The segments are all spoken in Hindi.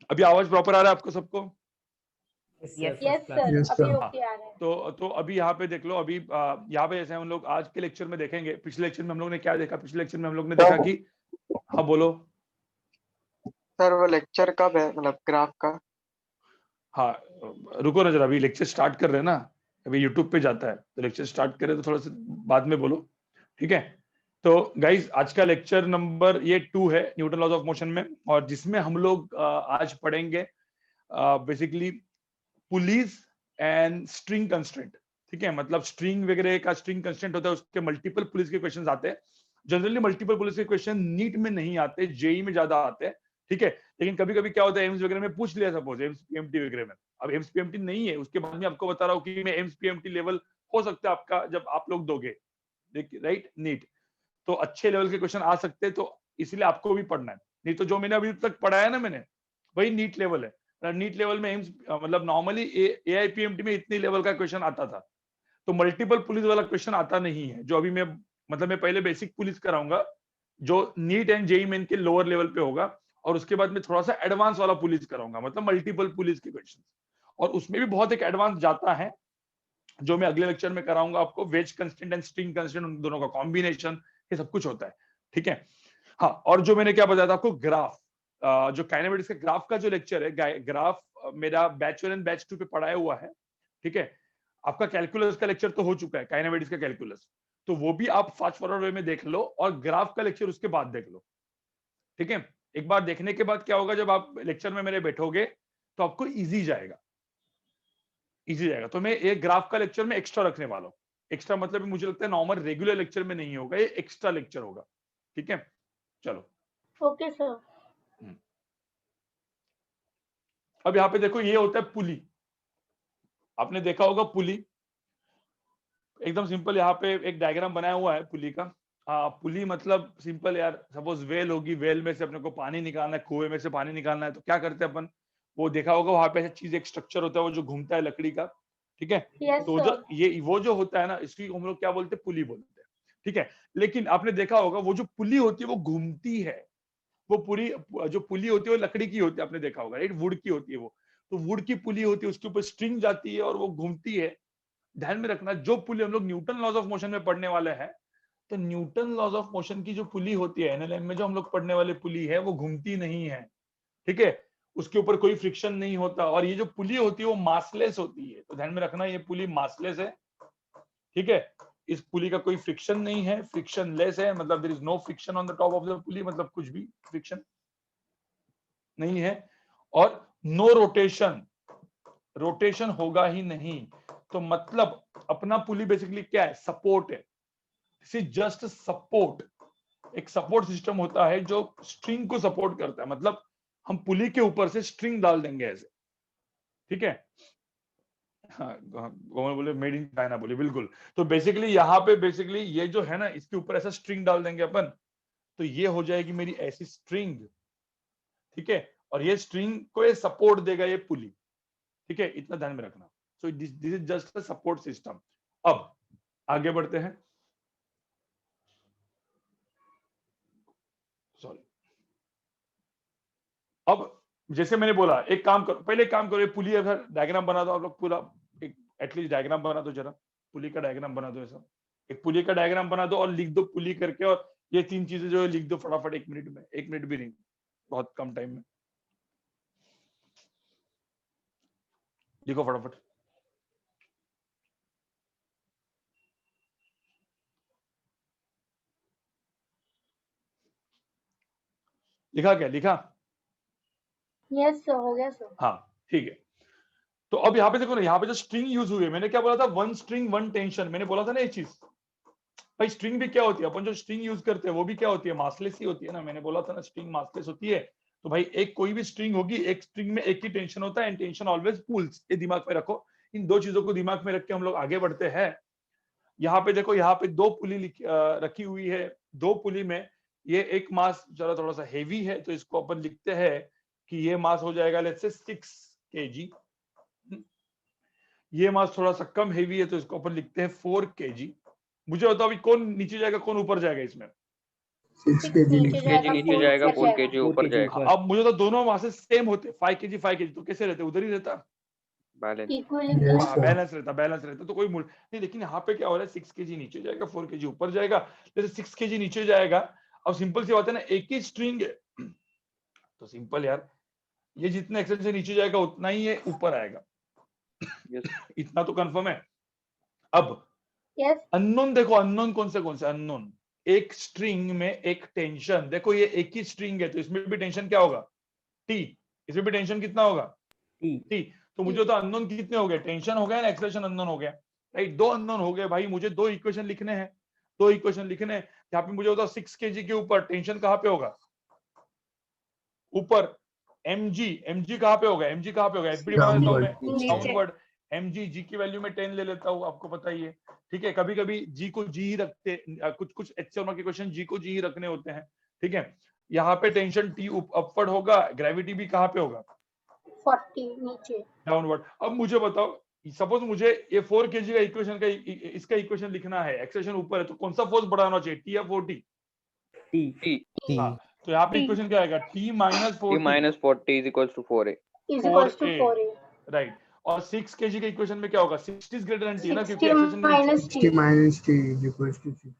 अभी आवाज प्रॉपर आ रहा है आपको सबको? Yes yes sir, sir, Yes, अभी sir. ओके आ रहा है। तो अभी यहाँ पे देख लो, अभी यहाँ पे जैसे हम लोग आज के लेक्चर में देखेंगे, पिछले लेक्चर में हम लोग ने क्या देखा? पिछले लेक्चर में हम लोग ने देखा कि, हाँ बोलो। सर वो लेक्चर कब है, मतलब ग्राफ का? हाँ रुको ना जरा, अभी लेक्चर स्टार्ट कर रहे हैं ना, अभी यूट्यूब पे जाता है, तो लेक्चर स्टार्ट करें तो थोड़ा सा बाद में बोलो, ठीक है? तो गाइज आज का लेक्चर नंबर ये 2 है न्यूटन लॉज ऑफ मोशन में, और जिसमें हम लोग आज पढ़ेंगे basically pulleys and string constraint. ठीक है, मतलब स्ट्रिंग वगैरह का स्ट्रिंग कंस्ट्रेंट होता है, उसके मल्टीपल पुलिस के क्वेश्चन आते हैं। जनरली मल्टीपल पुलिस के क्वेश्चन नीट में नहीं आते, जेई में ज्यादा आते हैं, ठीक है? लेकिन कभी कभी क्या होता है, एम्स वगैरह में पूछ लिया, सपोज एम्स पीएमटी वगैरह में। अब एम्स पीएमटी नहीं है, उसके बाद में आपको बता रहा हूँ कि मैं एम्स पीएमटी लेवल हो सकता है आपका, जब आप लोग दोगे राइट नीट, तो अच्छे लेवल के क्वेश्चन आ सकते हैं, तो इसलिए आपको भी पढ़ना है। नहीं तो जो मैंने अभी तक पढ़ाया ना मैंने, वही नीट लेवल है। नीट लेवल में एम्स मतलब नॉर्मली एआईपीएमटी में इतनी लेवल का क्वेश्चन आता था, तो मल्टीपल पुलिस वाला क्वेश्चन आता नहीं है, जो अभी मैं मतलब मैं पहले बेसिक पुलिस कराऊंगा, जो नीट एंड जेई मेन के लोअर लेवल पे होगा, और उसके बाद में थोड़ा सा एडवांस वाला पुलिस कराऊंगा, मतलब मल्टीपल पुलिस के क्वेश्चन, और उसमें भी बहुत एक एडवांस जाता है, जो मैं अगले लेक्चर में कराऊंगा आपको। Wedge constant and string constant, उन दोनों का कॉम्बिनेशन, ये सब कुछ होता है, ठीक है? हाँ, और जो मैंने क्या बताया था आपको, ग्राफ, जो काइनेमेटिक्स का ग्राफ का जो लेक्चर है, ग्राफ मेरा बैच 1 एंड बैच 2 पे पढ़ाया हुआ है, ठीक है? आपका कैलकुलस का लेक्चर तो हो चुका है, काइनेमेटिक्स का कैलकुलस, तो वो भी आप फास्ट फॉरवर्ड वे में देख लो, और ग्राफ का लेक्चर उसके बाद देख लो, ठीक है? एक बार देखने के बाद क्या होगा, जब आप लेक्चर में मेरे बैठोगे तो आपको इजी जाएगा, इजी जाएगा। तो मैं एक ग्राफ का लेक्चर में एक्स्ट्रा रखने वाला हूँ। एक्स्ट्रा मतलब मुझे लगता है नॉर्मल रेगुलर लेक्चर में नहीं होगा, ये एक्स्ट्रा लेक्चर होगा, ठीक है? चलो ओके सर। अब यहाँ पे देखो, ये होता है पुली। आपने देखा होगा पुली, एकदम सिंपल। यहाँ पे एक डायग्राम बनाया हुआ है पुली का। पुली मतलब सिंपल यार, सपोज वेल होगी, वेल में से अपने को पानी निकालना है, कुएं में से पानी निकालना है, तो क्या करते हैं अपन? वो देखा होगा वहां पे ऐसा चीज, एक स्ट्रक्चर होता है वो जो घूमता है लकड़ी का, ठीक है? यस तो सर। ये वो जो होता है ना, इसकी हम लोग क्या बोलते हैं? पुली बोलते हैं, ठीक है? लेकिन आपने देखा होगा वो जो पुली होती है वो घूमती है। वो पूरी जो पुली होती है वो लकड़ी की होती है, आपने देखा होगा राइट, वुड की होती है वो। तो वुड की पुली होती है, उसके ऊपर स्ट्रिंग जाती है और वो घूमती है। ध्यान में रखना, जो पुली हम लोग न्यूटन लॉज ऑफ मोशन में पढ़ने वाले हैं, तो न्यूटन लॉज ऑफ मोशन की जो पुली होती है एनएलएम में, जो हम लोग पढ़ने वाले पुली है, वो घूमती नहीं है, ठीक है? उसके ऊपर कोई फ्रिक्शन नहीं होता, और ये जो पुली होती है वो मासलेस होती है। तो ध्यान में रखना, ये पुली मासलेस है, ठीक है? इस पुली का कोई फ्रिक्शन नहीं है, फ्रिक्शन लेस है, मतलब there is no friction on the top of the pulley, मतलब कुछ भी फ्रिक्शन नहीं है। और नो रोटेशन, रोटेशन होगा ही नहीं। तो मतलब अपना पुली बेसिकली क्या है? सपोर्ट है। This is just support. एक सपोर्ट सिस्टम होता है जो स्ट्रिंग को सपोर्ट करता है, मतलब हम पुली के ऊपर से स्ट्रिंग डाल देंगे ऐसे, ठीक है? हाँ, बोले मेड इन चाइना बोले, बिल्कुल। तो बेसिकली यहाँ पे बेसिकली ये जो है ना, इसके ऊपर ऐसा स्ट्रिंग डाल देंगे अपन, तो ये हो जाएगी मेरी ऐसी स्ट्रिंग, ठीक है? और ये स्ट्रिंग को ये सपोर्ट देगा, ये पुली, ठीक है? इतना ध्यान में रखना। So this is just a support system. अब आगे बढ़ते हैं, सॉरी। अब जैसे मैंने बोला, एक काम करो, पहले एक काम करो, ये पुली अगर डायग्राम बना दो आप लोग पूरा, एक एटलीस्ट डायग्राम बना दो जरा, पुली का डायग्राम बना दो ऐसा। एक पुली का डायग्राम बना दो और लिख दो पुली करके, और ये 3 चीजें जो है लिख दो फटाफट 1 मिनट में, 1 मिनट भी नहीं, बहुत कम टाइम में लिखो फटाफट। लिखा क्या? लिखा? यस सर, हो गया सर। हाँ ठीक है। तो अब यहाँ पे देखो ना, यहाँ पे जो स्ट्रिंग यूज हुई है, मैंने क्या बोला था? 1 स्ट्रिंग 1 टेंशन, मैंने बोला था ना ये चीज। भाई स्ट्रिंग भी क्या होती है? अपन जो स्ट्रिंग यूज करते हैं वो भी क्या होती है? मासलेस ही होती है ना। मैंने बोला था ना स्ट्रिंग मासलेस होती है। तो भाई एक कोई भी स्ट्रिंग होगी, एक स्ट्रिंग में एक ही टेंशन होता है, एंड टेंशन ऑलवेज पुल्स। ये दिमाग में रखो। इन 2 चीजों को दिमाग में रख के हम लोग आगे बढ़ते हैं। यहाँ पे देखो, यहाँ पे 2 पुली रखी हुई है। 2 पुली में ये एक मास जरा थोड़ा सा हेवी है, तो इसको अपन लिखते हैं कि ये मास हो जाएगा लेट्स से 6 kg। ये मास थोड़ा सा कम हेवी है, तो इसको अपन लिखते हैं 4 kg। मुझे बताओ अभी कौन नीचे जाएगा, कौन ऊपर जाएगा इसमें? 6 kg नीचे kg नीचे जाएगा, 4 kg ऊपर जाएगा। अब मुझे तो दोनों वहां से सेम होते, 5 kg तो कैसे रहते, उधर ही रहता, बैलेंस। बैलेंस रहता तो कोई मूल नहीं। लेकिन यहाँ पे क्या हो रहा है, 6 kg नीचे जाएगा, 4 kg ऊपर जाएगा। जैसे 6 kg नीचे जाएगा, अब सिंपल सी बात है ना, एक ही स्ट्रिंग है तो सिंपल यार, ये जितना एक्सेलेशन नीचे जाएगा उतना ही ये ऊपर आएगा। इतना तो कंफर्म है। अब यस अननोन देखो, अननोन कौन से अननोन, एक स्ट्रिंग में एक टेंशन, देखो ये एक ही स्ट्रिंग है तो इसमें भी टेंशन क्या होगा, टी, इसमें भी टेंशन कितना होगा, टी। तो मुझे तो अननोन कितने हो गए, टेंशन हो गया ना, एक्सेलेरेशन अननोन हो गया, राइट। दो अननोन हो गए भाई, मुझे दो इक्वेशन लिखने हैं, दो इक्वेशन लिखने हैं। यहाँ पे मुझे होता 6 kg के ऊपर टेंशन कहाँ पे होगा, ऊपर। mg कहाँ पे होगा, mg कहाँ पे होगा, एफबीडी बना देता हूँ मैं, डाउनवर्ड। mg जी की वैल्यू में 10 ले लेता हूँ, आपको पता ही है, ठीक है। कभी कभी जी को जी ही रखते, कुछ कुछ एचसीएम के क्वेश्चन जी को जी ही रखने होते हैं, ठीक है। यहाँ पे टेंशन टी अपवर्ड होगा, ग्रेविटी भी कहाँ पे होगा, 40 नीचे डाउनवर्ड। अब मुझे बताओ, सपोज मुझे ये 4 kg का इक्वेशन का इसका इक्वेशन लिखना है, एक्सेलेरेशन ऊपर है, तो कौन सा फोर्स बढ़ाना चाहिए, टी या 4t, T हाँ। तो यहाँ पे इक्वेशन क्या आएगा, t minus 4t, minus 40 is equals to 4a। Is equals to 4a, right. और 6 kg के इक्वेशन में क्या होगा, 60 इज ग्रेटर देन टी ना, क्योंकि 60 acceleration minus T 60 minus t is equals to 6.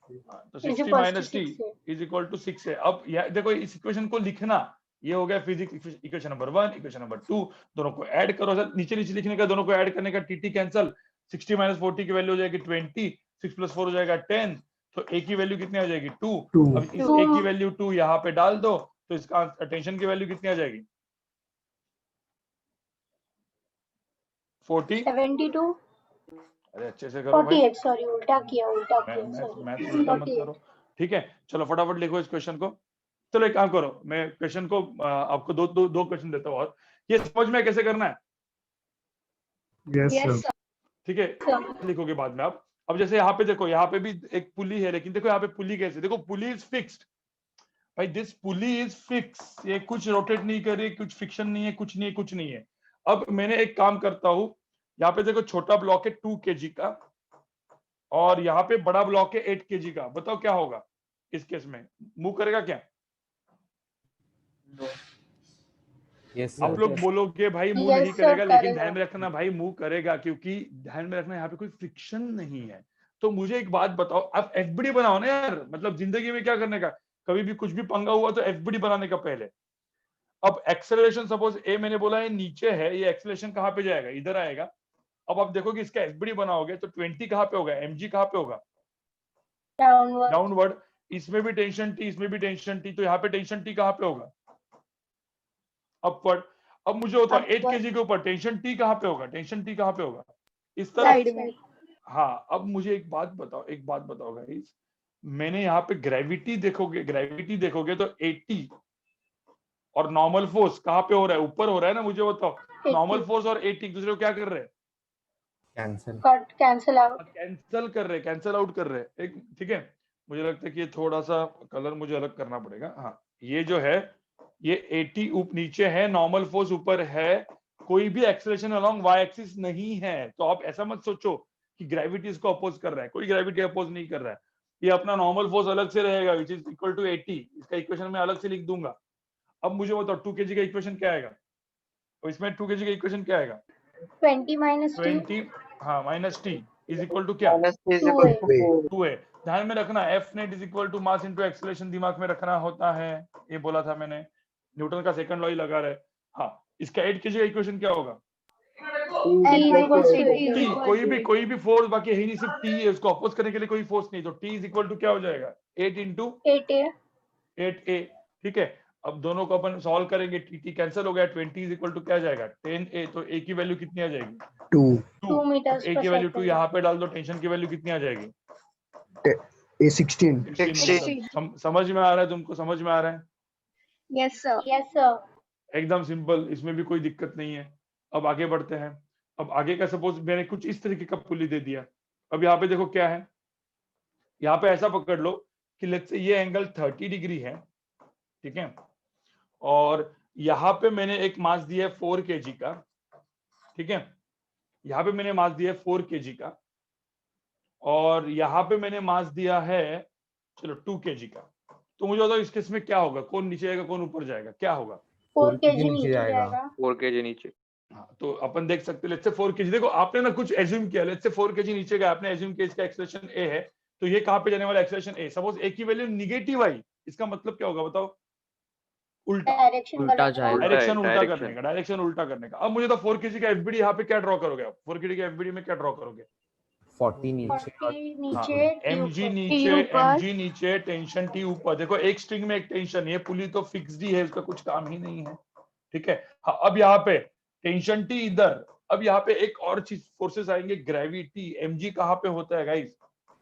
तो is 60 equals to minus T 6 है। इज इक्वल टू 6 है। अब यह देखो, इस इक्वेशन को लिखना, ये हो गया physics equation number 1, equation number 2, दोनों को ऐड करो सर, नीचे नीचे लिखने का, दोनों को ऐड करने का, टी कैंसल, 60 माइनस 40 की वैल्यू हो जाएगी 20, 6 प्लस 4 हो जाएगा 10, तो ए की वैल्यू कितनी आ जाएगी 2। अब इस ए की वैल्यू 2 यहाँ पे डाल दो, तो इसका टेंशन की वैल्यू कितनी आ जाएगी, 40, 72 अरे अच्छे से करो भाई, 48 सॉरी उल्टा किया मैथ्स उल्टा मत करो, ठीक है। चलो फटाफट लिखो इस क्वेश्चन को। चलो एक काम करो, मैं क्वेश्चन को आपको दो क्वेश्चन देता हूँ, और ये समझ में कैसे करना है, Yes, sir. ठीक है, लिखोगे बाद में आप। अब जैसे यहाँ पे देखो, यहाँ पे भी एक पुली है, लेकिन देखो यहाँ पे पुली कैसे, देखो पुली इज फिक्स्ड भाई, दिस पुली इज फिक्स, ये कुछ रोटेट नहीं कर रही, कुछ फिक्शन नहीं है, कुछ नहीं है, कुछ नहीं है। अब मैंने एक काम करता हूँ, यहाँ पे देखो छोटा ब्लॉक है 2 kg का, और यहाँ पे बड़ा ब्लॉक है 8 kg का, बताओ क्या होगा इस केस में, मूव करेगा क्या, Yes, आप sir. लोग बोलोगे भाई मूव Yes, नहीं sir, करेगा, लेकिन करेगा। ध्यान में रखना भाई मूव करेगा, क्योंकि ध्यान में रखना यहाँ पे कोई फ्रिक्शन नहीं है। तो मुझे एक बात बताओ, आप एफबीडी बनाओ ना यार, मतलब जिंदगी में क्या करने का, कभी भी कुछ भी पंगा हुआ तो एफबीडी बनाने का पहले। अब एक्सेलरेशन सपोज ए मैंने बोला है नीचे है, ये एक्सेलरेशन कहाँ पे जाएगा, इधर आएगा। अब आप देखोगे इसका एफबीडी बनाओगे तो 20 कहाँ पे होगा, एमजी कहाँ पे होगा, डाउनवर्ड डाउनवर्ड। इसमें भी टेंशन टी, इसमें भी टेंशन टी, तो यहाँ पे टेंशन टी कहाँ पे होगा, अपवर्ड। अब मुझे होता है 8 kg के ऊपर टेंशन टी कहाँ पे होगा, टेंशन टी कहाँ पे होगा, इस तरह। साइड में हाँ, अब मुझे एक बात बताओ गाइस, मैंने यहाँ पे ग्रेविटी देखोगे तो 80 और नॉर्मल फोर्स कहाँ पे हो रहा है, ऊपर हो रहा है ना, मुझे बताओ, नॉर्मल फोर्स और 80 एक दूसरे को क्या कर रहे हैं, Cancel. Cut cancel out cancel out कर रहे हैं, एक, ठीक है। मुझे लगता है कि ये थोड़ा सा कलर मुझे अलग करना पड़ेगा, हाँ। ये जो है ये 80 नीचे है, नॉर्मल फोर्स ऊपर है, कोई भी एक्सेलरेशन अलोंग वाई एक्सिस नहीं है। तो आप ऐसा मत सोचो कि ग्रेविटी इसको अपोज कर रहा है, कोई ग्रेविटी अपोज नहीं कर रहा है। ये अपना नॉर्मल फोर्स अलग से रहेगा, विच इज इक्वल टू 80, इसका इक्वेशन मैं अलग से लिख दूंगा। अब मुझे बताओ 2 kg का इक्वेशन क्या आएगा, तो इसमें 2 kg का इक्वेशन क्या आएगा, 20 माइनस 20 हाँ minus T is equal to क्या, minus t is equal to 4। 2 है। ध्यान में रखना F net is equal to mass into acceleration, दिमाग में रखना होता है, ये बोला था मैंने, न्यूटन का सेकंड लॉ ही लगा रहे। हाँ, इसका 8 kg का इक्वेशन क्या होगा, टी, कोई भी फोर्स बाकी है ही नहीं, सिर्फ टी है, उसको अपोज करने के लिए कोई फोर्स नहीं, तो टी इज इक्वल टू क्या हो जाएगा, 8 इंटू 8a, ठीक है। अब दोनों को अपन सॉल्व करेंगे, टी कैंसिल हो गया, 20 इज इक्वल टू क्या जाएगा 10a, तो a की वैल्यू कितनी आ जाएगी 2. 2 मीटर्स a की वैल्यू 2 यहाँ पे डाल दो, टेंशन की वैल्यू कितनी आ जाएगी A 16. 16। समझ में आ रहा है तुमको, समझ में आ रहा है, यस सर एकदम सिंपल, इसमें भी कोई दिक्कत नहीं है। अब आगे बढ़ते हैं। अब आगे का सपोज मैंने कुछ इस तरीके का पुली दे दिया। अब यहाँ पे देखो क्या है, यहाँ पे ऐसा पकड़ लो कि लेट्स से ये एंगल 30 डिग्री है, ठीक है, और यहाँ पे मैंने एक मास दिया है 4 kg का, ठीक है, यहाँ पे मैंने मास दिया है 4 kg का, और यहाँ पे मैंने मास दिया है चलो 2 kg का। तो मुझे बताओ इस केस में क्या होगा, कौन नीचे जाएगा कौन ऊपर जाएगा, क्या होगा? 4 kg kg नीचे नीचे जाएगा। जाएगा। 4 kg नीचे। हाँ, तो अपन देख सकते हैं लेट्स से 4 kg, देखो आपने ना कुछ एज्यूम किया, लेट्स से 4 kg नीचे गया, आपने एज्यूम किया इसका एक्सप्रेशन ए है, तो ये कहाँ पे जाने वाला एक्सप्रेशन ए, सपोज ए की वैल्यू निगेटिव आई, इसका मतलब क्या होगा बताओ? उल्टा, डायरेक्शन उल्टा गलत जाएगा। है। डायरेक्शन उल्टा direction। करने का, डायरेक्शन उल्टा करने का। अब मुझे तो 4 kg का एफबीडी यहाँ पे क्या ड्रॉ करोगे आप? 4 kg का एफबीडी में क्या ड्रॉ करोगे? 40 नीचे और 40 हाँ, नीचे, T mg ऊपर। नीचे, ऊपर। mg नीचे, टेंशन T ऊपर। देखो एक स्ट्रिंग में एक टेंशन, ये पुली तो फिक्स्ड ही है, उसका कुछ काम ही नहीं है, ठीक है। हाँ, अब यहाँ पे टेंशन T इधर, अब यहाँ पे एक और चीज फोर्सेस आएंगे, ग्रेविटी। mg कहाँ पे होता है गाइस?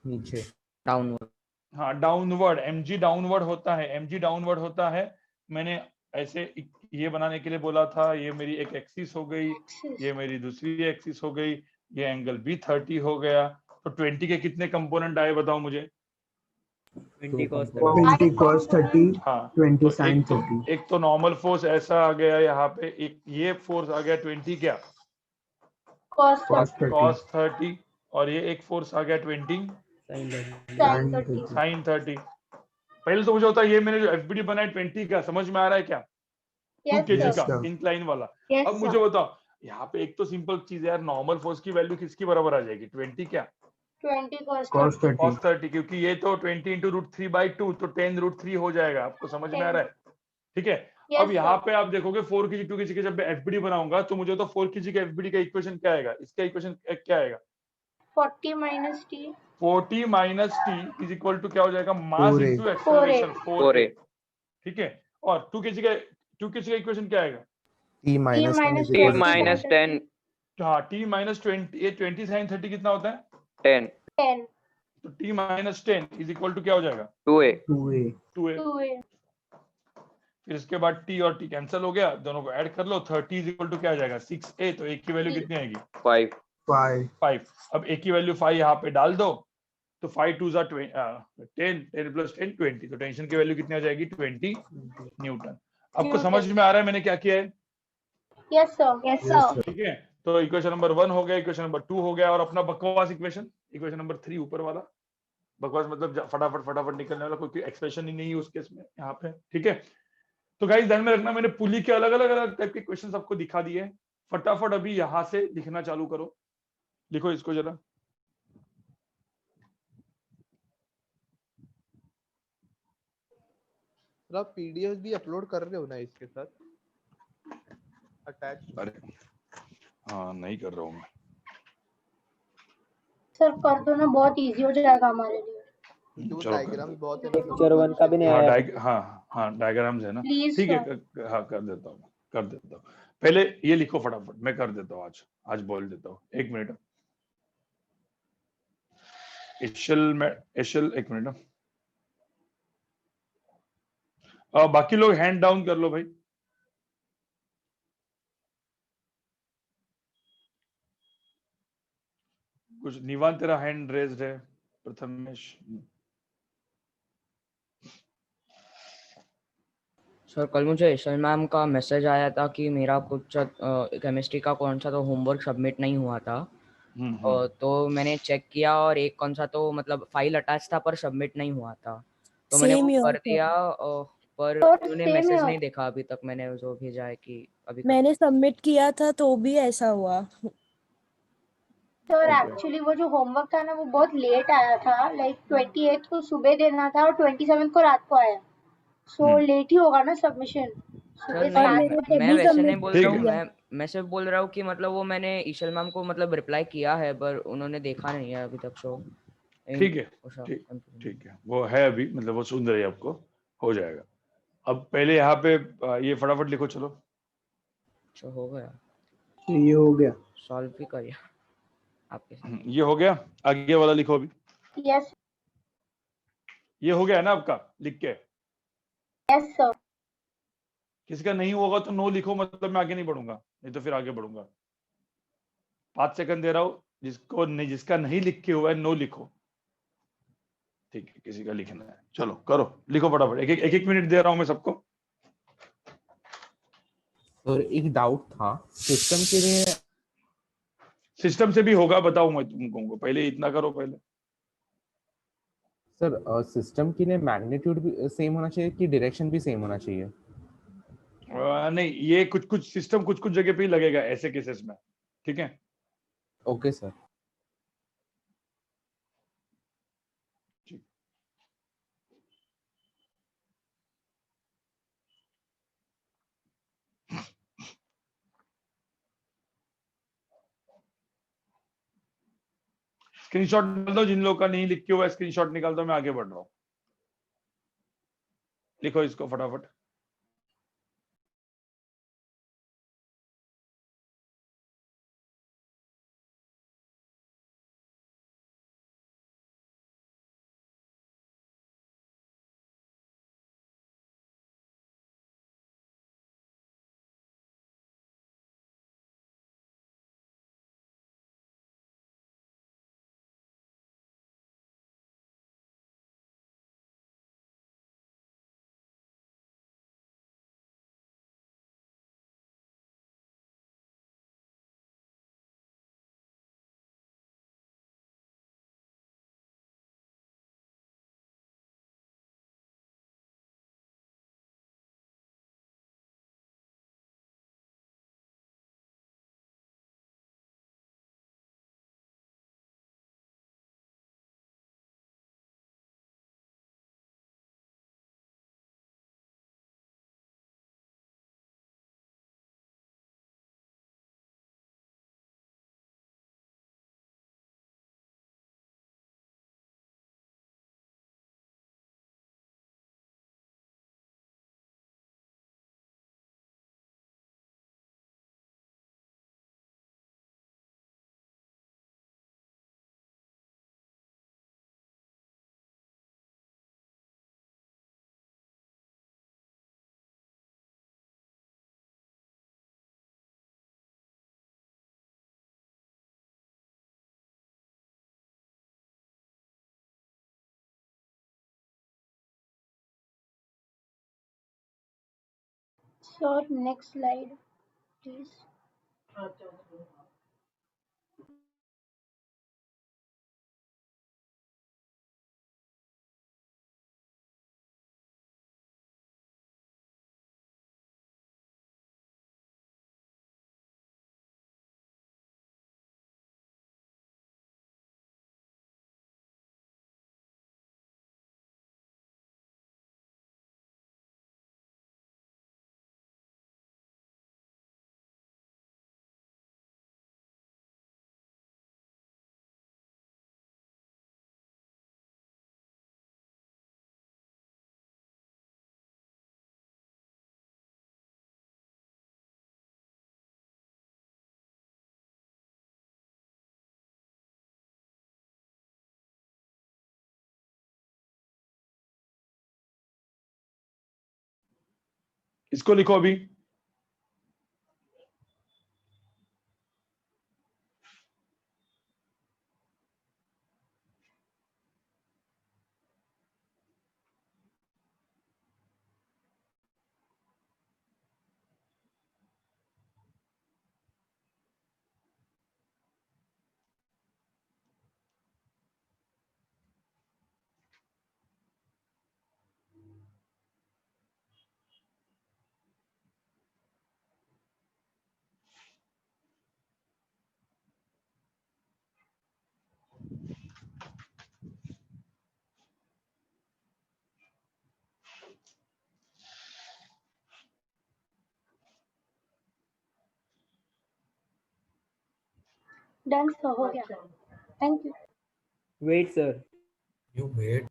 नीचे। डाउनवर्ड। हाँ, डाउनवर्ड, mg डाउनवर्ड होता है, mg डाउनवर्ड होता है। मैंने ऐसे ये बनाने के लिए बोला था, ये मेरी एक एक्सिस हो गई, ये मेरी दूसरी एक्सिस हो गई, ये एंगल भी 30 हो गया। तो 20 के कितने कंपोनेंट आए बताओ मुझे? 20 cos 20 cos 30, हाँ, 20 तो sin एक तो 30. एक तो नॉर्मल फोर्स ऐसा आ गया यहाँ पे, एक ये फोर्स आ गया 20 क्या? cos Cos 30. cos 30, और ये एक फोर्स आ गया 20 sin 30। sin 30। पहले तो मुझे होता है ये मैंने जो एफबीडी बनाया 20 का, समझ में आ रहा है क्या? 2 Yes, kg Yes, का sir. इंक्लाइन वाला। Yes, अब मुझे sir. बताओ यहाँ पे एक तो सिंपल चीज है यार, नॉर्मल फोर्स की वैल्यू किसकी बराबर आ जाएगी? 20 क्या? 20 cos Cos 30। 30. cos 30, क्योंकि ये तो 20 इंटू √3/2, तो 10√3 हो जाएगा। आपको समझ में आ रहा है? ठीक है। Yes, अब यहाँ sir. पे आप देखोगे 4 kg 2 kg के जब मैं एफबीडी बनाऊंगा, तो मुझे तो 4 kg का एफबीडी का इक्वेशन क्या आएगा? इसका इक्वेशन क्या आएगा? 40 minus T। 40 minus T is equal to क्या हो जाएगा? मास 4a. Into acceleration 4a। 4a, ठीक है। और 2 kg का इक्वेशन क्या आएगा? T minus 10 is minus T equal to minus 10 हाँ, t माइनस 20, ये 20 sin 30 कितना होता है? 10 10। तो t minus 10 is equal to क्या हो जाएगा? 2a 2a. 2a। 2a। फिर इसके बाद t और t कैंसिल हो गया, दोनों को ऐड कर लो, 30 इज इक्वल टू क्या हो जाएगा? 6a। तो a की वैल्यू कितनी आएगी? 5 5. 5। अब a की वैल्यू 5 यहाँ पे डाल दो, तो 5 2 10, 10 प्लस 10 20, तो टेंशन की वैल्यू कितनी आ जाएगी? 20 न्यूटन। आपको न्यूटन। समझ में आ रहा है मैंने क्या किया है? Yes, sir. Yes, Yes, sir. sir. ठीक है। तो इक्वेशन नंबर 1 हो गया, इक्वेशन नंबर 2 हो गया, और अपना बकवास इक्वेशन नंबर 3 ऊपर वाला। बकवास मतलब फटाफट निकलने वाला, कोई एक्सप्रेशन ही नहीं है उस केस में यहाँ पे, ठीक है। तो गाइस ध्यान में रखना, मैंने पुली के अलग अलग टाइप के क्वेश्चन आपको दिखा दिए हैं। फटाफट अभी यहाँ से लिखना चालू करो, लिखो इसको जरा। तो आप पीडीएफ भी अपलोड कर रहे हो ना इसके साथ अटैच? अरे हाँ, नहीं कर रहा हूँ मैं। सर कर दो ना, बहुत इजी हो जाएगा हमारे लिए। क्योंकि वो चलो डायग्राम बहुत है ना। पिक्चर 1 का भी नहीं आया। हाँ डायग्राम्स है ना, Please, ठीक है। sir. हाँ कर देता हूँ। पहले ये लिखो फटाफट, मैं कर देता हूँ, आज बोल देता हूँ। एक मिनट, एक मिनट। बाकी लोग हैंड डाउन कर लो भाई। कुछ निवान, तेरा हैंड रेज्ड है। प्रथमेश, सर कल मुझे ईशल मैम का मैसेज आया था कि मेरा कुछ केमिस्ट्री का कौन सा तो होमवर्क सबमिट नहीं हुआ था। तो मैंने चेक किया और एक कौन सा तो मतलब फाइल अटैच था पर सबमिट नहीं हुआ था, तो मैंने Same वो here, कर sir. दिया। पर Sir, उन्होंने same मैसेज here. नहीं देखा अभी तक, मैंने जो भेजा है कि अभी मैंने सबमिट किया था तो भी ऐसा हुआ। Sir Okay. एक्चुअली वो जो होमवर्क था ना वो बहुत लेट आया था, लाइक 28 को सुबह देना था और 27 को रात को आया, सो लेट ही होगा ना सबमिशन। सर सुबह नहीं, सात मैंने बजे। मैं तभी वैसे नहीं सबमिट बोल ठीक रहा हूँ, है। मैं सिर्फ बोल रहा हूँ कि मतलब वो मैंने ईशल मैम को मतलब रिप्लाई किया है पर उन्होंने देखा नहीं है अभी तक। सो ठीक है, ठीक है, वो है अभी, मतलब वो सुन रही है आपको, हो जाएगा। अब पहले यहाँ पे ये फटाफट लिखो, चलो। अच्छा हो गया, ये हो गया। सॉल्व भी करिए आपके साथ। ये हो गया, आगे वाला लिखो अभी। यस ये हो गया है ना आपका, लिख के। Yes sir. किसका नहीं होगा तो नो लिखो, मतलब मैं आगे नहीं बढ़ूंगा, नहीं तो फिर आगे बढ़ूंगा। 5 सेकंड दे रहा हूं, जिसका नहीं लिखे हुआ है नो लिखो, ठीक है। किसी का लिखना है, चलो करो, लिखो फटाफट। एक मिनट दे रहा हूं मैं सबको। और एक डाउट था सिस्टम के लिए। सिस्टम से भी होगा, बताऊं मैं तुमको, पहले इतना करो। पहले सर सिस्टम के लिए मैग्नीट्यूड भी सेम होना चाहिए कि डायरेक्शन भी सेम होना चाहिए? नहीं, ये कुछ कुछ सिस्टम कुछ कुछ जगह पे ही लगेगा ऐसे केसेस में, ठीक है। Okay sir. स्क्रीनशॉट निकाल दो, जिन लोगों का नहीं लिख के हुआ स्क्रीनशॉट निकाल दो, मैं आगे बढ़ रहा हूँ। लिखो इसको फटाफट। Sir, next slide, please. इसको लिखो अभी। Done, sir. हो गया. Thank you. Wait, sir. You wait.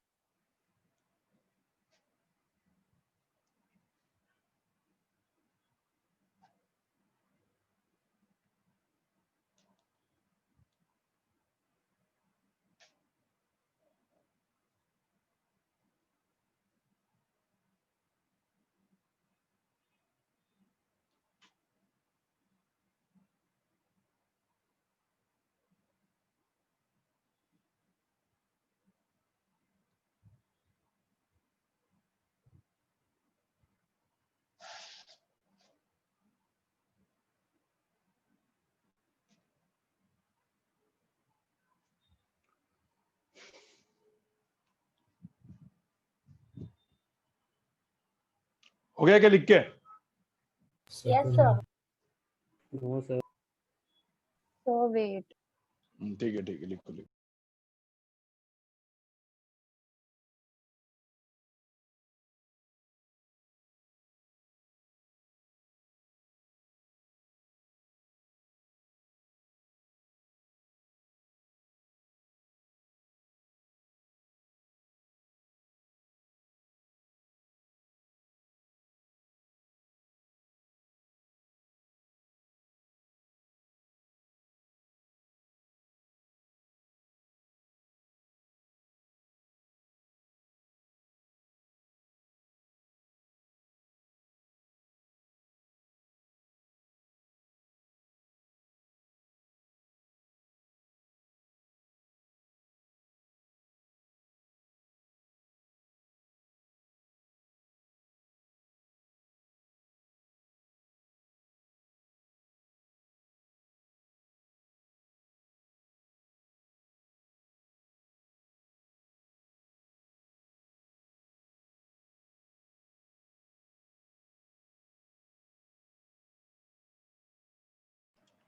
हो गया क्या लिख के? Yes sir. No sir. So wait. ठीक है लिखो लिखो।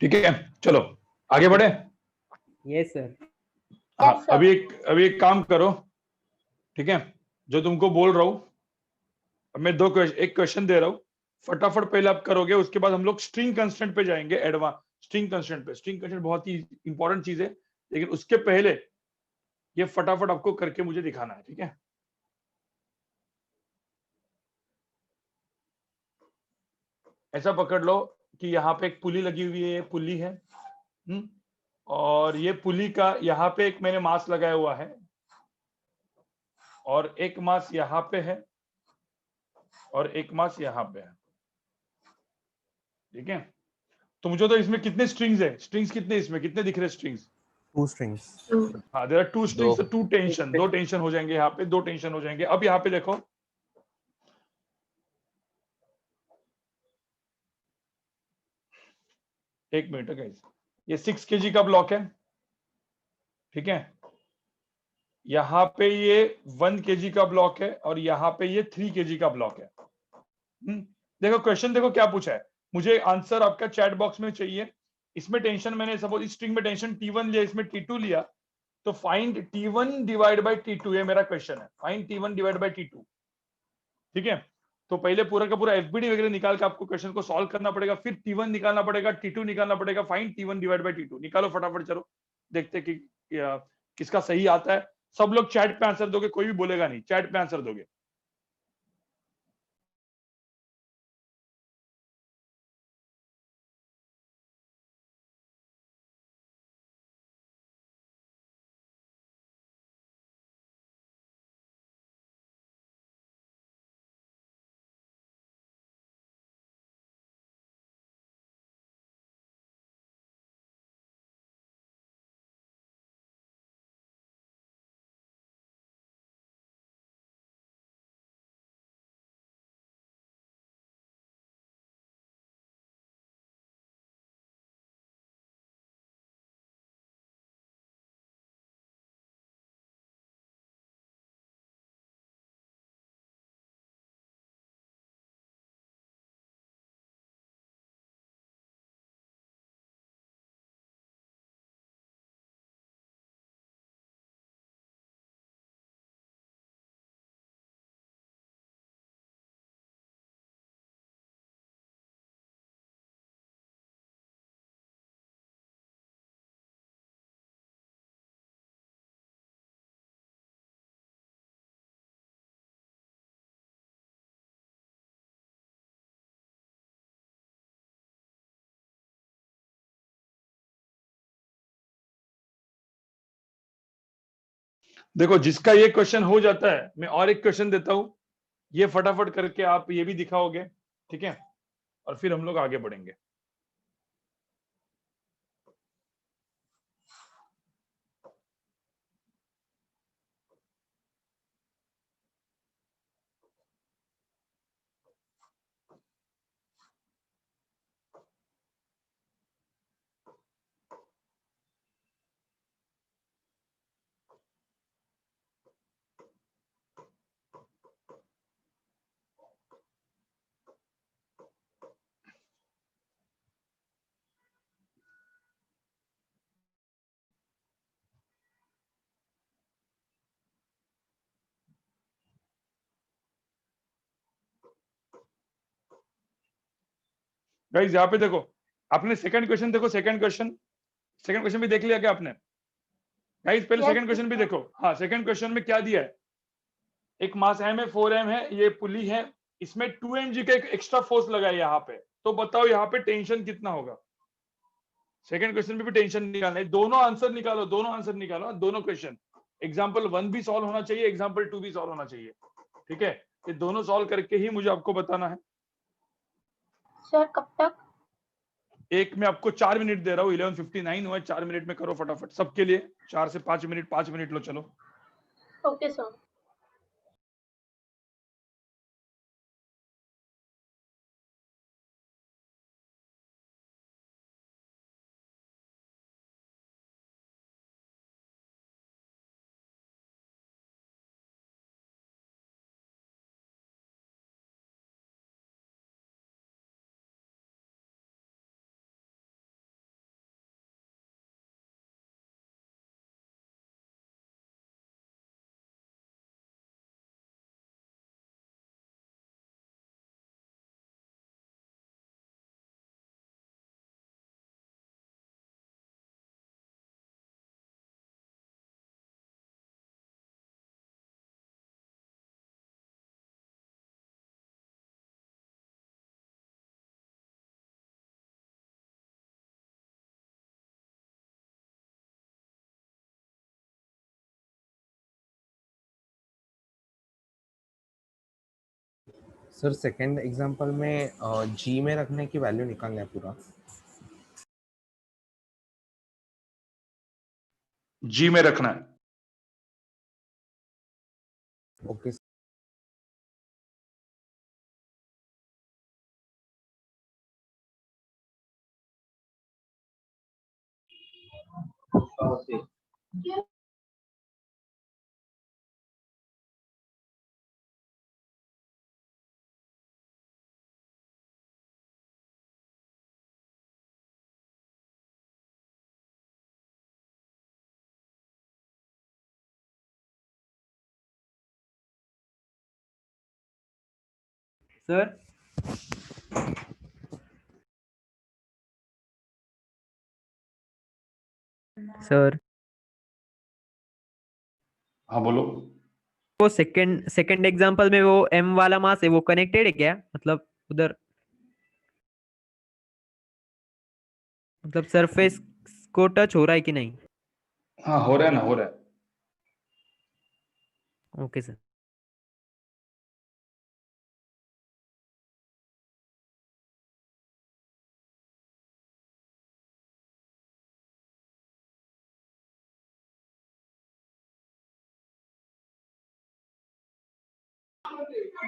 ठीक है चलो आगे बढ़े। Yes sir. हाँ Yes, sir. अभी एक काम करो, ठीक है, जो तुमको बोल रहा हूं, अब मैं एक क्वेश्चन दे रहा हूं, फटाफट पहले आप करोगे, उसके बाद हम लोग स्ट्रिंग कंस्टेंट पे जाएंगे, एडवांस स्ट्रिंग कंस्टेंट पे। स्ट्रिंग कंस्टेंट बहुत ही इंपॉर्टेंट चीज है, लेकिन उसके पहले ये फटाफट आपको करके मुझे दिखाना है, ठीक है। ऐसा पकड़ लो कि यहाँ पे एक पुली लगी हुई है, ये पुली है, और ये पुली का यहाँ पे एक मैंने मास लगाया हुआ है, और एक मास यहाँ पे है, और एक मास यहाँ पे है, ठीक है। तो मुझे तो इसमें कितने स्ट्रिंग्स है, स्ट्रिंग्स कितने, इसमें कितने दिख रहे स्ट्रिंग्स? 2 strings. हाँ there are 2 strings, 2 tension, 2 tension हो जाएंगे यहाँ पे, 2 टेंशन हो जाएंगे। अब यहाँ पे देखो, एक मिनट गाइस, ये 6 kg का ब्लॉक है, ठीक है, यहाँ पे ये 1 kg का ब्लॉक है, और यहाँ पे ये 3 kg का ब्लॉक है। देखो क्वेश्चन देखो क्या पूछा है, मुझे आंसर आपका चैट बॉक्स में चाहिए। इसमें टेंशन मैंने सपोज इस स्ट्रिंग में टेंशन T1 लिया, इसमें T2 लिया, तो find T1 divide by T2, ये मेरा क्वेश्चन है, find T1 divide by T2, ठीक है। तो पहले पूरा का पूरा एफबीडी वगैरह निकाल के आपको क्वेश्चन को सॉल्व करना पड़ेगा, फिर T1 निकालना पड़ेगा, T2 निकालना पड़ेगा, find T1 divide by T2, निकालो फटाफट, चलो देखते कि किसका सही आता है। सब लोग चैट पे आंसर दोगे, कोई भी बोलेगा नहीं, चैट पे आंसर दोगे। देखो जिसका ये क्वेश्चन हो जाता है, मैं और एक क्वेश्चन देता हूं, ये फटाफट करके आप ये भी दिखाओगे, ठीक है, और फिर हम लोग आगे बढ़ेंगे। गाइस यहाँ पे देखो, आपने सेकंड क्वेश्चन देखो, सेकंड क्वेश्चन भी देख लिया क्या आपने? गाइस पहले Yes, सेकंड क्वेश्चन भी देखो। हाँ, सेकंड क्वेश्चन में क्या दिया है? एक मास m है, 4m है, ये पुली है, इसमें 2 mg का एक एक्स्ट्रा फोर्स लगा है यहाँ पे, तो बताओ यहाँ पे टेंशन कितना होगा? सेकंड क्वेश्चन में भी टेंशन निकालना है, दोनों आंसर निकालो, दोनों क्वेश्चन। एग्जाम्पल 1 भी सॉल्व होना चाहिए, एग्जाम्पल 2 भी सॉल्व होना चाहिए, ठीक है? ये दोनों सॉल्व करके ही मुझे आपको बताना है। सर कब तक? एक मैं आपको 4 मिनट दे रहा हूँ, 11:59 हुआ है, 4 मिनट में करो फटाफट सबके लिए। 4 से 5 मिनट, 5 मिनट लो, चलो। Okay sir. Sir second example में जी में रखने की वैल्यू निकालना है पूरा। जी में रखना है। ओके सर सर हाँ बोलो। वो सेकंड सेकंड एग्जांपल में वो m वाला मास है वो कनेक्टेड है क्या, मतलब उधर, मतलब सरफेस को टच हो रहा है कि नहीं? हाँ हो रहा है ना, हो रहा है। Okay sir.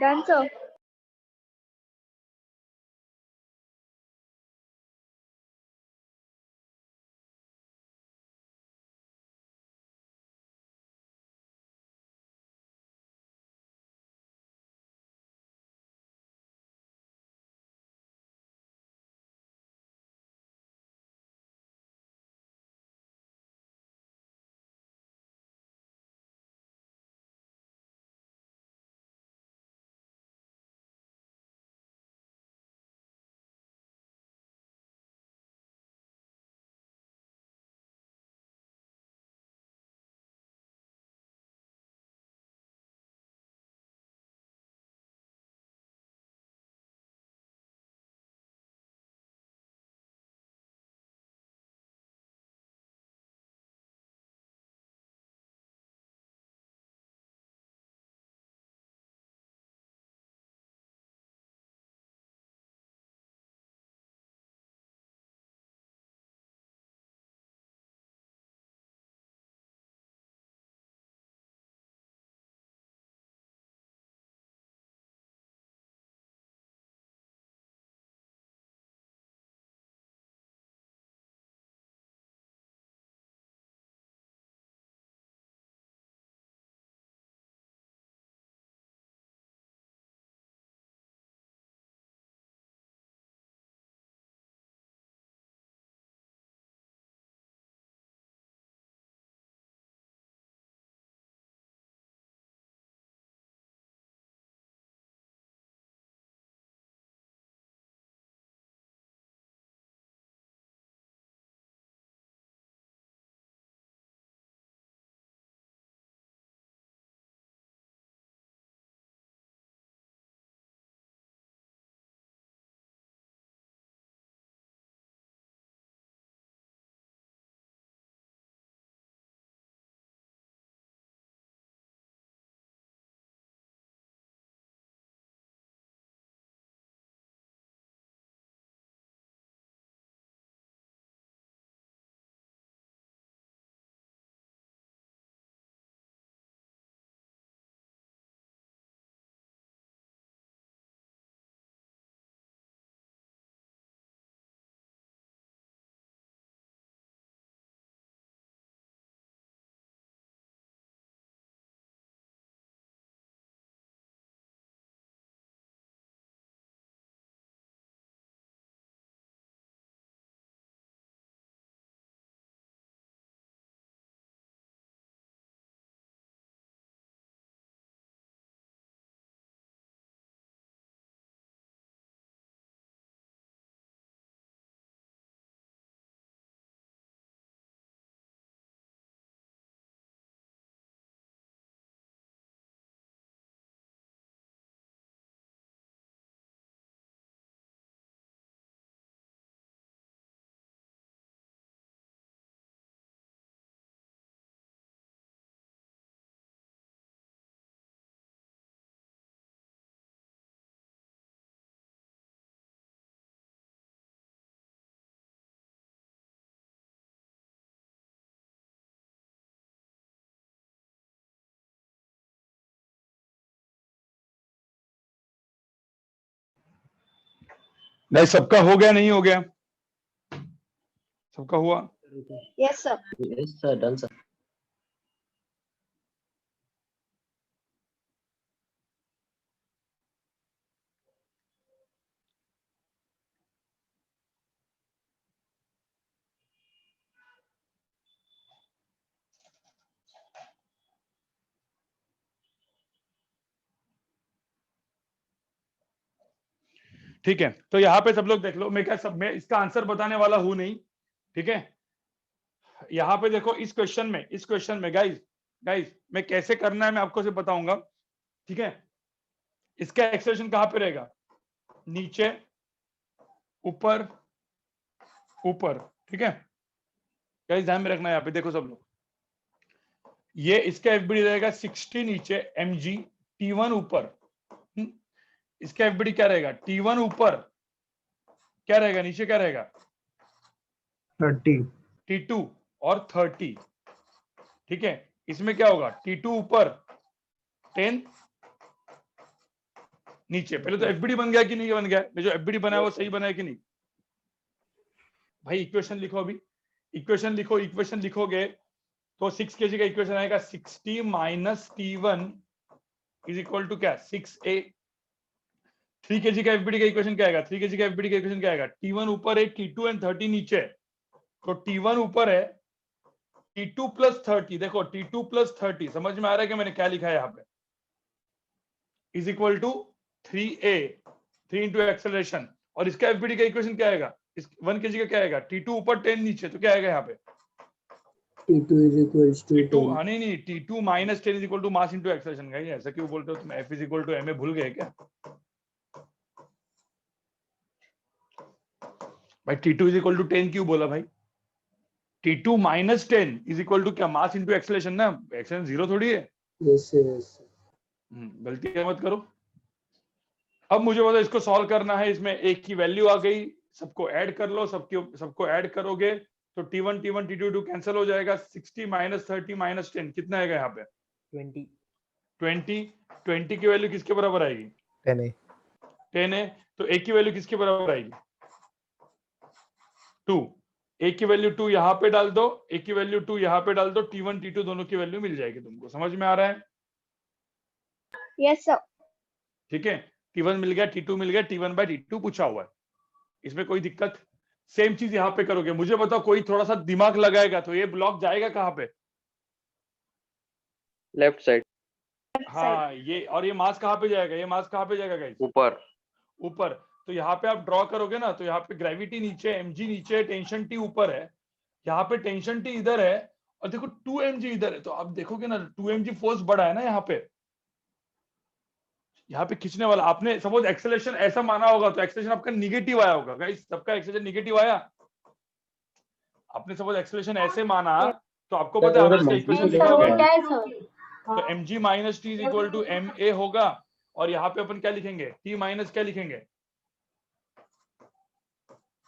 Done, sir. नहीं सबका हो गया नहीं हो गया? सबका हुआ? Yes sir. Yes sir, done sir. ठीक है, तो यहाँ पे सब लोग देख लो, मैं इसका आंसर बताने वाला हूं नहीं, ठीक है। यहाँ पे देखो इस क्वेश्चन में गाइस मैं कैसे करना है मैं आपको से बताऊंगा, ठीक है। इसका एक्सप्रेशन कहाँ पे रहेगा? नीचे, ऊपर, ऊपर, ठीक है। गाइस ध्यान में रखना है, यहाँ पे देखो सब लोग, ये इसका एफबीडी रहेगा 60 नीचे, mg t1 ऊपर, इसका एफबीडी क्या रहेगा? t1 ऊपर क्या रहेगा? नीचे क्या रहेगा? 30 t2 और 30, ठीक है। इसमें क्या होगा? t2 ऊपर 10 नीचे। पहले तो एफबीडी बन गया कि नहीं बन गया? जो एफबीडी बना है वो सही बना है कि नहीं? भाई इक्वेशन लिखो, अभी इक्वेशन लिखो, इक्वेशन लिखोगे तो 6 kg का इक्वेशन आएगा 60 minus t1 is equal to क्या? 6a। 3 kg का एफबीडी का इक्वेशन क्या आएगा? 3 kg का एफबीडी का इक्वेशन क्या आएगा? t1 ऊपर है, t2 एंड 30 नीचे, तो t1 ऊपर है, t2 प्लस 30, देखो t2 प्लस 30, समझ में आ रहा है कि मैंने क्या लिखा है यहाँ पे? Is equal to 3a, 3 into acceleration, और इसका एफबीडी का इक्वेशन क्या आएगा? इस 1 kg का क्या आएगा? t2 ऊपर 10 नीचे, तो क्या आएगा यहाँ पे? T2 is equals to T2 10. हाँ नहीं, T2 minus 10 is equal to mass into acceleration. Guys ऐसा क्यों बोलते हो तुम? F is equal to ma भूल गए क्या भाई? T2 इज इक्वल टू 10 क्यों बोला भाई? T2 minus 10 is equal to क्या? मास इंटू एक्सेलरेशन ना, एक्सेलरेशन जीरो थोड़ी है। Yes sir, yes sir. गलती मत करो। अब मुझे बताओ, इसको सॉल्व करना है, इसमें एक की वैल्यू आ गई, सबको ऐड कर लो, सबको ऐड करोगे तो t1 t1 t2 कैंसिल हो जाएगा। 60 माइनस 30 माइनस 10 कितना आएगा यहाँ पे? 20 की वैल्यू किसके बराबर आएगी? 10 है, तो a की वैल्यू किसके बराबर आएगी? 2। a की वैल्यू 2 यहाँ पे डाल दो, a की वैल्यू 2 यहाँ पे डाल दो, t1 t2 दोनों की वैल्यू मिल जाएगी तुमको। समझ में आ रहा है? Yes sir. ठीक है, t1 मिल गया, t2 मिल गया, t1 बाय t2 पूछा हुआ है, इसमें कोई दिक्कत? सेम चीज यहाँ पे करोगे। मुझे बताओ, कोई थोड़ा सा दिमाग लगाएगा तो ये ब्लॉक जाएगा कहाँ पे? लेफ्ट साइड, हाँ ये, और ये मास कहाँ पे जाएगा? ये मास कहाँ पे जाएगा गाइस? ऊपर। ऊपर। तो यहाँ पे आप ड्रॉ करोगे ना, तो यहाँ पे ग्रेविटी नीचे, mg नीचे, टेंशन T ऊपर है, यहाँ पे टेंशन T इधर है, और देखो 2 mg इधर है, तो आप देखोगे ना 2 mg फोर्स बड़ा है ना यहाँ पे खींचने वाला। आपने सपोज एक्सेलरेशन ऐसा माना होगा तो एक्सेलरेशन आपका निगेटिव आया होगा गाइस, सबका एक्सेलरेशन निगेटिव आया। आपने सपोज एक्सेलरेशन ऐसे माना तो आपको पता है इसका इक्वेशन लिखोगे तो mg minus T is equal to ma होगा, और यहाँ पे अपन क्या लिखेंगे? t माइनस क्या लिखेंगे?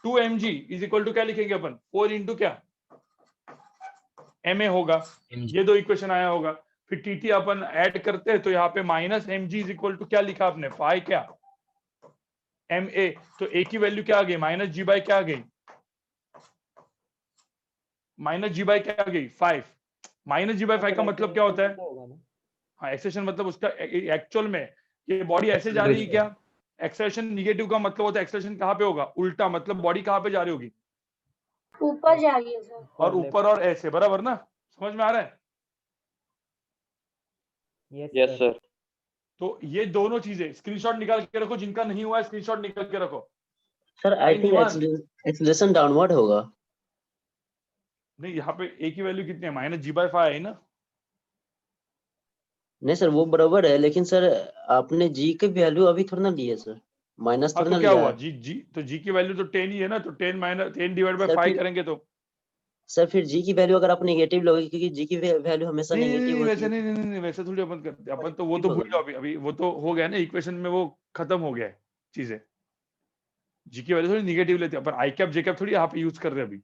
2 mg इज इक्वल टू क्या लिखेंगे अपन? 4 इंटू क्या? ma होगा। ये दो इक्वेशन आया होगा। फिर tt अपन ऐड करते हैं तो यहाँ पे minus mg is equal to क्या लिखा आपने? 5 क्या? ma, तो a की वैल्यू क्या आ गई? माइनस g बाय क्या आ गई? माइनस g बाय क्या आ गई? 5। माइनस g बाय 5 का मतलब क्या होता है? हाँ, एक्सेलरेशन मतलब उसका एक्चुअल में ये बॉडी ऐसे जा रही है क्या? एक्सेलरेशन निगेटिव का मतलब होता है एक्सेलरेशन कहाँ पे होगा? उल्टा, मतलब बॉडी कहाँ पे जा रही होगी? ऊपर जा रही है सर। और ऊपर और ऐसे, बराबर ना? समझ में आ रहा है? Yes sir. तो ये दोनों चीजें स्क्रीनशॉट निकाल के रखो, जिनका नहीं हुआ है स्क्रीनशॉट निकाल के रखो। Sir I think acceleration downward होगा। नहीं, यहाँ पे a की वैल्यू कितनी है? माइनस g बाय 5 है ना? नहीं सर वो बराबर है, लेकिन सर आपने जी की वैल्यू अभी थोड़ा ना ली है सर, माइनस हाँ, थोड़ा तो ना क्या लिया हुआ? है। जी की वैल्यू तो 10 ही है ना, तो 10 माइनस 10 डिवाइड बाय सर 5 फिर- करेंगे तो सर फिर जी की वैल्यू अगर आप नेगेटिव लोगे, क्योंकि जी की वैल्यू हमेशा नहीं नेगेटिव होती वैसे है। नहीं वैसे थोड़ी अपन करते, अपन तो वो तो भूल जाओ, अभी वो तो हो गया ना इक्वेशन में, वो खत्म हो गया है चीजें। जी की वैल्यू थोड़ी निगेटिव लेते हैं अपन, आई कैप जे कैप थोड़ी यहाँ पे यूज कर रहे हैं अभी।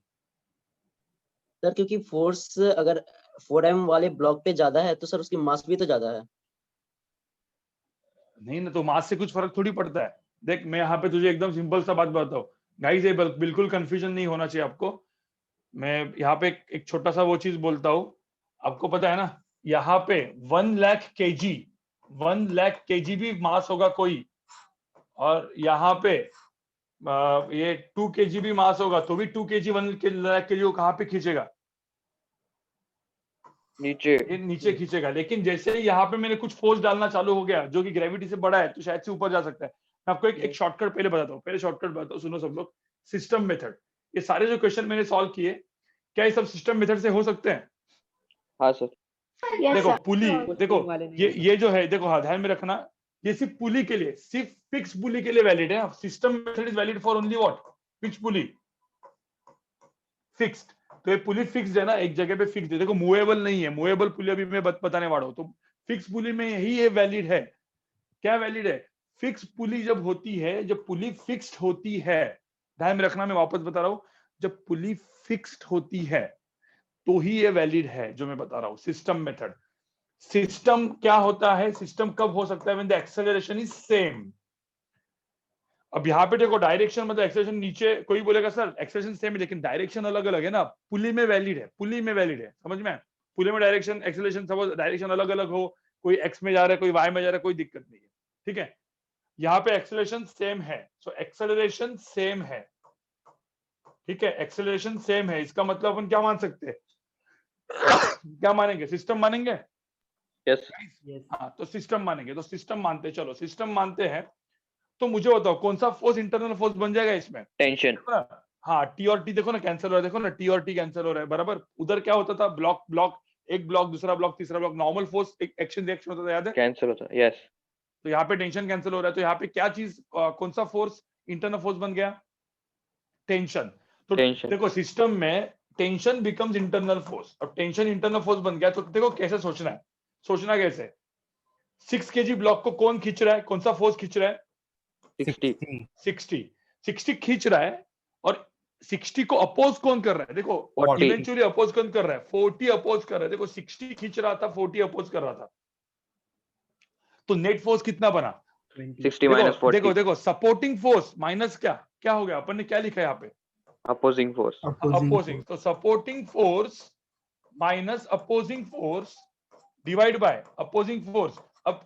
सर क्योंकि फोर्स अगर 4m वाले ब्लॉक पे ज्यादा है तो सर उसकी मास भी तो ज्यादा है। नहीं ना, तो मास से कुछ फर्क थोड़ी पड़ता है। देख मैं यहाँ पे तुझे एकदम सिंपल सा बात बताता हूँ गाइस, ये बिल्कुल कंफ्यूजन नहीं होना चाहिए आपको। मैं यहाँ पे एक छोटा सा वो चीज बोलता हूँ, आपको पता है ना, यहाँ पे 1 लाख केजी भी मास होगा कोई, और यहाँ पे ये 2 केजी भी मास होगा तो भी 2 केजी 1 लाख केजी को कहाँ पे खींचेगा? नीचे। ये नीचे खींचेगा। लेकिन जैसे ही यहाँ पे मैंने कुछ फोर्स डालना चालू हो गया जो कि ग्रेविटी से बड़ा है, तो शायद से ऊपर जा सकता है। मैं आपको एक शॉर्टकट पहले बताता हूँ, सुनो सब लोग। सिस्टम मेथड, ये सारे जो क्वेश्चन मैंने सॉल्व किए, क्या ये सब सिस्टम मेथड से हो सकते हैं? हाँ सर। देखो sir. पुली, देखो वाले नहीं ये जो है, देखो हाँ ध्यान में रखना, ये सिर्फ पुली के लिए, सिर्फ फिक्स पुली के लिए वैलिड है। System method is valid for only what? Fix pulley, fixed. तो ये पुली फिक्स्ड है ना, एक जगह पे फिक्स्ड है। देखो मूवेबल नहीं है, मूवेबल पुली अभी मैं बताने वाला हूँ। तो फिक्स पुली में यही ये वैलिड है। क्या वैलिड है? फिक्स पुली जब होती है, जब पुली फिक्स्ड होती है, ध्यान में रखना, मैं वापस बता रहा हूँ, जब पुली फिक्स्ड होती है तो ही ये वैलिड है जो मैं बता रहा हूँ। सिस्टम मेथड, सिस्टम क्या होता है? सिस्टम कब हो सकता है? When the acceleration is same. अब यहाँ पे देखो डायरेक्शन मतलब एक्सेलरेशन नीचे, कोई बोलेगा सर एक्सेलरेशन सेम है लेकिन डायरेक्शन अलग अलग है ना। पुली में वैलिड है, पुली में वैलिड है, समझ में? पुली में डायरेक्शन एक्सेलरेशन, सपोज डायरेक्शन अलग अलग हो, कोई एक्स में जा रहा है कोई वाई में जा रहा है, कोई दिक्कत नहीं है, ठीक है। यहाँ पे एक्सेलरेशन सेम है, सो एक्सेलरेशन सेम है, ठीक है, एक्सेलरेशन सेम है। इसका मतलब अपन क्या मान सकते हैं? क्या मानेंगे? सिस्टम मानेंगे? यस। हाँ, तो सिस्टम मानेंगे, तो सिस्टम मानते हैं। चलो सिस्टम मानते हैं, तो मुझे बताओ कौन सा फोर्स इंटरनल फोर्स बन जाएगा इसमें? टेंशन। हाँ, टी और टी देखो ना कैंसिल हो रहा है, देखो ना टी और टी कैंसिल हो रहा है, बराबर। उधर क्या होता था? ब्लॉक, एक ब्लॉक, दूसरा ब्लॉक, तीसरा ब्लॉक, नॉर्मल फोर्स, एक एक्शन रिएक्शन होता था, याद है? कैंसिल होता है, यस। तो यहाँ पे टेंशन कैंसिल हो रहा है, तो यहाँ पे क्या चीज, कौन सा फोर्स इंटरनल फोर्स बन गया? टेंशन। तो टेंशन। देखो सिस्टम में टेंशन बिकम्स इंटरनल फोर्स। अब टेंशन इंटरनल फोर्स बन गया, तो देखो कैसे सोचना है, सोचना कैसे? 6 केजी ब्लॉक को कौन खींच रहा है? कौन सा फोर्स खींच रहा है? 60 खींच रहा है, और 60 को अपोज कौन कर रहा है? देखो 40। इवेंचुअली अपोज कौन कर रहा है? 40 अपोज कर रहा है। देखो 60 खींच रहा था, 40 अपोज कर रहा था, तो नेट फोर्स कितना बना? 60 माइनस 40। देखो सपोर्टिंग फोर्स माइनस क्या हो गया? अपन ने क्या लिखा है यहाँ पे? Opposing force. अपोजिंग। तो supporting force minus opposing force divide by opposing force. अब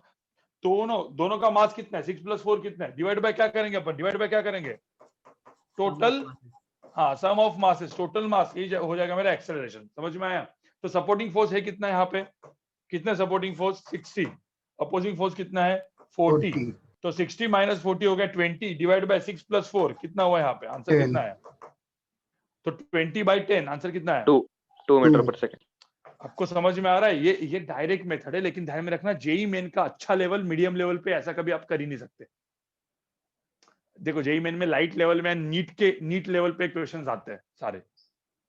दोनों का मास कितना है? 6 + 4 कितना है? डिवाइड बाय क्या करेंगे अपन? डिवाइड बाय क्या करेंगे? टोटल, हाँ, सम ऑफ मासेस, टोटल मास, ये हो जाएगा मेरा एक्सेलरेशन। समझ में आया? तो सपोर्टिंग फोर्स है कितना यहाँ पे? कितना सपोर्टिंग फोर्स? 60। अपोजिंग फोर्स कितना है? 40। तो 60 माइनस 40 हो गया 20, डिवाइड बाय 6 + 4 कितना हुआ यहाँ पे? आंसर कितना है? तो 20/10 आंसर कितना है? 2 मीटर पर सेकंड। आपको समझ में आ रहा है? ये डायरेक्ट मेथड है, लेकिन ध्यान में रखना जेई मेन का अच्छा लेवल, मीडियम लेवल पे ऐसा कभी आप कर ही नहीं सकते। देखो जेई मेन में लाइट लेवल में, नीट लेवल पे क्वेश्चंस आते हैं सारे,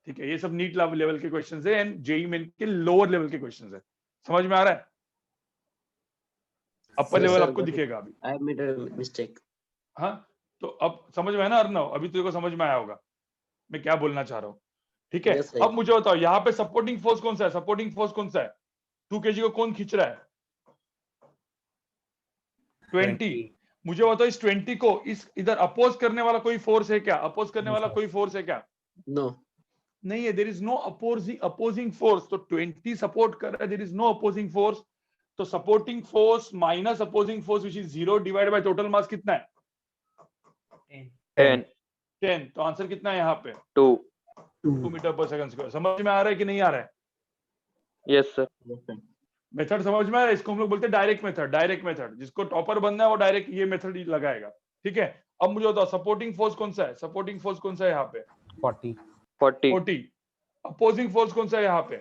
ठीक है। ये सब नीट लेवल के क्वेश्चंस है, एंड जेई मेन के लोअर लेवल के क्वेश्चंस है। समझ में आ रहा है? अपर लेवल आपको दिखेगा अभी। I have made a mistake. हाँ, तो अब समझ में है ना अर्नव? अभी तेरे को समझ में आया होगा मैं क्या बोलना चाह रहा हूँ, ठीक है। Yes, अब मुझे बताओ यहाँ पे सपोर्टिंग फोर्स कौन सा है? सपोर्टिंग फोर्स कौन सा है? 2 केजी को कौन खींच रहा है? 20। मुझे बताओ इस 20 को इधर अपोज करने वाला कोई फोर्स है क्या? अपोज करने वाला कोई फोर्स है क्या? नो, नहीं है, there is no opposing force. तो 20 सपोर्ट कर रहा है, there is no opposing force. तो supporting force minus opposing force which is 0 divide by total mass कितना है? 10। तो आंसर कितना है यहाँ पे? 2 मीटर पर सेकंड स्क्वायर। समझ में आ रहा है कि नहीं आ रहा है? Yes sir. मेथड समझ में आ रहा है? इसको हम लोग बोलते हैं डायरेक्ट मेथड। जिसको टॉपर बनना है वो डायरेक्ट ये मेथड ही लगाएगा, ठीक है। अब मुझे बताओ सपोर्टिंग फोर्स कौन सा है? सपोर्टिंग फोर्स कौन सा है यहाँ पे? 40। अपोजिंग फोर्स कौन सा है यहाँ पे?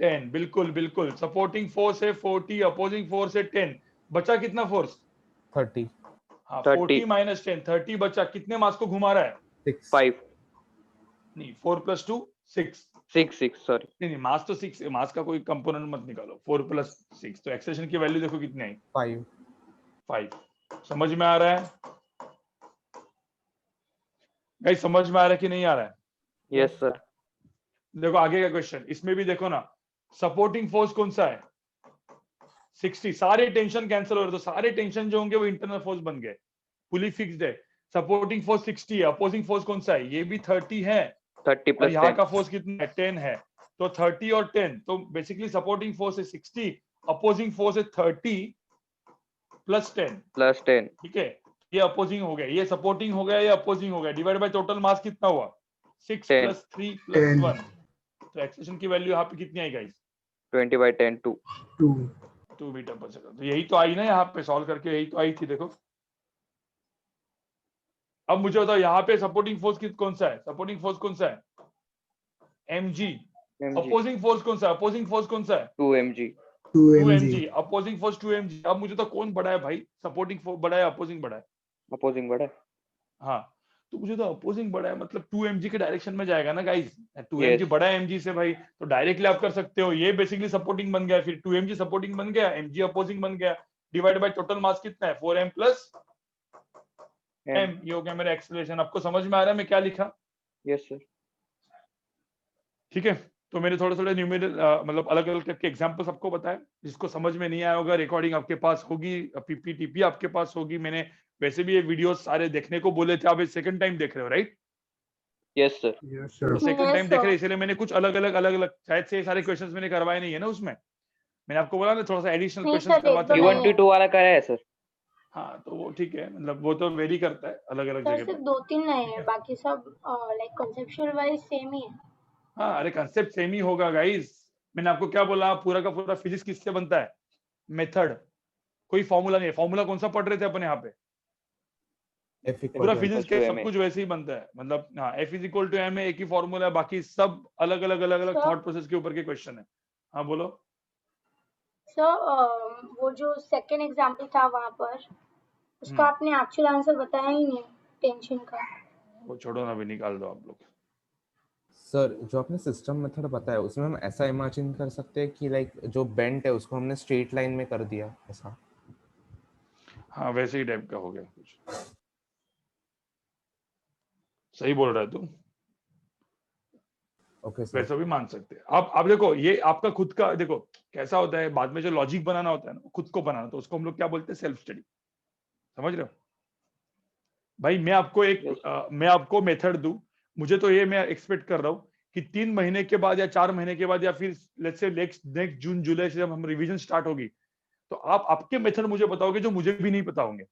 10। बिल्कुल सपोर्टिंग फोर्स है 40, अपोजिंग फोर्स है 10। बचा कितना फोर्स? 30। हाँ, 30। 40 माइनस 10, 30 बचा। कितने मास को घुमा रहा है? 5 नहीं, 4 + 2 6। 6 सॉरी। नहीं, मास तो 6 है, मास का कोई कंपोनेंट मत निकालो। 4 + 6, तो एक्सेलरेशन की वैल्यू देखो कितनी आई? 5। समझ में आ रहा है गाइस? समझ में आ रहा है कि नहीं आ रहा है? Yes sir. देखो आगे का क्वेश्चन, इसमें भी देखो ना, सपोर्टिंग फोर्स कौन सा है? 60। सारे टेंशन कैंसिल हो रहे, तो सारे टेंशन जो होंगे वो इंटरनल फोर्स बन गए। पुली फिक्स्ड है, सपोर्टिंग फोर्स 60 है, अपोजिंग फोर्स कौन सा है, ये भी 30 है 30 और प्लस यहाँ 10 का फोर्स कितना है 10 है, तो 30 और 10, तो बेसिकली सपोर्टिंग फोर्स है 60, अपोजिंग फोर्स है 30 प्लस 10, प्लस 10 ठीक है, ये अपोजिंग हो गया, ये सपोर्टिंग हो गया, ये अपोजिंग हो गया, डिवाइड बाय टोटल मास कितना हुआ 6 10 प्लस 3 प्लस 1, तो एक्सेलेरेशन की वैल्यू यहाँ पे कितनी आई गाइस 20/10 2 2 मीटर पर सेकंड, तो यही तो आई ना यहाँ पे सॉल्व करके, यही तो आई थी देखो। अब मुझे बताओ यहाँ पे सपोर्टिंग फोर्स कौन सा है, सपोर्टिंग फोर्स कौन सा है mg, अपोजिंग फोर्स कौन सा है, अपोजिंग फोर्स कौन सा है 2 mg 2mg, opposing force 2mg। अब मुझे तो कौन बड़ा है भाई, सपोर्टिंग फोर्स बड़ा है अपोजिंग बड़ा है, अपोजिंग बड़ा है। हाँ तो मुझे तो अपोजिंग बड़ा है मतलब 2mg के डायरेक्शन में जाएगा ना गाइस, 2mg Yes. बड़ा है mg से भाई, तो डायरेक्टली आप कर सकते हो, ये बेसिकली सपोर्टिंग बन गया, फिर 2mg सपोर्टिंग बन गया, mg अपोजिंग बन गया, डिवाइड बाय टोटल मास कितना है 4m प्लस m, ये हो गया मेरा एक्सेलरेशन। आपको समझ में आ रहा है मैं क्या लिखा? Yes sir. ठीक है, तो मैंने थोड़े थोड़े न्यूमेरिकल मतलब अलग अलग टाइप के एग्जांपल्स आपको बताए, जिसको समझ में नहीं आया होगा रिकॉर्डिंग आपके पास होगी, पीपीटीपी आपके पास होगी, मैंने वैसे भी ये वीडियोस सारे देखने को बोले थे, आप सेकंड टाइम देख रहे हो राइट? Yes sir. तो सेकंड टाइम देख रहे हैं इसलिए मैंने कुछ अलग अलग शायद से सारे क्वेश्चंस मैंने करवाए नहीं है ना उसमें, मैंने आपको बोला ना थोड़ा सा एडिशनल नहीं क्वेश्चंस सर, करवाते एक दो हैं। नहीं है। 2 वाला कराया है सर। हाँ तो वो ठीक है, मतलब वो तो वेरी करता है अलग अलग सर जगह सिर्फ पे। 2-3 नए हैं, बाकी सब लाइक कंसेप्चुअल वाइज सेम ही है। हाँ अरे कंसेप्ट सेम ही होगा गाइस, मैंने आपको क्या बोला, पूरा का पूरा फिजिक्स किससे बनता है, मेथड, कोई फॉर्मूला नहीं है। फॉर्मूला कौन सा पढ़ रहे थे अपन यहाँ पे, पूरा फिजिक्स के सब कुछ वैसे ही बनता है, मतलब हाँ F is equal to M, एक ही फॉर्मूला है, बाकी सब अलग अलग थॉट प्रोसेस के ऊपर के क्वेश्चन है। हाँ बोलो सर वो जो सेकंड एग्जांपल था वहां पर, उसका आपने एक्चुअल आंसर बताया ही नहीं, टेंशन का। वो छोड़ो ना, अभी निकाल दो आप लोग। सर जो आपने सिस्टम मेथड बताया उसमें हम ऐसा इमेजिन कर सकते हैं कि लाइक जो बेंट है उसको हमने स्ट्रेट लाइन में कर दिया ऐसा। हाँ वैसे ही टाइप का हो गया कुछ, सही बोल रहा है तू, ओके सर। वैसा भी मान सकते हैं आप देखो ये आपका खुद का, देखो कैसा होता है बाद में जो लॉजिक बनाना होता है ना खुद को बनाना, तो उसको हम लोग क्या बोलते हैं सेल्फ स्टडी, समझ रहे हो भाई। मैं आपको मेथड दूं, मुझे तो ये मैं एक्सपेक्ट कर रहा हूँ कि 3 महीने के बाद या 4 महीने के बाद या फिर लेट्स से नेक्स्ट जून जुलाई से जब हम रिवीजन स्टार्ट होगी, तो आप आपके मेथड मुझे बताओगे जो मुझे भी नहीं पता होंगे,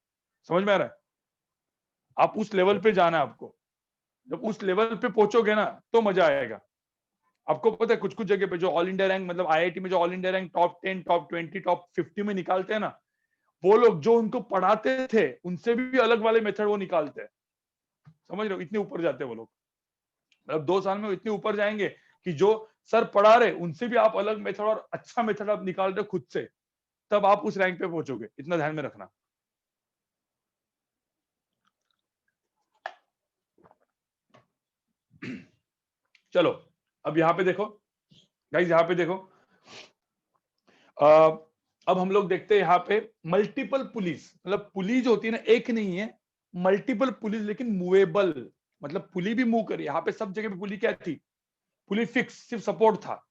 समझ में आ रहा है? आप उस लेवल पे जाना है आपको, जब उस लेवल पे पहुंचोगे ना तो मजा आएगा। आपको पता है कुछ कुछ जगह पे जो ऑल इंडिया रैंक, मतलब आईआईटी में जो all India rank top 10 top 20 top 50 में निकालते हैं ना, वो लोग जो उनको पढ़ाते थे उनसे भी अलग वाले मेथड वो निकालते हैं, समझ रहे हो, इतने ऊपर जाते हैं वो लोग, मतलब 2 साल में इतने ऊपर जाएंगे कि जो सर पढ़ा रहे उनसे भी आप अलग मेथड और अच्छा मेथड आप निकाल रहे हो खुद से, तब आप उस रैंक पे पहुंचोगे, इतना ध्यान में रखना। चलो अब यहाँ पे देखो गाइस, यहाँ पे देखो अब हम लोग देखते हैं यहाँ पे मल्टीपल पुलिस, मतलब पुली जो होती है ना एक नहीं है, मल्टीपल पुलिस, लेकिन मूवेबल, मतलब पुली भी मूव करी। यहाँ पे सब जगह पे पुली क्या थी, पुली फिक्स, सिर्फ सपोर्ट था।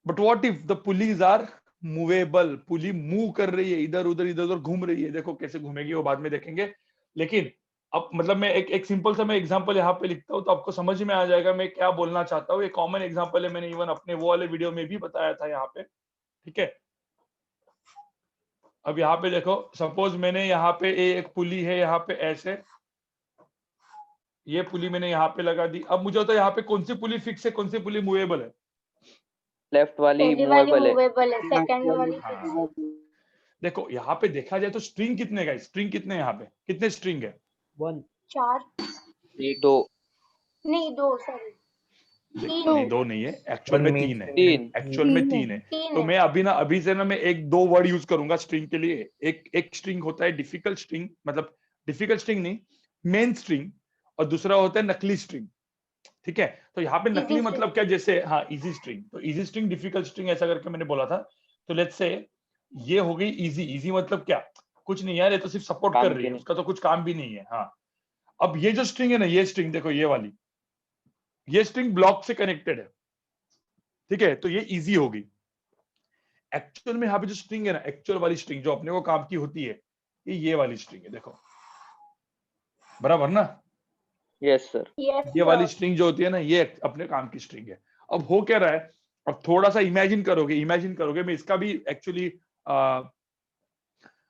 But what if the pulleys are movable, pulley move कर रही है, इधर उधर घूम रही है, देखो कैसे घूमेगी वो बाद में देखेंगे। लेकिन अब मतलब मैं एक सिंपल सा मैं एग्जांपल यहाँ पे लिखता हूँ तो आपको समझ में आ जाएगा मैं क्या बोलना चाहता हूँ। ये कॉमन एग्जांपल है, मैंने इवन अपने वो वाले वीडियो में भी बताया था यहाँ पे, ठीक है। अब यहाँ पे देखो, सपोज मैंने यहाँ पे एक पुली है यहाँ पे ऐसे, ये पुली मैंने यहाँ पे लगा दी। अब मुझे होता है यहाँ पे कौन सी पुली फिक्स है, कौन सी पुली मूवेबल है? लेफ्ट वाली पहली वाली मूवेबल है। मूवेबल है, सेकंड वाली फिक्स है। देखो यहाँ पे देखा जाए तो स्ट्रिंग कितने का, स्ट्रिंग कितने यहाँ पे, कितने स्ट्रिंग है? 4 2 नहीं 2 सॉरी नहीं 2 नहीं है, एक्चुअल में 3 है, 3 एक्चुअल में 3 है। 3 तो है। मैं अभी से ना मैं 1-2 वर्ड यूज करूंगा स्ट्रिंग के लिए। एक स्ट्रिंग होता है डिफिकल्ट स्ट्रिंग, मतलब डिफिकल्ट स्ट्रिंग नहीं, मेन स्ट्रिंग, और दूसरा होता है नकली स्ट्रिंग, ठीक है। तो यहाँ पे नकली Easy मतलब क्या, जैसे हाँ इजी स्ट्रिंग, तो इजी स्ट्रिंग डिफिकल्ट स्ट्रिंग ऐसा करके मैंने बोला था। तो लेट्स से ये हो गई इजी, इजी मतलब क्या, कुछ नहीं यार, ये तो सिर्फ सपोर्ट काम कर रही की है, नहीं। उसका तो कुछ काम भी नहीं है। हाँ अब ये जो स्ट्रिंग है ना, ये स्ट्रिंग देखो, ये वाली, ये स्ट्रिंग ब्लॉक से कनेक्टेड है, ठीक है, तो ये इजी होगी। एक्चुअल में यहाँ पे जो स्ट्रिंग है ना, एक्चुअल वाली स्ट्रिंग जो अपने को काम की होती है, ये वाली स्ट्रिंग है, देखो बराबर ना? Yes sir. यस ये वाली सर। स्ट्रिंग जो होती है ना, ये अपने काम की स्ट्रिंग है। अब हो क्या रहा है, अब थोड़ा सा इमेजिन करोगे, मैं इसका भी एक्चुअली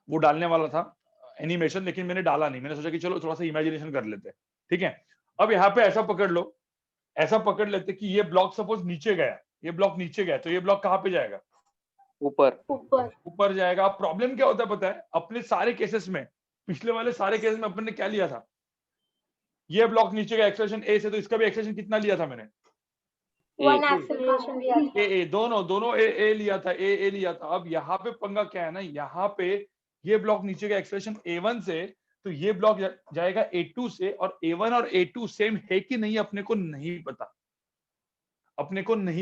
वो डालने वाला था एनिमेशन, लेकिन मैंने डाला नहीं। मैंने सोचा कि चलो थोड़ा सा इमेजिनेशन कर लेते हैं, ठीक है। अब यहाँ पे ऐसा पकड़ लेते कि ये ब्लॉक सपोज नीचे गया, ये ब्लॉक नीचे गया, तो ये ब्लॉक कहाँ पे जाएगा? ऊपर। ऊपर। ऊपर जाएगा। अब प्रॉब्लम क्या होता है पता है, अपने सारे केसेस में, पिछले वाले सारे केसेस में अपन ने क्या लिया था, ये ब्लॉक नीचे का एक्सप्रेशन ए से, तो इसका भी एक्सप्रेशन कितना लिया था मैंने? वन एक्सेलरेशन दिया था। ए दोनों ए लिया था, ए लिया था। अब यहाँ पे पंगा क्या है ना, यहाँ पे ये ब्लॉक नीचे का एक्सप्रेशन A1 से, तो ये ब्लॉक जाएगा A2 से, और A1 और A2 सेम है कि नहीं अपने को नहीं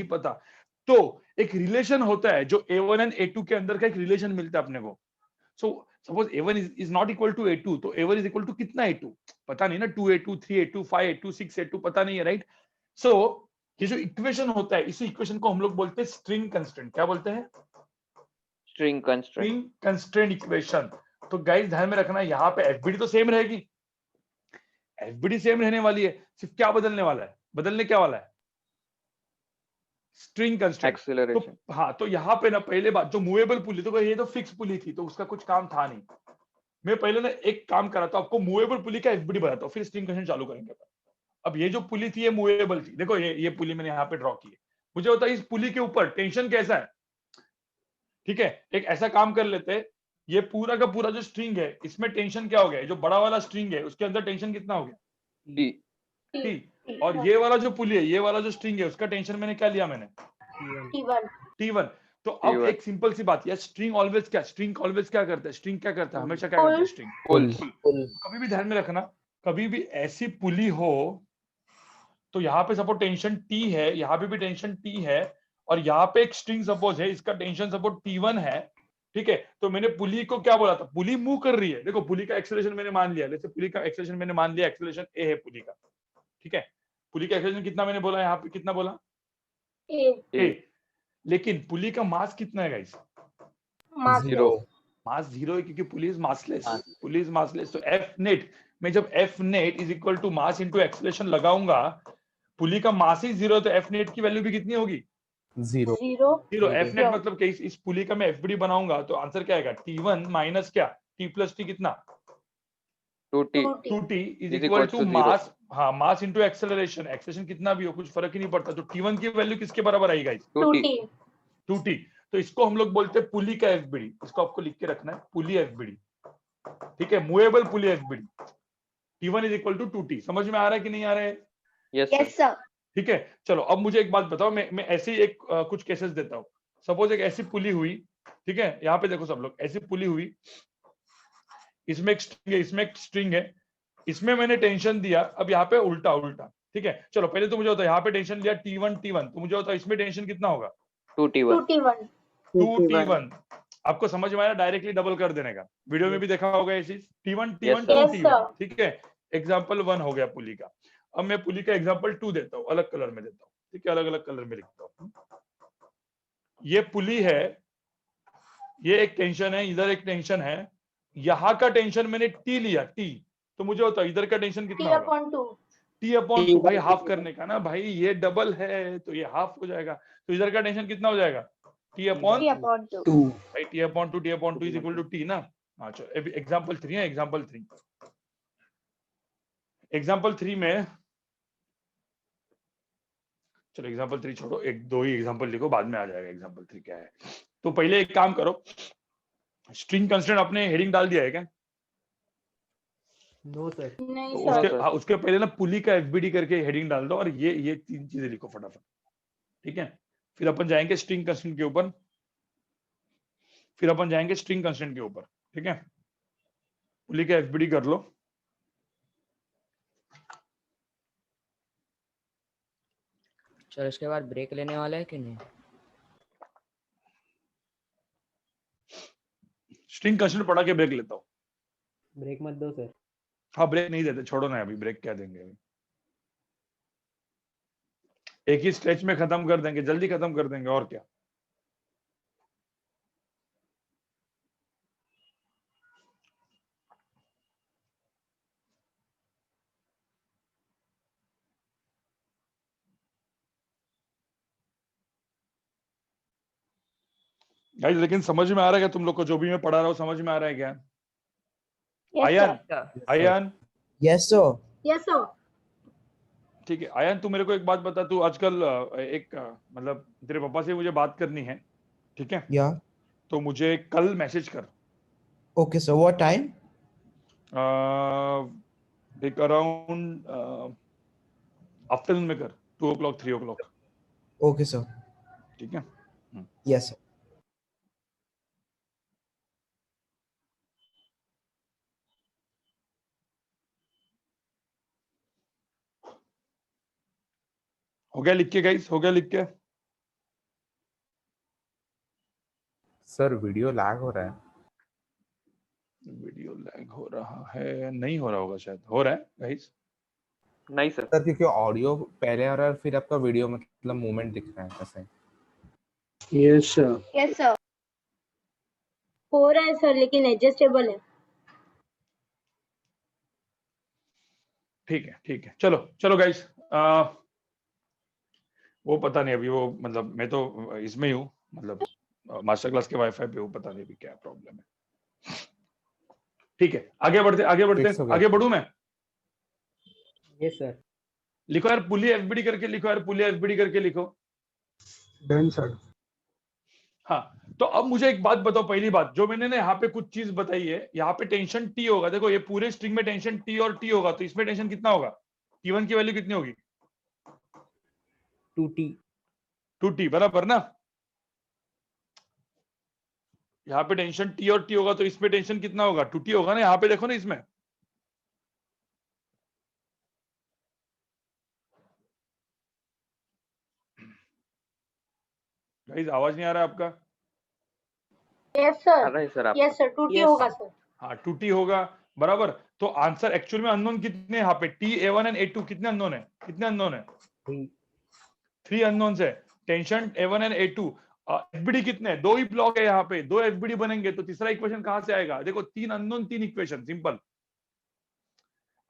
पता। तो एक रिलेशन होता है जो A1 एंड A2 के अंदर का एक रिलेशन मिलता है अपने को। So suppose A1 is not equal to A2, तो A1 इज इक्वल टू कितना A2 पता नहीं ना, 2A2, 3A2, 5A2, 6A2 पता नहीं है, राइट? सो ये जो इक्वेशन होता है, इस इक्वेशन को हम लोग बोलते हैं स्ट्रिंग कंस्ट्रेंट। क्या बोलते हैं? String constraint. String constraint equation. तो गाइस ध्यान में रखना, यहाँ पे एफबीडी तो सेम रहेगी, एफबीडी सेम रहने वाली है, सिर्फ क्या बदलने वाला है, क्या वाला है? String constraint. एक्सेलरेशन। तो हाँ, तो यहाँ पे ना पहले बात, जो मूवेबल पुली, तो ये तो फिक्स पुली थी, तो उसका कुछ काम था नहीं। मैं पहले ना एक काम कराता हूँ आपको, मूवेबल पुली का एफबीडी बताता हूँ, फिर स्ट्रिंग कंस्ट्रेंट चालू करेंगे। अब ये जो पुली थी ये मूवेबल थी, देखो ये पुली मैंने यहाँ पे ड्रॉ की है। मुझे होता है इस पुली के ऊपर टेंशन कैसा है, ठीक है। एक ऐसा काम कर लेते हैं, ये पूरा का पूरा जो स्ट्रिंग है, इसमें टेंशन क्या हो गया, जो बड़ा वाला स्ट्रिंग है उसके अंदर टेंशन कितना हो गया? डी। टी। और ये वाला जो पुली है, ये वाला जो स्ट्रिंग है, उसका टेंशन मैंने क्या लिया? मैंने T1। तो अब T1। एक सिंपल सी बात, स्ट्रिंग ऑलवेज क्या करता है? स्ट्रिंग क्या करता है? हमेशा क्या करता है स्ट्रिंग? पुल। कभी भी ध्यान में रखना, कभी भी ऐसी पुली हो, तो यहाँ पे सपोज टेंशन T है, यहाँ पे भी टेंशन T है, और यहाँ पे एक स्ट्रिंग सपोज है, इसका टेंशन सपोज T1 है, ठीक है। तो मैंने पुली को क्या बोला था, पुली मूव कर रही है, देखो पुली का एक्सेलरेशन मैंने मान लिया, जैसे पुली का एक्सेलरेशन मैंने मान लिया, एक्सेलरेशन A है पुली का, ठीक है। पुली का एक्सेलरेशन कितना मैंने बोला, यहाँ पे कितना बोला? A। लेकिन पुली का मास कितना है गाइस? जीरो। मास 0 है, क्योंकि पुली इज मासलेस। तो एफ नेट, मैं जब F net is equal to mass into acceleration लगाऊंगा, पुली का मास ही 0, तो एफ नेट की वैल्यू भी कितनी होगी? 0 एफ नेट मतलब क्या, इस पुली का मैं एफबीडी बनाऊंगा, तो आंसर क्या आएगा? T1 माइनस क्या, T प्लस T कितना? 2T इज इक्वल टू मास, हाँ, मास इंटू एक्सेलरेशन कितना भी हो, कुछ फर्क ही नहीं पड़ता। तो T1 की वैल्यू किसके बराबर आई गाइस? 2T। तो इसको हम लोग बोलते हैं पुली का एफबीडी, इसको आपको लिख के रखना है, पुली एफबीडी, ठीक है, movable pulley FBD. T1 is equal to 2T। समझ में आ रहा है कि नहीं आ रहा है? Yes sir. ठीक है। चलो अब मुझे एक बात बताओ, मैं ऐसे ही कुछ केसेस देता हूँ। सपोज एक ऐसी पुली हुई, ठीक है, यहाँ पे देखो सब लोग, ऐसी पुली हुई, इसमें एक स्ट्रिंग है, इसमें मैंने टेंशन दिया, अब यहाँ पे उल्टा, ठीक है। चलो पहले तो मुझे होता है, यहाँ पे टेंशन लिया T1, तो मुझे होता है इसमें टेंशन कितना होगा? 2T1। आपको समझ में आया? डायरेक्टली डबल कर देने का, वीडियो में भी देखा होगा ये चीज, T1 2T1, ठीक है। एग्जाम्पल 1 हो गया पुली का। अब मैं पुली का एग्जाम्पल 2 देता हूँ, अलग कलर में देता हूँ, ठीक है, अलग अलग कलर में लिखता हूँ। ये पुली है, ये एक टेंशन है, इधर एक टेंशन है, यहाँ का टेंशन मैंने T लिया, T, तो मुझे होता है इधर का टेंशन कितना होगा? T/2। भाई हाफ करने का ना भाई, ये डबल है तो ये हाफ हो जाएगा, तो इधर का टेंशन कितना हो जाएगा? T/2। भाई T/2 is equal to T ना। हाँ चलो एग्जाम्पल 3 है, एग्जाम्पल 3 में, चलो एग्जाम्पल 3 छोड़ो, एक दो ही एग्जाम्पल लिखो, बाद में आ जाएगा एग्जाम्पल 3 क्या है। तो पहले एक काम करो, स्ट्रिंग कंस्ट्रेंट आपने हेडिंग डाल दिया है क्या? No sir. तो उसके पहले ना पुली का एफबीडी करके हेडिंग डाल दो, और ये 3 चीजें लिखो फटाफट, ठीक है। फिर अपन जाएंगे स्ट्रिंग कंस्ट्रेंट के ऊपर, ठीक है। पुली का एफबीडी कर लो। सर इसके बाद ब्रेक लेने वाला है कि नहीं? स्ट्रिंग कंस्ट्रेंट पढ़ा के ब्रेक लेता हूँ। ब्रेक मत दो सर। हाँ ब्रेक नहीं देते, छोड़ो ना, अभी ब्रेक क्या देंगे, अभी एक ही स्ट्रेच में खत्म कर देंगे, जल्दी खत्म कर देंगे, और क्या। गाइस लेकिन समझ में आ रहा है क्या तुम लोग को? जो भी मैं पढ़ा रहा हूँ समझ में आ रहा है क्या? Yes ion, sir. Ion, yes sir. Yes sir. ठीक है। आयन तू मेरे को एक बात बता, तू आजकल मतलब तेरे पापा से मुझे बात करनी है, ठीक है? या तो मुझे कल मैसेज कर, ओके सर। What time? एक अराउंड आफ्टरनून में कर, 2 o'clock 3 o'clock, ओके सर। ठीक है? Yes sir. हो गया लिख के गाइस? हो गया लिख के? सर वीडियो लैग हो रहा है। वीडियो लैग हो रहा है? नहीं हो रहा होगा शायद। हो रहा है गाइस? नहीं सर। सर क्योंकि ऑडियो पहले आ रहा है फिर आपका वीडियो मतलब मूवमेंट दिख रहा है ऐसे। Yes sir. Yes sir. हो रहा है सर, लेकिन एडजस्टेबल है। ठीक है, ठीक है, चलो चलो गाइस। वो पता नहीं अभी, वो मतलब मैं तो इसमें ही हूँ, मतलब मास्टर क्लास के वाईफाई पे हूँ, पता नहीं अभी क्या प्रॉब्लम है। ठीक है, आगे बढ़ते आगे बढ़ते Fix हो गया आगे सर। बढ़ूं मैं? Yes sir. लिखो यार पुलिया एफबीडी करके लिखो यार, पुलिया एफबीडी करके लिखो। Done sir. हाँ, तो अब मुझे एक बात बताओ। पहली बात जो मैंने ना यहाँ पे कुछ चीज बताई है, यहाँ पे टेंशन टी होगा। देखो ये पूरे स्ट्रिंग में टेंशन टी और टी होगा, तो इसमें टेंशन कितना होगा? T1 की वैल्यू कितनी होगी? 2T। 2T बराबर ना? यहाँ पे टेंशन टी और टी होगा, तो इसमें टेंशन कितना होगा? 2T होगा ना? यहाँ पे देखो ना इसमें। गाइस आवाज नहीं आ रहा है आपका? यस आ सर। रहा है सर आपका। यस सर, 2T Yes, होगा sir. सर। हाँ 2T होगा बराबर। तो आंसर एक्चुअल में अननोन कितने हैं यहाँ पे? T, A1 एंड A2 कितने अननोन है? कितने अननोन है? 3 अननोन है। Tension A1 and A2। FBD कितने? 2 ही ब्लॉक है यहाँ पे, 2 एफबीडी बनेंगे, तो तीसरा इक्वेशन कहाँ से आएगा? देखो 3 अननोन 3 इक्वेशन, सिंपल।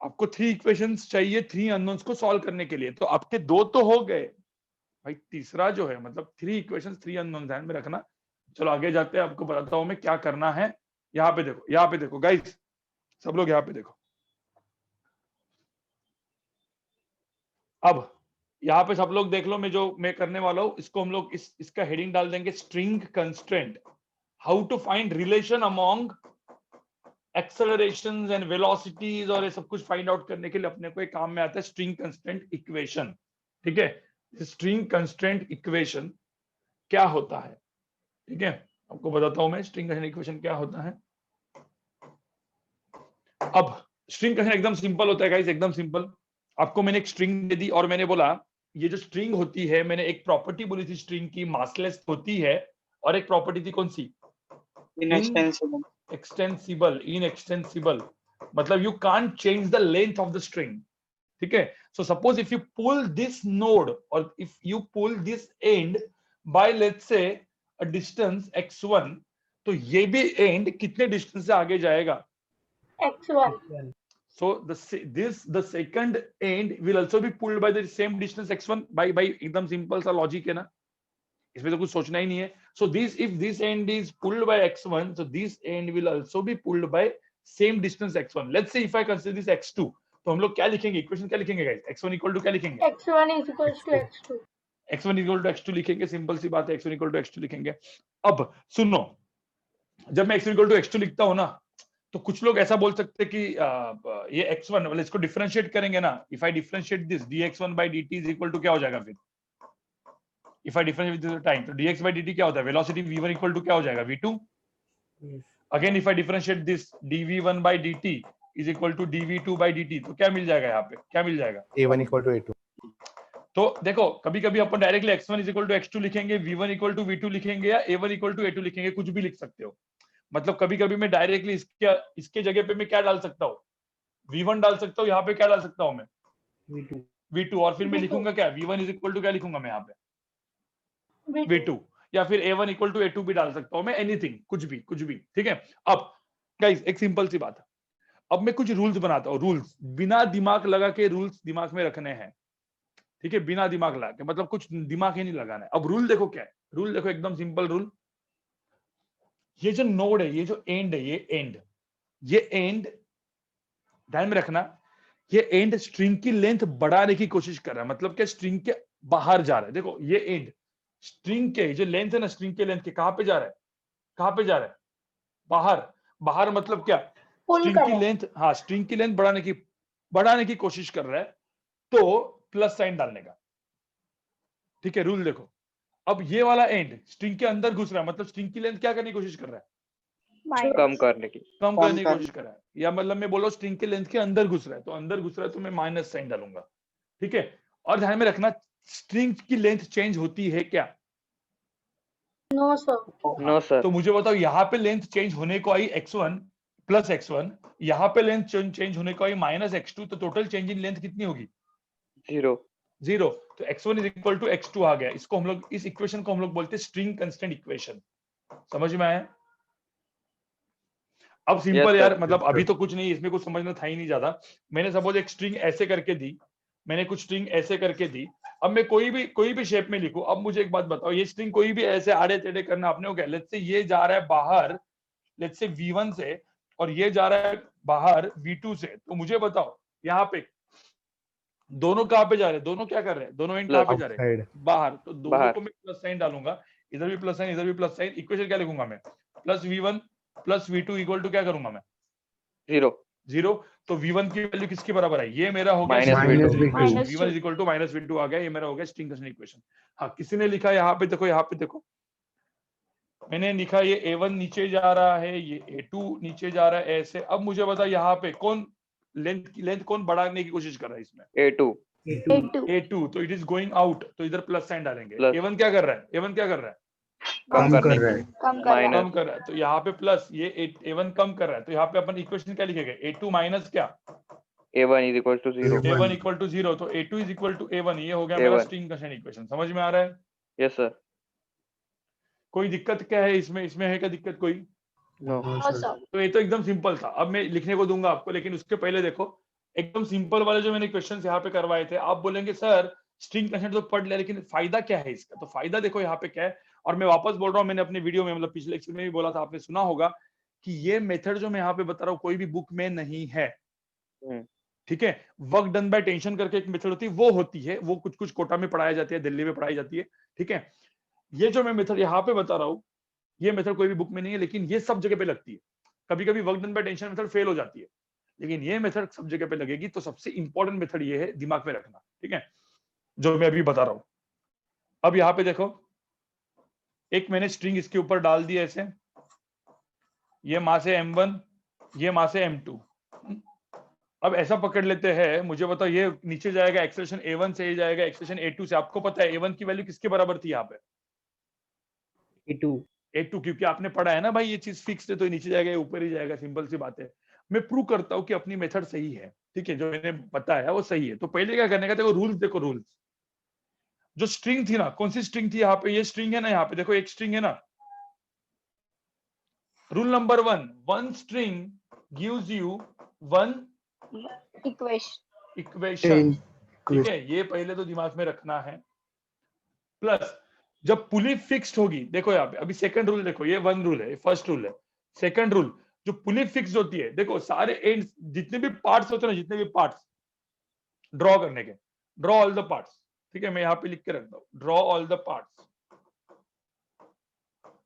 आपको 3 इक्वेशंस चाहिए 3 अननोन्स को सॉल्व करने के लिए, तो आपके 2 तो हो गए भाई, तीसरा जो है मतलब 3 इक्वेशंस 3 अननोन ध्यान में रखना। चलो आगे जाते हैं, आपको बताता हूं मैं क्या करना है। यहाँ पे देखो, यहाँ पे देखो गाइस, सब लोग यहाँ पे देखो। अब यहाँ पे सब लोग देख लो, मैं करने वाला हूं इसको हम लोग इसका हेडिंग डाल देंगे, string constraint, how to find relation among accelerations and velocities, और ये सब कुछ फाइंड आउट करने के लिए अपने को एक काम में आता है स्ट्रिंग कंस्ट्रेंट इक्वेशन। ठीक है, स्ट्रिंग कंस्ट्रेंट इक्वेशन क्या होता है? ठीक है, आपको बताता हूं मैं स्ट्रिंग कंस्ट्रेंट इक्वेशन क्या होता है। अब स्ट्रिंग कंस्ट्रेंट एकदम सिंपल होता है गाइस, एकदम सिंपल। आपको मैंने एक स्ट्रिंग दे दी और मैंने बोला ये जो स्ट्रिंग होती है, मैंने एक प्रॉपर्टी बोली थी स्ट्रिंग की, मासलेस होती है, और एक प्रॉपर्टी थी कौन सी? Inextensible. इनएक्सटेंसिबल, मतलब you can't change the length of the string. ठीक है, so suppose if you pull this node और if you pull this end by let's say a distance x1, तो ये भी एंड कितने डिस्टेंस से आगे जाएगा? X1. So the second end will also be pulled by the same distance x1 by एकदम सिंपल सा लॉजिक है ना, इसमें तो कुछ सोचना ही नहीं है। So if this end is pulled by x1, so this end will also be pulled by same distance x1. Let's say if I consider this x2, तो हम लोग क्या लिखेंगे? इक्वेशन क्या लिखेंगे गाइस? x1 इक्वल टू क्या लिखेंगे? X1 is equals to X2. x1 equal to x2 लिखेंगे, सिंपल सी बात है, x1 इक्वल टू x2 लिखेंगे। अब सुनो, जब मैं x1 इक्वल टू x2 लिखता हूं ना, तो कुछ लोग ऐसा बोल सकते हैं कि ये x1 मतलब इसको डिफरेंशिएट करेंगे ना, if I differentiate this dx1 by dt is equal to क्या हो जाएगा फिर? If I differentiate this time, तो dx by dt क्या होता है? वेलोसिटी v1 इक्वल टू क्या हो जाएगा? v2। Again if I differentiate this dv1 by dt is equal to dv2 by dt, तो क्या मिल जाएगा यहाँ पे? क्या मिल जाएगा? A1 equal to A2। तो देखो कभी कभी अपन directly x1 is equal to x2 लिखेंगे, v1 इक्वल टू v2 लिखेंगे, या a1 इक्वल टू a2 लिखेंगे, कुछ भी लिख सकते हो। मतलब कभी कभी मैं डायरेक्टली इसके जगह पे मैं क्या डाल सकता हूँ? v1 डाल सकता हूँ, यहाँ पे क्या डाल सकता हूँ मैं? v2, और फिर मैं लिखूंगा क्या? v1 इज इक्वल टू क्या लिखूंगा मैं यहाँ पे? v2, या फिर a1 इक्वल टू a2 भी डाल सकता हूँ मैं, एनीथिंग, कुछ भी। ठीक है, अब गाइस एक सिंपल सी बात है, अब मैं कुछ रूल्स बनाता हूँ। रूल्स बिना दिमाग लगा के रूल्स दिमाग में रखने हैं, ठीक है, बिना दिमाग लगा के, मतलब कुछ दिमाग ही नहीं लगाना है। अब रूल देखो क्या है, रूल देखो एकदम सिंपल रूल। ये जो नोड है, ये जो एंड है, ये एंड ध्यान में रखना, ये एंड स्ट्रिंग की लेंथ बढ़ाने की कोशिश कर रहा है। मतलब क्या, स्ट्रिंग के बाहर जा रहा है। देखो ये एंड स्ट्रिंग के जो लेंथ है ना, स्ट्रिंग के लेंथ के कहां पे जा रहा है, कहां पे जा रहा है, बाहर। बाहर मतलब क्या, स्ट्रिंग की लेंथ, हाँ स्ट्रिंग की लेंथ बढ़ाने की कोशिश कर रहा है, तो प्लस साइन डालने का। ठीक है, रूल देखो। अब ये वाला एंड स्ट्रिंग के अंदर घुस रहा है, मतलब स्ट्रिंग की लेंथ क्या करने की कोशिश कर रहा है, कम करने की। कम करने की कोशिश कर रहा है। या मतलब मैं बोलो स्ट्रिंग के लेंथ के अंदर घुस रहा है, तो अंदर घुस रहा है तो मैं माइनस साइन डालूंगा। ठीक है, और ध्यान में रखना स्ट्रिंग की लेंथ चेंज होती है क्या? No sir. No sir. तो मुझे बताओ, यहाँ पे लेंथ चेंज होने को आई x1 प्लस x1, यहाँ पे लेंथ चेंज होने को आई माइनस x2, तो टोटल चेंज इन लेंथ कितनी होगी? 0। तो x1 is equal to x2 आ गया। इसको हम लोग, इस इक्वेशन को हम लोग बोलते हैं स्ट्रिंग कंस्टेंट इक्वेशन। समझ में आया? अब सिंपल यार, मतलब अभी तो कुछ नहीं, इसमें कुछ समझना था ही नहीं ज्यादा। मैंने सपोज एक स्ट्रिंग ऐसे करके दी, मैंने कुछ स्ट्रिंग ऐसे करके दी। अब मैं कोई भी शेप में लिखूं। अब मुझे एक बात बताओ, ये स्ट्रिंग कोई भी ऐसे आड़े टेढ़े करना आपने हो गया। लेट्स से ये जा रहा है बाहर, लेट्स से V1 से, और ये जा रहा है बाहर V2 से। तो मुझे बताओ यहाँ पे दोनों कहाँ पे जा रहे हैं, दोनों क्या कर रहे हैं, दोनों एंड कहाँ पे जा रहे हैं, बाहर। तो दोनों को मैं प्लस साइन डालूंगा, इधर भी प्लस साइन, इधर भी प्लस साइन। इक्वेशन क्या लिखूंगा मैं, plus V1 plus V2 equal to क्या करूंगा मैं, 0। तो V1 की वैल्यू किसके बराबर है, ये मेरा हो गया V1 is equal to minus V2 आ गया, ये मेरा हो गया स्ट्रिंग कंस्टेंट इक्वेशन। हाँ, किसी ने लिखा यहाँ पे देखो, यहाँ पे देखो मैंने लिखा ये A1 नीचे जा रहा है, ये A2 नीचे जा रहा है, ऐसे। अब मुझे बता यहाँ पे कौन लेंथ कौन बढ़ाने की कोशिश कर रहा है इसमें, A2। तो इट इज गोइंग आउट, तो इधर प्लस साइन डालेंगे। A1 क्या कर रहा है, A1 क्या कर रहा है, कम कर रहा है। तो यहाँ पे प्लस, ये A1 कम कर रहा है, तो यहाँ पे अपन इक्वेशन क्या लिखेंगे, A2 माइनस क्या, A1 is equal to 0। A1 equal to 0। तो A2 is equal to A1, ये हो गया मेरा स्ट्रिंग कंस्टेंट इक्वेशन। समझ में आ रहा है? Yes sir. कोई दिक्कत क्या है इसमें, है क्या दिक्कत कोई? तो ये तो एकदम सिंपल था। अब मैं लिखने को दूंगा आपको, लेकिन उसके पहले देखो एकदम सिंपल वाले जो मैंने क्वेश्चंस यहाँ पे करवाए थे। आप बोलेंगे सर स्ट्रिंग कंस्टेंट तो पढ़ लिया, लेकिन फायदा क्या है इसका? तो फायदा देखो यहाँ पे क्या है, और मैं वापस बोल रहा हूँ, मैंने अपने वीडियो में, मतलब पिछले लेक्चर में भी बोला था, आपने सुना होगा कि ये मेथड जो मैं यहाँ पे बता रहा हूँ कोई भी बुक में नहीं है। ठीक है, वर्क डन बाय टेंशन करके एक मेथड होती है, वो होती है, वो कुछ कुछ कोटा में पढ़ाई जाती है, दिल्ली में पढ़ाई जाती है। ठीक है, ये जो मैं मेथड यहाँ पे बता रहा हूँ, ये मेथड कोई भी बुक में नहीं है, लेकिन ये सब जगह पे लगती है। कभी कभी work done by tension method fail हो जाती है, लेकिन ये मेथड सब जगह पे लगेगी। तो सबसे इंपॉर्टेंट मेथड ये है, दिमाग में रखना। ठीक है, जो मैं अभी बता रहा हूं। अब यहाँ पे देखो, एक मैंने स्ट्रिंग इसके ऊपर डाल दी ऐसे, ये मां से M1, ये मां से M2। अब ऐसा पकड़ लेते हैं, मुझे बताओ ये नीचे जाएगा एक्सेलेरेशन A1 से, ये जाएगा एक्सेलेरेशन A2 से। आपको पता है A1 की वैल्यू किसके बराबर थी यहाँ पे, A2, क्योंकि आपने पढ़ा है ना भाई, ये चीज फिक्स है तो नीचे जाएगा, ऊपर ही जाएगा। सिंपल सी बात है। मैं प्रूव करता हूँ कि अपनी मेथड सही है। ठीक है, जो मैंने बताया वो सही है। तो पहले क्या करने का, देखो रूल्स, देखो रूल्स। जो स्ट्रिंग थी ना, कौन सी स्ट्रिंग थी यहाँ पे, ये स्ट्रिंग है ना, यहाँ पे देखो एक स्ट्रिंग है ना। Rule number 1, one string gives you one equation. ठीक है, ये पहले तो दिमाग में रखना है। प्लस जब पुली फिक्स्ड होगी, देखो यहाँ पे अभी सेकंड रूल देखो, ये वन रूल है, फर्स्ट रूल है। सेकंड रूल, जो पुली फिक्स्ड होती है, देखो सारे एंड जितने भी पार्ट्स होते हैं ना, जितने भी पार्ट्स ड्रॉ करने के, ड्रॉ ऑल द पार्ट्स। ठीक है, मैं यहाँ पे लिख के रखता हूँ, draw all the parts,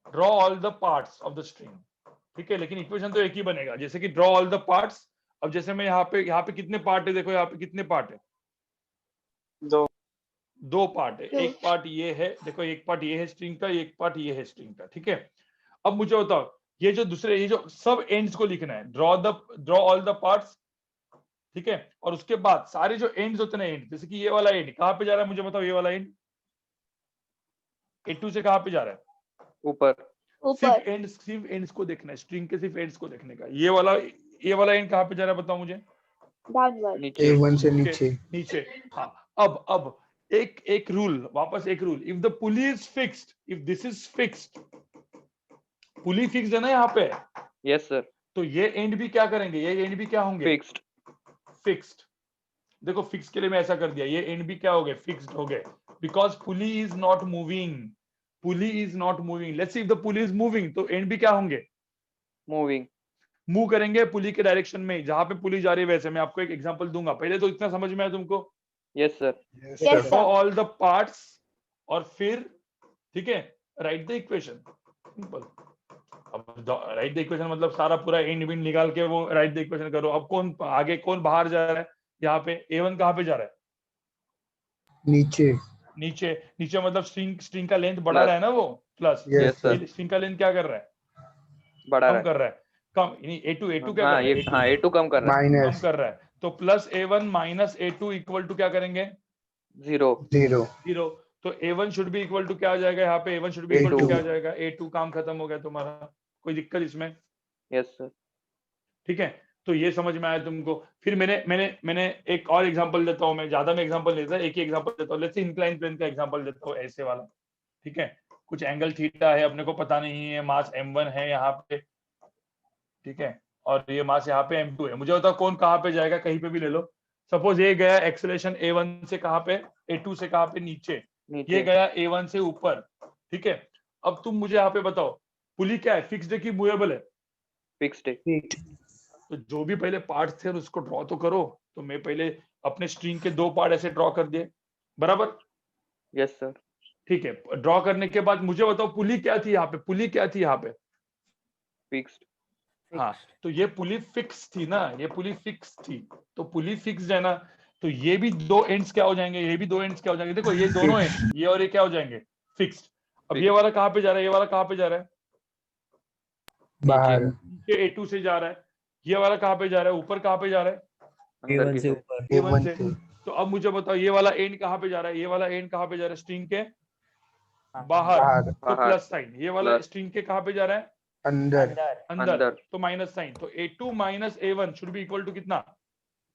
draw all the parts of the string. ठीक है, लेकिन इक्वेशन तो एक ही बनेगा, जैसे कि ड्रॉ ऑल द पार्ट्स। अब जैसे मैं यहाँ पे कितने पार्ट है, देखो यहाँ पे कितने पार्ट है, दो पार्ट है। एक पार्ट ये है, देखो एक पार्ट ये है स्ट्रिंग का, एक पार्ट ये है स्ट्रिंग का। ठीक है, अब मुझे बताओ, ये जो दूसरे, ये जो सब एंड्स को लिखना है, ड्रॉ ऑल द पार्ट्स। ठीक है, और उसके बाद सारे जो एंड्स होते हैं ना, एंड जैसे कि ये वाला एंड कहाँ पे जा रहा है, मुझे बताओ, ये वाला एंड A2 से कहाँ पे जा रहा है, ऊपर। सिर्फ एंड्स को देखना है, स्ट्रिंग के सिर्फ एंड्स को देखने का। ये वाला एंड कहाँ पे जा रहा है, बताओ मुझे, A1 से नीचे। हाँ, अब एक रूल, वापस एक rule, if the pulley is fixed, if this is fixed, pulley fixed है ना यहाँ पे, यस सर, तो ये एंड भी क्या करेंगे, ये एंड भी क्या होंगे, फिक्स्ड। देखो फिक्स के लिए मैं ऐसा कर दिया, ये एंड भी क्या हो गए, फिक्स्ड हो गए, because pulley is not moving. Pulley is not moving, let's see if the pulley is moving, तो एंड भी क्या होंगे? मूविंग। मूव करेंगे पुली के डायरेक्शन में, जहां पे पुली जा रही है वैसे। मैं आपको एक एग्जांपल दूंगा, पहले तो इतना समझ में आया तुमको? Yes sir. Yes, sir. All the parts, और फिर ठीक है राइट द इक्वेशन, सिंपल। अब राइट द इक्वेशन मतलब सारा पूरा एंड विंड निकाल के वो राइट द इक्वेशन करो। अब कौन आगे, कौन बाहर जा रहा है? यहाँ पे A1 कहाँ पे जा रहा है? नीचे। नीचे। नीचे मतलब स्ट्रिंग का लेंथ बढ़ा रहा है ना वो, प्लस। Yes sir. स्ट्रिंग का लेंथ क्या कर रहा है? बढ़ा कम रहा है। कर रहा है। कम, यानी A2 क्या हाँ कर रहा ये है? हाँ A2 कम कर रहा है। कम कर रहा है। तो plus A1 minus A2 equal to क्या करेंगे? 0। 0। तो A1 should be equal to क्या आ जाएगा? यहाँ पे A1 should be equal to A2। क्या आ जाएगा? A2। काम खत्म हो गया तुम्हारा, कोई दिक्कत इसमें? Yes sir. ठीक है, तो ये समझ में आया तुमको? फिर मैंने एक और एग्जांपल देता हूँ। मैं ज्यादा में एग्जांपल देता, एक ही एग्जांपल देता हूँ। लेट्स से इंक्लाइन प्लेन का एग्जांपल देता हूँ, ऐसे वाला। ठीक है, कुछ एंगल थीटा है, अपने को पता नहीं है, मास m1 है यहाँ पे, ठीक है, और ये मास यहाँ पे m2 है। मुझे बताओ कौन कहाँ पे जाएगा? कहीं पे भी ले लो। सपोज ये गया एक्सेलरेशन A1 से कहाँ पे? A2 से कहाँ पे? नीचे। ये गया A1 से ऊपर, ठीक है। अब तुम मुझे यहाँ पे बताओ, पुली क्या है? फिक्स्ड है कि मूवेबल है? फिक्स्ड है। तो जो भी पहले पार्ट थे उसको ड्रॉ तो करो। तो मैं पहले अपने स्ट्रिंग के 2 पार्ट ऐसे ड्रॉ कर दिए, बराबर? Yes sir. ठीक है, ड्रॉ करने के बाद मुझे बताओ पुली क्या थी यहाँ पे? पुली क्या थी यहाँ पे? फिक्स्ड। हाँ, तो ये पुली फिक्स थी ना, ये पुली फिक्स थी। तो पुली फिक्स्ड है ना, तो ये भी 2 एंड्स क्या हो जाएंगे? ये भी 2 एंड्स क्या हो जाएंगे? देखो ये दोनों एंड, ये और ये क्या हो जाएंगे? फिक्स्ड। अब ये वाला कहाँ पे जा रहा है? ये वाला कहाँ पे जा रहा है? बाहर। नीचे A2 से जा रहा है। ये वाला कहाँ पे जा रहा है? ऊपर कहाँ पे जा रहा है? अंदर की A1 से साइड। ऊपर। A1 से। तो अब मुझे बताओ ये वाला एंड कहाँ पे जा रहा है? ये वाला एंड कहाँ पे जा रहा है? स्ट्रिंग के बाहर, तो प्लस साइन। ये वाला स्ट्रिंग के कहाँ पे जा रहा है? अंदर। अंदर, तो माइनस साइन। तो A2 minus A1 should be equal to कितना?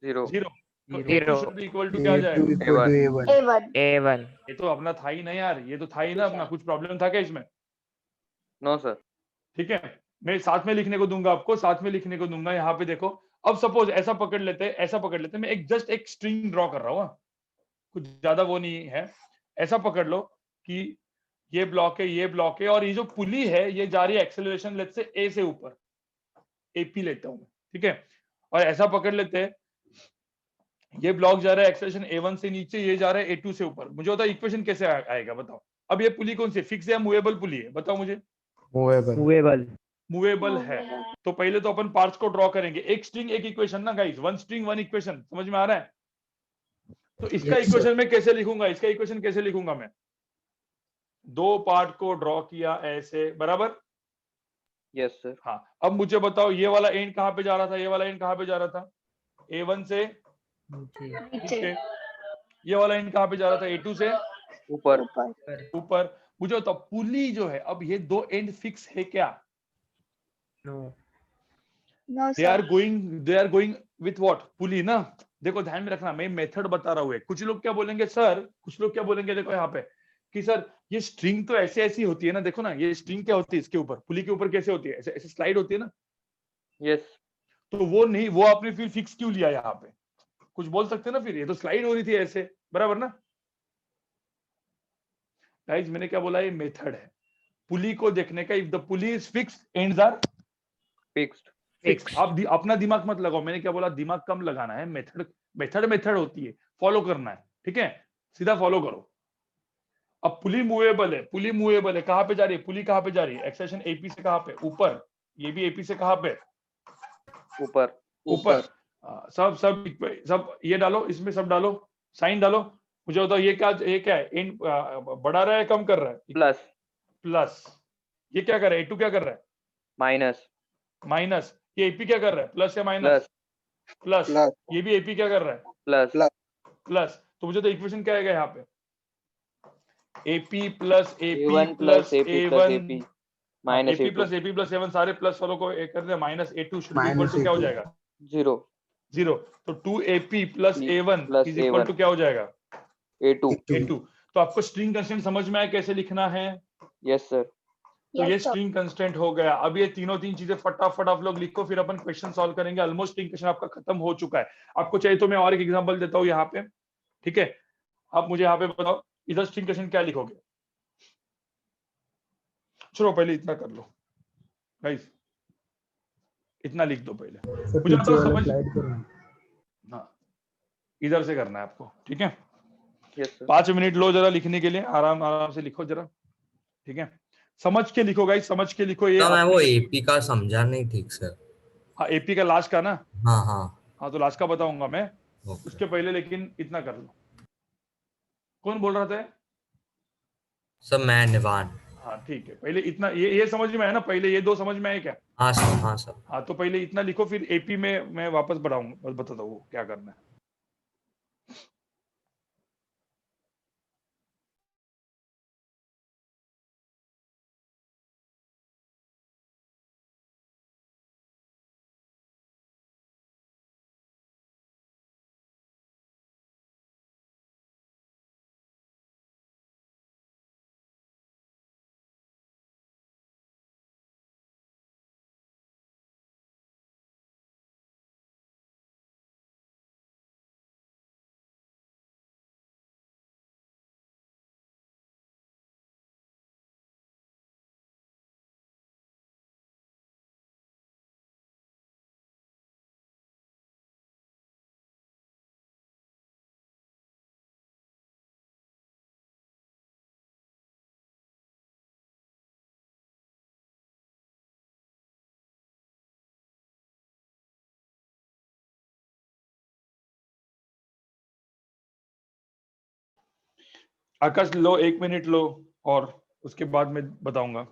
0। 0। तो Zero. A2 should be equal to क्या आ जाएगा? A1। A1. A1। ये तो अपना था ही नहीं यार, ये तो था ही ना अपना। कुछ प्रॉब्लम था क्या इसमें? No sir. ठीक है, मैं साथ में लिखने को दूंगा आपको, साथ में लिखने को दूंगा। यहाँ पे देखो, अब सपोज ऐसा पकड़ लेते हैं, ऐसा पकड़ लेते हैं। मैं जस्ट एक स्ट्रिंग ड्रॉ कर रहा हूँ, कुछ ज्यादा वो नहीं है। ऐसा पकड़ लो कि ये ब्लॉक है, ये ब्लॉक है, और ये जो पुली है ये जा रही है एक्सेलरेशन लेट्स से A से ऊपर, AP लेता हूं मैं, ठीक है। और ऐसा पकड़ लेते हैं, ये ब्लॉक जा रहा है एक्सेलरेशन A1 से नीचे, ये जा रहा है A2 से ऊपर। मुझे बताओ इक्वेशन कैसे आएगा? बताओ। अब ये पुली कौन सी, फिक्स है या मूवेबल पुली है? बताओ मुझे। मूवेबल। मूवेबल है। तो पहले तो अपन पार्ट्स को ड्रॉ करेंगे। एक स्ट्रिंग एक इक्वेशन ना गाइस, 1 स्ट्रिंग 1 इक्वेशन, समझ में आ रहा है? तो इसका इक्वेशन मैं कैसे लिखूंगा? इसका इक्वेशन कैसे लिखूंगा मैं? 2 पार्ट को ड्रॉ किया ऐसे, बराबर? Yes sir. हाँ, अब मुझे बताओ ये वाला एंड कहाँ पे जा रहा था? ये वाला एंड कहाँ पे जा रहा था? A1 से नीचे। ये वाला एंड कहाँ पे जा रहा था? A2 से ऊपर। ऊपर। मुझे बताओ पुली जो है, अब ये 2 एंड फिक्स है क्या? No. No, they are going with what? Pulley ना। देखो ध्यान में रखना, मैं मेथड बता रहा हूँ। कुछ लोग क्या बोलेंगे सर, कुछ लोग क्या बोलेंगे, देखो यहाँ पे कि सर ये स्ट्रिंग तो ऐसे ऐसी होती है ना। देखो ना, ये स्ट्रिंग क्या होती है इसके ऊपर, पुली के ऊपर कैसे होती है? ऐसे ऐसे स्लाइड होती है ना। यस। तो वो नहीं, वो आपने फिर फिक्स क्यों लिया यहाँ पे? कुछ बोल सकते हैं ना, फिर ये तो स्लाइड हो रही थी ऐसे, बराबर ना गाइस? मैंने क्या बोला? ये मेथड है पुली को देखने का। If the pulley is fixed, ends are fixed. आप अपना दिमाग मत लगाओ। मैंने क्या बोला? दिमाग कम लगाना है। मेथड होती है, फॉलो करना है, ठीक है? सीधा फॉलो करो। अब पुली मूवेबल है, पुली मूवेबल है। कहां पे जा रही है पुली? कहां पे जा रही है? एक्सेलरेशन AP से कहां पे? ऊपर। ये भी AP से कहां पे? ऊपर। ऊपर। सब ये डालो, इसमें सब डालो, साइन डालो। मुझे बताओ ये क्या है? एंड बढ़ा रहा है, कम कर रहा है? प्लस। ये क्या कर रहा है? A2 क्या कर रहा है? माइनस। ये AP क्या कर रहा है? प्लस या माइनस? प्लस। ये भी AP क्या कर रहा है? प्लस। तो मुझे तो इक्वेशन क्या आएगा यहाँ पे? AP plus AP plus A1 minus AP plus AP plus A1 सारे प्लस वालों को एक कर दे, minus A2 should be equal to क्या हो जाएगा? 0। तो 2AP plus A1 is equal to क्या हो जाएगा? A2। तो आपको स्ट्रिंग कंस्ट्रेंट समझ में आया कैसे लिखना है? Yes sir. तो ये स्ट्रिंग कंस्ट्रेंट हो गया। अब ये तीन चीजें फटाफट आप लोग लिखो, फिर अपन क्वेश्चन सॉल्व करेंगे। ऑलमोस्ट स्ट्रिंग क्वेश्चन आपका खत्म हो चुका है। आपको चाहिए तो मैं और एक एग्जांपल देता हूँ यहाँ पे, ठीक है? आप मुझे यहाँ पे बताओ, इधर स्ट्रिंग क्वेश्चन क्या लिखोगे? चलो पहले इतना कर लो गाइस, इतना लिख दो पहले, सर मुझे पीछे तो वाला समझ, स्लाइड करना। हाँ इधर से करना है आपको, ठीक है। Yes sir. 5 मिनट लो जरा लिखने के लिए, आराम आराम से लिखो जरा, ठीक है। समझ के लिखो गाइस, समझ के लिखो। ये तो मैं वो application- एपी का समझा नहीं ठीक सर। हाँ एपी का लास्ट का ना, हाँ हाँ हाँ तो लास्ट का बताऊंगा मैं, ओके। उसके पहले लेकिन इतना कर लो। कौन बोल रहा था? सर मैं निवान। हाँ ठीक है, पहले इतना ये समझ में आया ना, पहले ये 2 समझ में आए क्या? हाँ सर हाँ सर। हाँ तो पहले इतना लिखो, फिर एपी में मैं वापस बढ़ाऊंगा, बस बताता हूँ क्या करना है। आकाश लो 1 मिनट लो, और उसके बाद मैं बताऊंगा।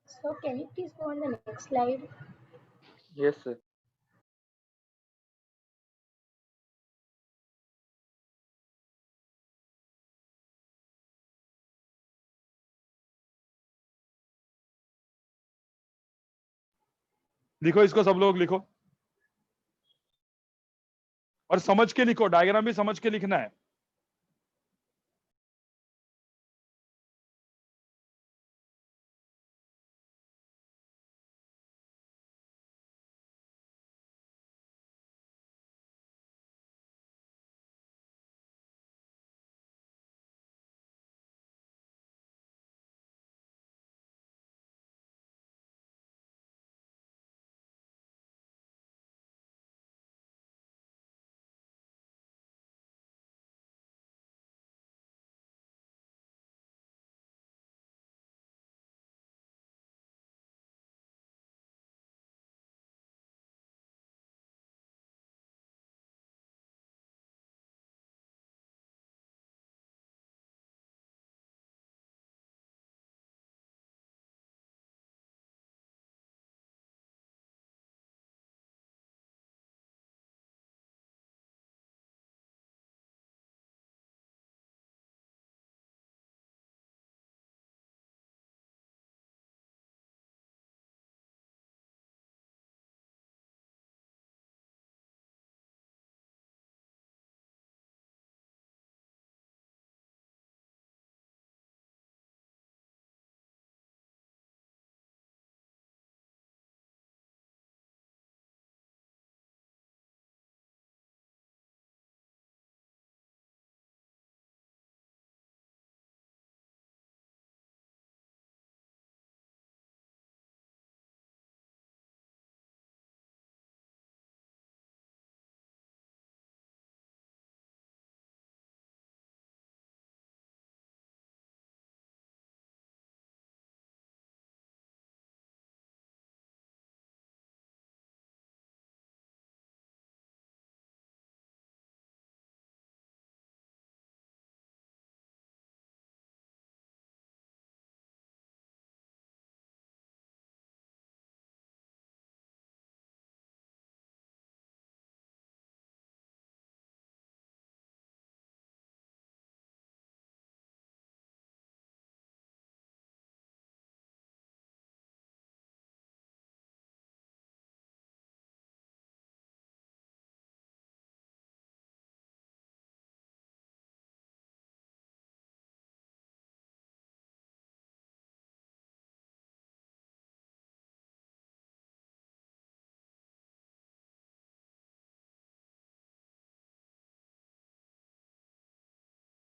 So can you please go on the next slide? Yes sir. लिखो इसको, सब लोग लिखो, और समझ के लिखो, डायग्राम भी समझ के लिखना है।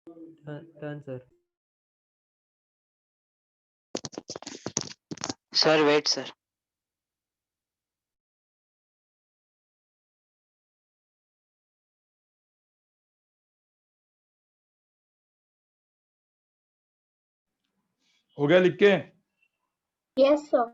Done, sir. Sir wait sir. हो गया लिख के? Yes, sir.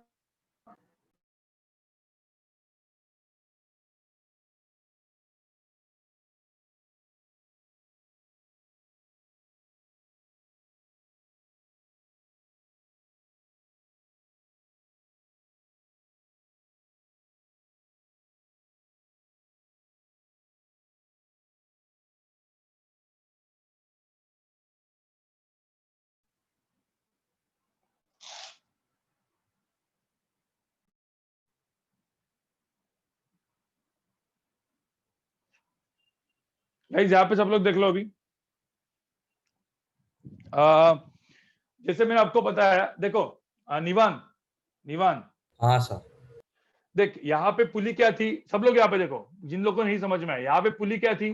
गाइस यहाँ पे सब लोग देख लो अभी। जैसे मैंने आपको बताया, देखो निवान हाँ सर। देख, यहाँ पे पुली क्या थी, सब लोग यहाँ पे देखो, जिन लोगों को नहीं समझ में आया, यहाँ पे पुली क्या थी?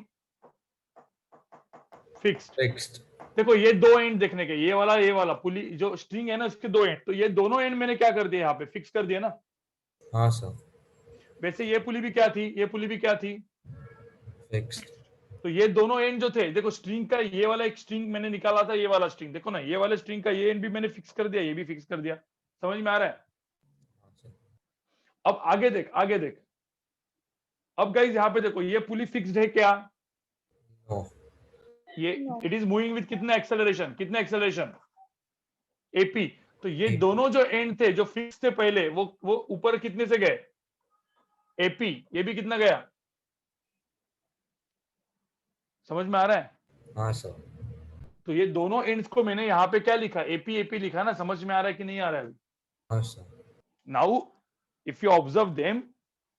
फिक्स्ड। देखो ये दो एंड देखने के, ये वाला पुली जो स्ट्रिंग है ना, उसके दो एंड, तो ये दोनों एंड मैंने क्या कर दिया, यहाँ पे फिक्स कर दिया ना। हाँ सर। वैसे ये पुली भी क्या थी, ये पुली भी क्या थी? फिक्स्ड। तो ये दोनों एंड जो थे, देखो स्ट्रिंग का ये वाला एक स्ट्रिंग मैंने निकाला था, ये वाला स्ट्रिंग देखो ना, ये वाले स्ट्रिंग का ये एंड भी मैंने फिक्स कर दिया, ये भी फिक्स कर दिया। समझ में आ रहा है? अब आगे देख। अब गाइस यहाँ पे देखो, ये पुली फिक्स्ड है क्या? ये इट इज मूविंग विद कितना एक्सेलरेशन? एपी। तो ये दोनों जो एंड थे जो फिक्स थे पहले, वो ऊपर कितने से गए? एपी। ये भी कितना गया? समझ में आ रहा है? हाँ सर। तो ये दोनों एंड्स को मैंने यहाँ पे क्या लिखा? एपी लिखा ना। समझ में आ रहा है कि नहीं आ रहा है? हाँ sir. Now if you observe them,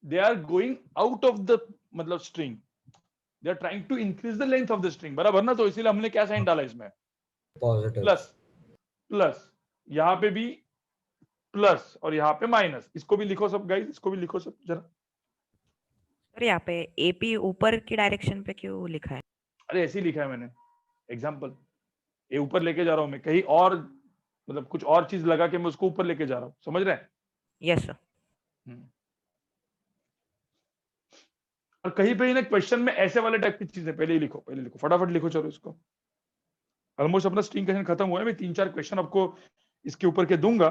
they are going out of the मतलब string, they are trying to increase the length of the string, बराबर ना? तो इसीलिए हमने क्या साइन डाला इसमें? पॉजिटिव। प्लस यहाँ पे भी प्लस और यहाँ पे माइनस। इसको भी लिखो सब गाइस, इसको भी लिखो सब जरा। सर यहाँ पे एपी ऊपर की डायरेक्शन पे क्यों लिखा है? अरे ऐसे ही लिखा है मैंने, एग्जाम्पल। ये ऊपर लेके जा रहा हूं मैं, कहीं और मतलब कुछ और चीज लगा के मैं उसको ऊपर लेके जा रहा हूँ। समझ रहे हैं? Yes sir. और कहीं पे ना क्वेश्चन में ऐसे वाले टाइप की चीजें पहले लिखो, फटाफट लिखो। चलो इसको, ऑलमोस्ट अपना स्ट्रिंग क्वेश्चन खत्म हुआ है। मैं 3-4 क्वेश्चन आपको इसके ऊपर के दूंगा,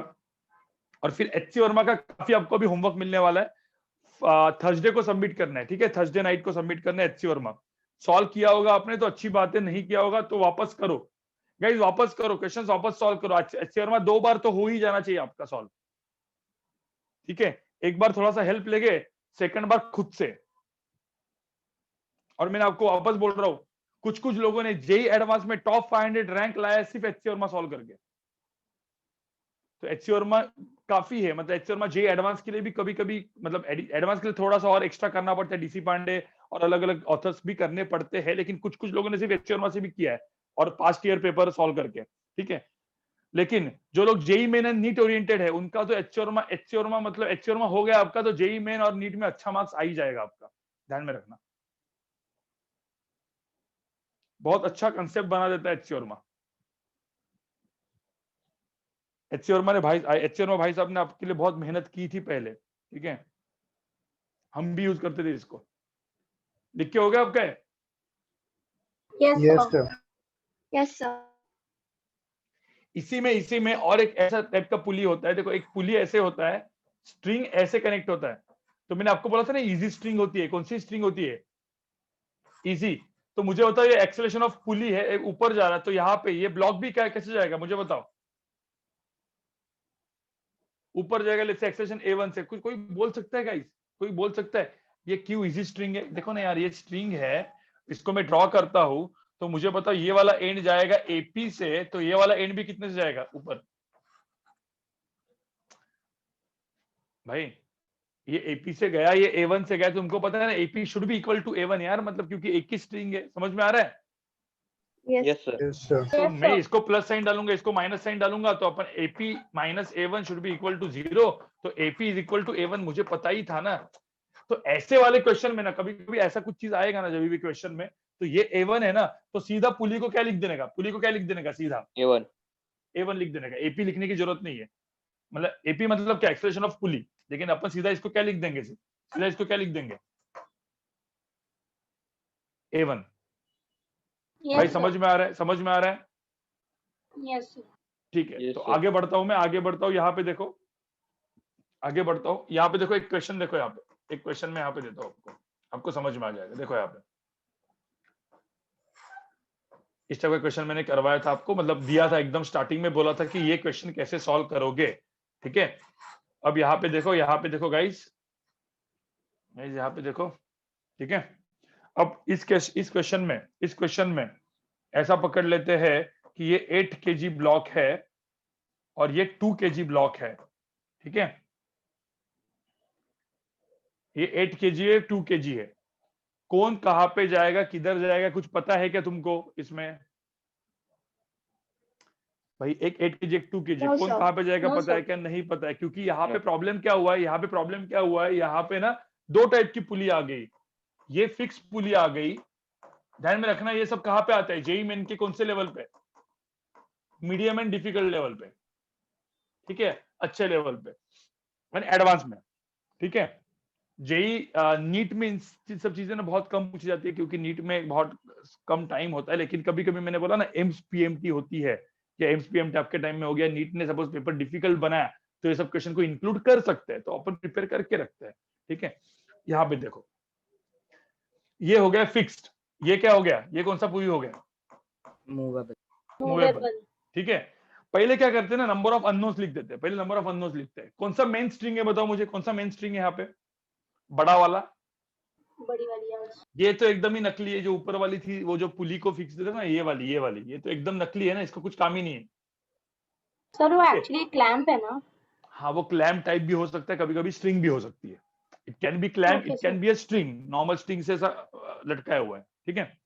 और फिर एचसी वर्मा का काफी आपको अभी होमवर्क मिलने वाला है। थर्सडे को सबमिट करना है, ठीक है? थर्सडे नाइट को सबमिट करना है एचसी वर्मा। सॉल्व किया होगा आपने तो अच्छी बात है, नहीं किया होगा तो वापस करो गाइस, वापस करो क्वेश्चन, वापस सॉल्व करो। एचसी वर्मा 2 बार तो हो ही जाना चाहिए आपका सॉल्व, ठीक है? एक बार थोड़ा सा हेल्प लेके, सेकंड बार खुद से। और मैंने आपको वापस बोल रहा हूं, कुछ लोगों ने जेई एडवांस में टॉप 500 रैंक लाया सिर्फ एचसी वर्मा सॉल्व करके। तो एचसी वर्मा काफी है, मतलब एचसी वर्मा जेई एडवांस के लिए भी कभी मतलब एडवांस के लिए थोड़ा सा और एक्स्ट्रा करना पड़ता है। डीसी पांडे और अलग अलग ऑथर्स भी करने पड़ते हैं, लेकिन कुछ लोगों ने सिर्फ एचसी वर्मा से भी किया है और पास्ट ईयर पेपर सॉल्व करके, ठीक है? लेकिन जो लोग JEE Main and NEET oriented है, उनका तो एचसी वर्मा मतलब एचसी वर्मा हो गया आपका, तो जेई मेन और नीट में अच्छा मार्क्स आ ही जाएगा आपका, ध्यान में रखना। बहुत अच्छा कंसेप्ट बना देता है एचसी वर्मा। एचसी वर्मा भाई साहब ने आपके लिए बहुत मेहनत की थी पहले, ठीक है? हम भी यूज करते थे इसको। लिख के हो गया आपका? Yes sir. इसी में और एक ऐसा टाइप का पुली होता है। देखो, एक पुली ऐसे होता है, स्ट्रिंग ऐसे कनेक्ट होता है। तो मैंने आपको बोला था ना, इजी स्ट्रिंग होती है। कौन सी स्ट्रिंग होती है? इजी। तो मुझे बताओ, ये एक्सेलरेशन ऑफ पुली है, ऊपर जा रहा है, तो यहाँ पे ये ब्लॉक भी क्या कैसे जाएगा मुझे बताओ? ऊपर जाएगा। लेट्स से एक्सेलरेशन A1 से। कोई बोल सकता है गाइस? कोई बोल सकता है ये क्यों इजी स्ट्रिंग है? देखो ना यार, ये स्ट्रिंग है, इसको मैं ड्रॉ करता हूं, तो मुझे बताओ ये वाला एंड जाएगा एपी से, तो ये वाला एंड भी कितने से जाएगा? ऊपर। भाई ये एपी से गया, ये A1 से गया, तुमको पता है ना AP should be equal to A1 यार, मतलब क्योंकि एक ही स्ट्रिंग है। समझ में आ रहा है? Yes sir. तो मैं इसको प्लस साइन डालूंगा, इसको माइनस साइन डालूंगा, तो अपन AP minus A1 should be equal to 0। तो AP is equal to A1 मुझे पता ही था ना। तो ऐसे वाले क्वेश्चन में ना, कभी ऐसा कुछ चीज आएगा ना जब भी क्वेश्चन में, तो ये A1 है ना, तो सीधा पुली को क्या लिख देने का, पुली को क्या लिख देने का, सीधा A1 लिख देने का, एपी लिखने की जरूरत नहीं है। मतलब एपी मतलब क्या, एक्सेलरेशन ऑफ पुली, लेकिन अपन सीधा इसको क्या लिख देंगे, सीधा इसको क्या लिख देंगे, A1। भाई समझ में आ रहा है, समझ में आ रहा है? यस ठीक है, तो आगे बढ़ता हूं मैं, आगे बढ़ता हूं, यहाँ पे देखो, आगे बढ़ता हूं, यहाँ पे देखो एक क्वेश्चन, देखो यहाँ पे एक क्वेश्चन मैं यहाँ पे देता हूँ आपको, आपको समझ में आ जाएगा। देखो यहाँ पे इस टाइप का क्वेश्चन मैंने करवाया था आपको, मतलब दिया था एकदम स्टार्टिंग में, बोला था कि ये क्वेश्चन कैसे सॉल्व करोगे। ठीक है, अब यहाँ पे देखो, यहाँ पे देखो गाइस, यहाँ पे देखो, ठीक है। अब इस क्वेश्चन में ऐसा पकड़ लेते हैं कि ये 8 kg ब्लॉक है और ये 2 kg ब्लॉक है। ठीक है, ये 8 kg है, 2 kg है। कौन कहां पे जाएगा, किधर जाएगा, कुछ पता है क्या तुमको इसमें? भाई एक 8 kg, एक 2 kg, No, कौन sir. कहां पे जाएगा, No, पता है sir. क्या, नहीं पता है? क्योंकि यहाँ पे प्रॉब्लम क्या हुआ है, यहाँ पे प्रॉब्लम क्या हुआ है, यहाँ पे ना 2 टाइप की पुली आ गई। ये फिक्स पुली आ गई, ध्यान में रखना। ये सब कहां पे आता है, जेई मेन के कौन से लेवल पे, मीडियम एंड डिफिकल्ट लेवल पे, ठीक है, अच्छे लेवल पे, एडवांस में। ठीक है, जेई नीट में इन सब चीजें ना बहुत कम पूछी जाती है, क्योंकि नीट में बहुत कम टाइम होता है। लेकिन कभी कभी मैंने बोला ना एम्स पीएमटी होती है, या एम्स पीएमटी आपके टाइम में हो गया, नीट ने सपोज पेपर डिफिकल्ट बनाया तो ये सब क्वेश्चन को इंक्लूड कर सकते हैं, तो अपन प्रिपेयर करके रखते हैं। ठीक है, यहाँ पे देखो, ये हो गया फिक्स्ड, ये क्या हो गया, ये कौन सा पुली हो गया, मूवेबल। ठीक है, पहले क्या करते हैं ना, नंबर ऑफ अननोन्स लिख देते हैं, पहले नंबर ऑफ अननोन्स लिखते हैं। कौन सा मेन स्ट्रिंग है, बताओ मुझे, कौन सा मेन स्ट्रिंग है यहाँ पे, बड़ा वाला, बड़ी वाली आवाज। ये तो एकदम ही नकली है। जो ऊपर वाली थी, वो जो पुली को फिक्स देते ना, ये वाली ये तो एकदम नकली है ना, इसको कुछ काम ही नहीं है। सर वो एक्चुअली क्लैंप है ना? हाँ, वो क्लैम्प टाइप भी हो सकता है, कभी कभी स्ट्रिंग भी हो सकती है। It can be clamp, it can be a string, normal string से ऐसा लटकाया हुआ है। ठीक है,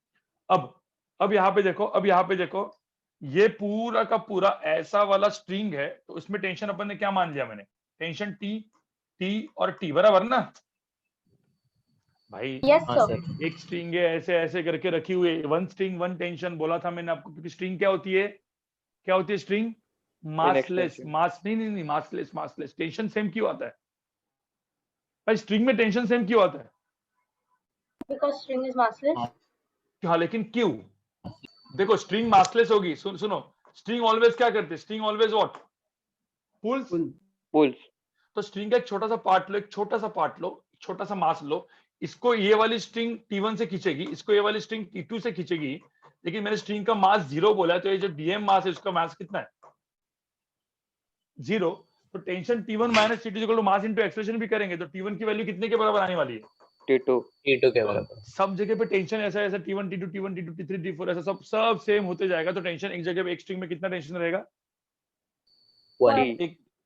अब यहाँ पे देखो, अब यहाँ पे देखो, ये पूरा का पूरा ऐसा वाला स्ट्रिंग है, तो इसमें टेंशन अपन ने क्या मान लिया, मैंने टेंशन टी और टी बराबर ना भाई। एक स्ट्रिंग है ऐसे ऐसे करके रखी हुई है, 1 स्ट्रिंग 1 टेंशन बोला था मैंने आपको, क्योंकि स्ट्रिंग क्या होती है, क्या होती है स्ट्रिंग, मासलेस, मास नहीं मासलेस। टेंशन सेम क्यों आता है भाई, स्ट्रिंग में टेंशन सेम क्यों आता है, बिकॉज़ स्ट्रिंग इज मासलेस। हाँ, लेकिन क्यों, देखो स्ट्रिंग मासलेस होगी, सुनो, स्ट्रिंग ऑलवेज क्या करते हैं, स्ट्रिंग ऑलवेज व्हाट, पुल्स। तो स्ट्रिंग का एक छोटा सा पार्ट लो, एक छोटा सा पार्ट लो, छोटा सा मास लो, इसको ये वाली स्ट्रिंग T1 से खींचेगी, इसको ये वाली स्ट्रिंग T2 से खींचेगी। लेकिन मैंने स्ट्रिंग का मास 0 बोला है, तो ये जो डीएम मास है उसका मास कितना है, 0। तो tension T1 minus T2 equal to mass into acceleration भी करेंगे तो T1 की वैल्यू कितने के बराबर आने वाली है, T2 के बराबर। सब जगह पे टेंशन ऐसा ऐसा T1 T2 T3 T4 ऐसा सब सेम होते जाएगा। तो टेंशन एक जगह पे, एक स्ट्रिंग में कितना टेंशन रहेगा,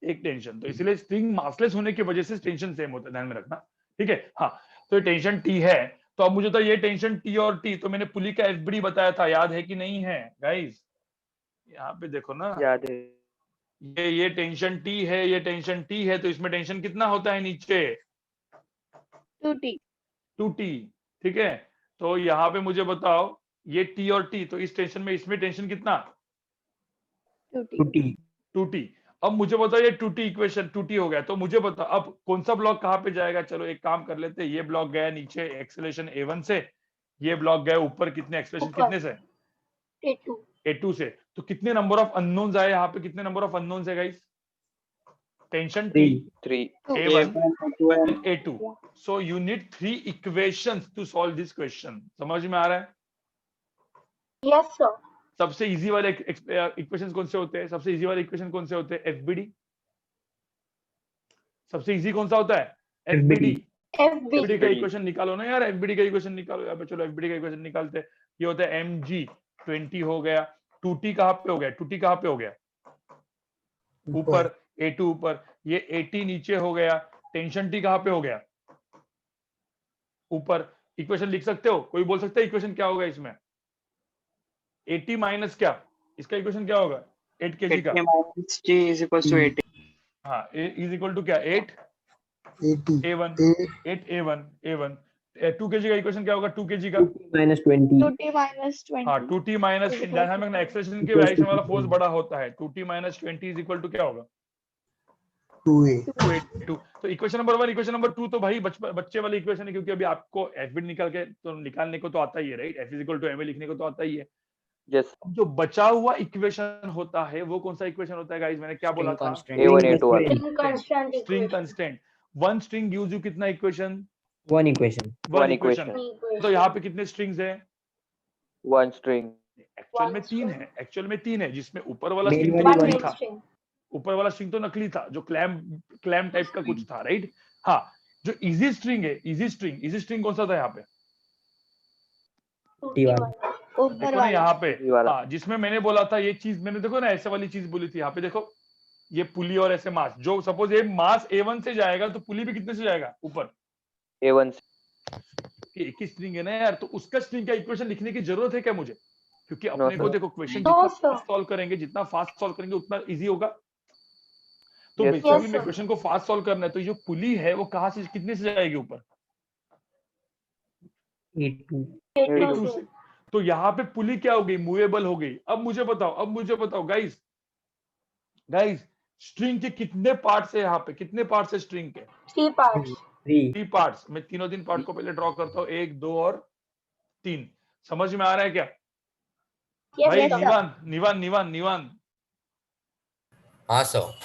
एक टेंशन। तो इसलिए स्ट्रिंग मासलेस होने की वजह से टेंशन सेम होता है, ध्यान में रखना। ठीक है, हाँ, तो ये टेंशन टी है, तो अब मुझे तो ये टेंशन टी और टी, तो मैंने पुली का एफबीडी बताया था, याद है कि नहीं है गाइस, यहाँ पे देखो ना, याद है। ये टेंशन टी है, ये टेंशन टी है, तो इसमें टेंशन कितना होता है नीचे, 2t। ठीक है, तो यहाँ पे मुझे बताओ, ये टी और टी, तो इस टेंशन में, इसमें टेंशन कितना, 2t। अब मुझे बताओ, ये 2t इक्वेशन 2t हो गया, तो मुझे बताओ अब कौन सा ब्लॉक कहाँ पे जाएगा। चलो एक काम कर लेते हैं, ये ब्लॉक गया नीचे एक्सेलरेशन A1 से, ये ब्लॉक गया ऊपर कितने एक्सेलरेशन कितने से, A2 से। तो कितने नंबर ऑफ अननोन्स आए यहाँ पे, कितने नंबर ऑफ अननोन्स है guys, tension T, A1 and A2। So you need 3 equations to solve this question। समझ में आ रहा है? Yes sir। सबसे इजी वाले इक्वेशन कौन से होते हैं, सबसे इजी वाले इक्वेशन कौन से होते हैं, एफबीडी। सबसे इजी कौन सा होता है, एफबीडी। एफबीडी का इक्वेशन निकालो ना यार, एफबीडी का इक्वेशन निकालो यहाँ पे। चलो एफबीडी का इक्वेशन निकालते हैं। ये होता है mg 20 हो गया, 2t कहाँ पे हो गया, 2t कहाँ पे हो गया, ऊपर, A2 ऊपर, ये 80 नीचे हो गया, टेंशन t कहाँ पे हो गया, ऊपर। इक्वेशन लिख सकते हो, कोई बोल सकता है इक्वेशन क्या होगा इसमें, 80 माइनस क्या, इसका इक्वेशन क्या होगा, 8 kg का, T is equals to 80। हाँ, इज इक्वल टू क्या, 8 A1, 8 A1, 2 kg का इक्वेशन क्या होगा? 2 kg का -20 2t minus 20 हाँ 2t माइनस is equal जैसा to हमने एक्सेलरेशन के equals डायरेक्शन to वाला फोर्स 2. बड़ा होता है, 2t minus 20 is equal to क्या होगा? 2a 2a2। तो इक्वेशन नंबर 1, इक्वेशन नंबर 2 तो भाई बच्चे वाली इक्वेशन है, क्योंकि अभी आपको एफ बी निकाल के तो निकालने को तो आता ही है, right? F is equal to M A लिखने को तो आता ही है। यस अब जो बचा हुआ इक्वेशन होता है वो कौन सा इक्वेशन होता है गाइस? मैंने क्या बोला था? A1 A2 वाला string constant string equation constant. One string gives you कितना equation? 1 equation one One equation. equation. तो यहाँ पे कितने स्ट्रिंग्स है? one string एक्चुअल में 3 है, एक्चुअल में 3 है, जिसमें ऊपर वाला स्ट्रिंग तो वाली वन नकली मेन था, स्ट्रिंग ऊपर वाला स्ट्रिंग तो नकली था, जो क्लैम टाइप का कुछ था, राइट? हाँ, जो इजी स्ट्रिंग है, इजी स्ट्रिंग कौन सा था यहाँ पे? 2t वाला ऊपर देखो ना वाला यहाँ पे, ये वाला हाँ, जिसमें मैंने बोला था ये चीज, मैंने देखो ना ऐसे वाली चीज बोली थी, यहाँ पे देखो ये पुली और ऐसे मास, जो सपोज ये मास A1 से जाएगा तो पुली भी कितने से जाएगा? ऊपर। A1 एक ही स्ट्रिंग है ना यार, तो उसका स्ट्रिंग का इक्वेशन लिखने की जरूरत है क्या मुझे? क्योंकि No, अपने को sir. देखो क्वेश्चन No, जितना sir. फास्ट सॉल्व करेंगे, जितना फास्ट सॉल्व करेंगे उतना इजी होगा। तो Yes, बेसिकली sir. मैं क्वेश्चन को फास्ट सॉल्व करना है, तो जो पुली है वो कहाँ से कितने से जाएगी ऊपर? A2 A2 से। तो यहाँ पे पुली क्या हो गई? मूवेबल हो गई। अब मुझे बताओ गाइस स्ट्रिंग के कितने पार्ट्स है यहाँ पे? कितने पार्ट्स है स्ट्रिंग के? 3 पार्ट्स 3 पार्ट्स। मैं तीनों दिन पार्ट को पहले ड्रॉ करता हूँ, 1 2 और 3। समझ में आ रहा है क्या भाई? Yes, sir. निवान हाँ सर।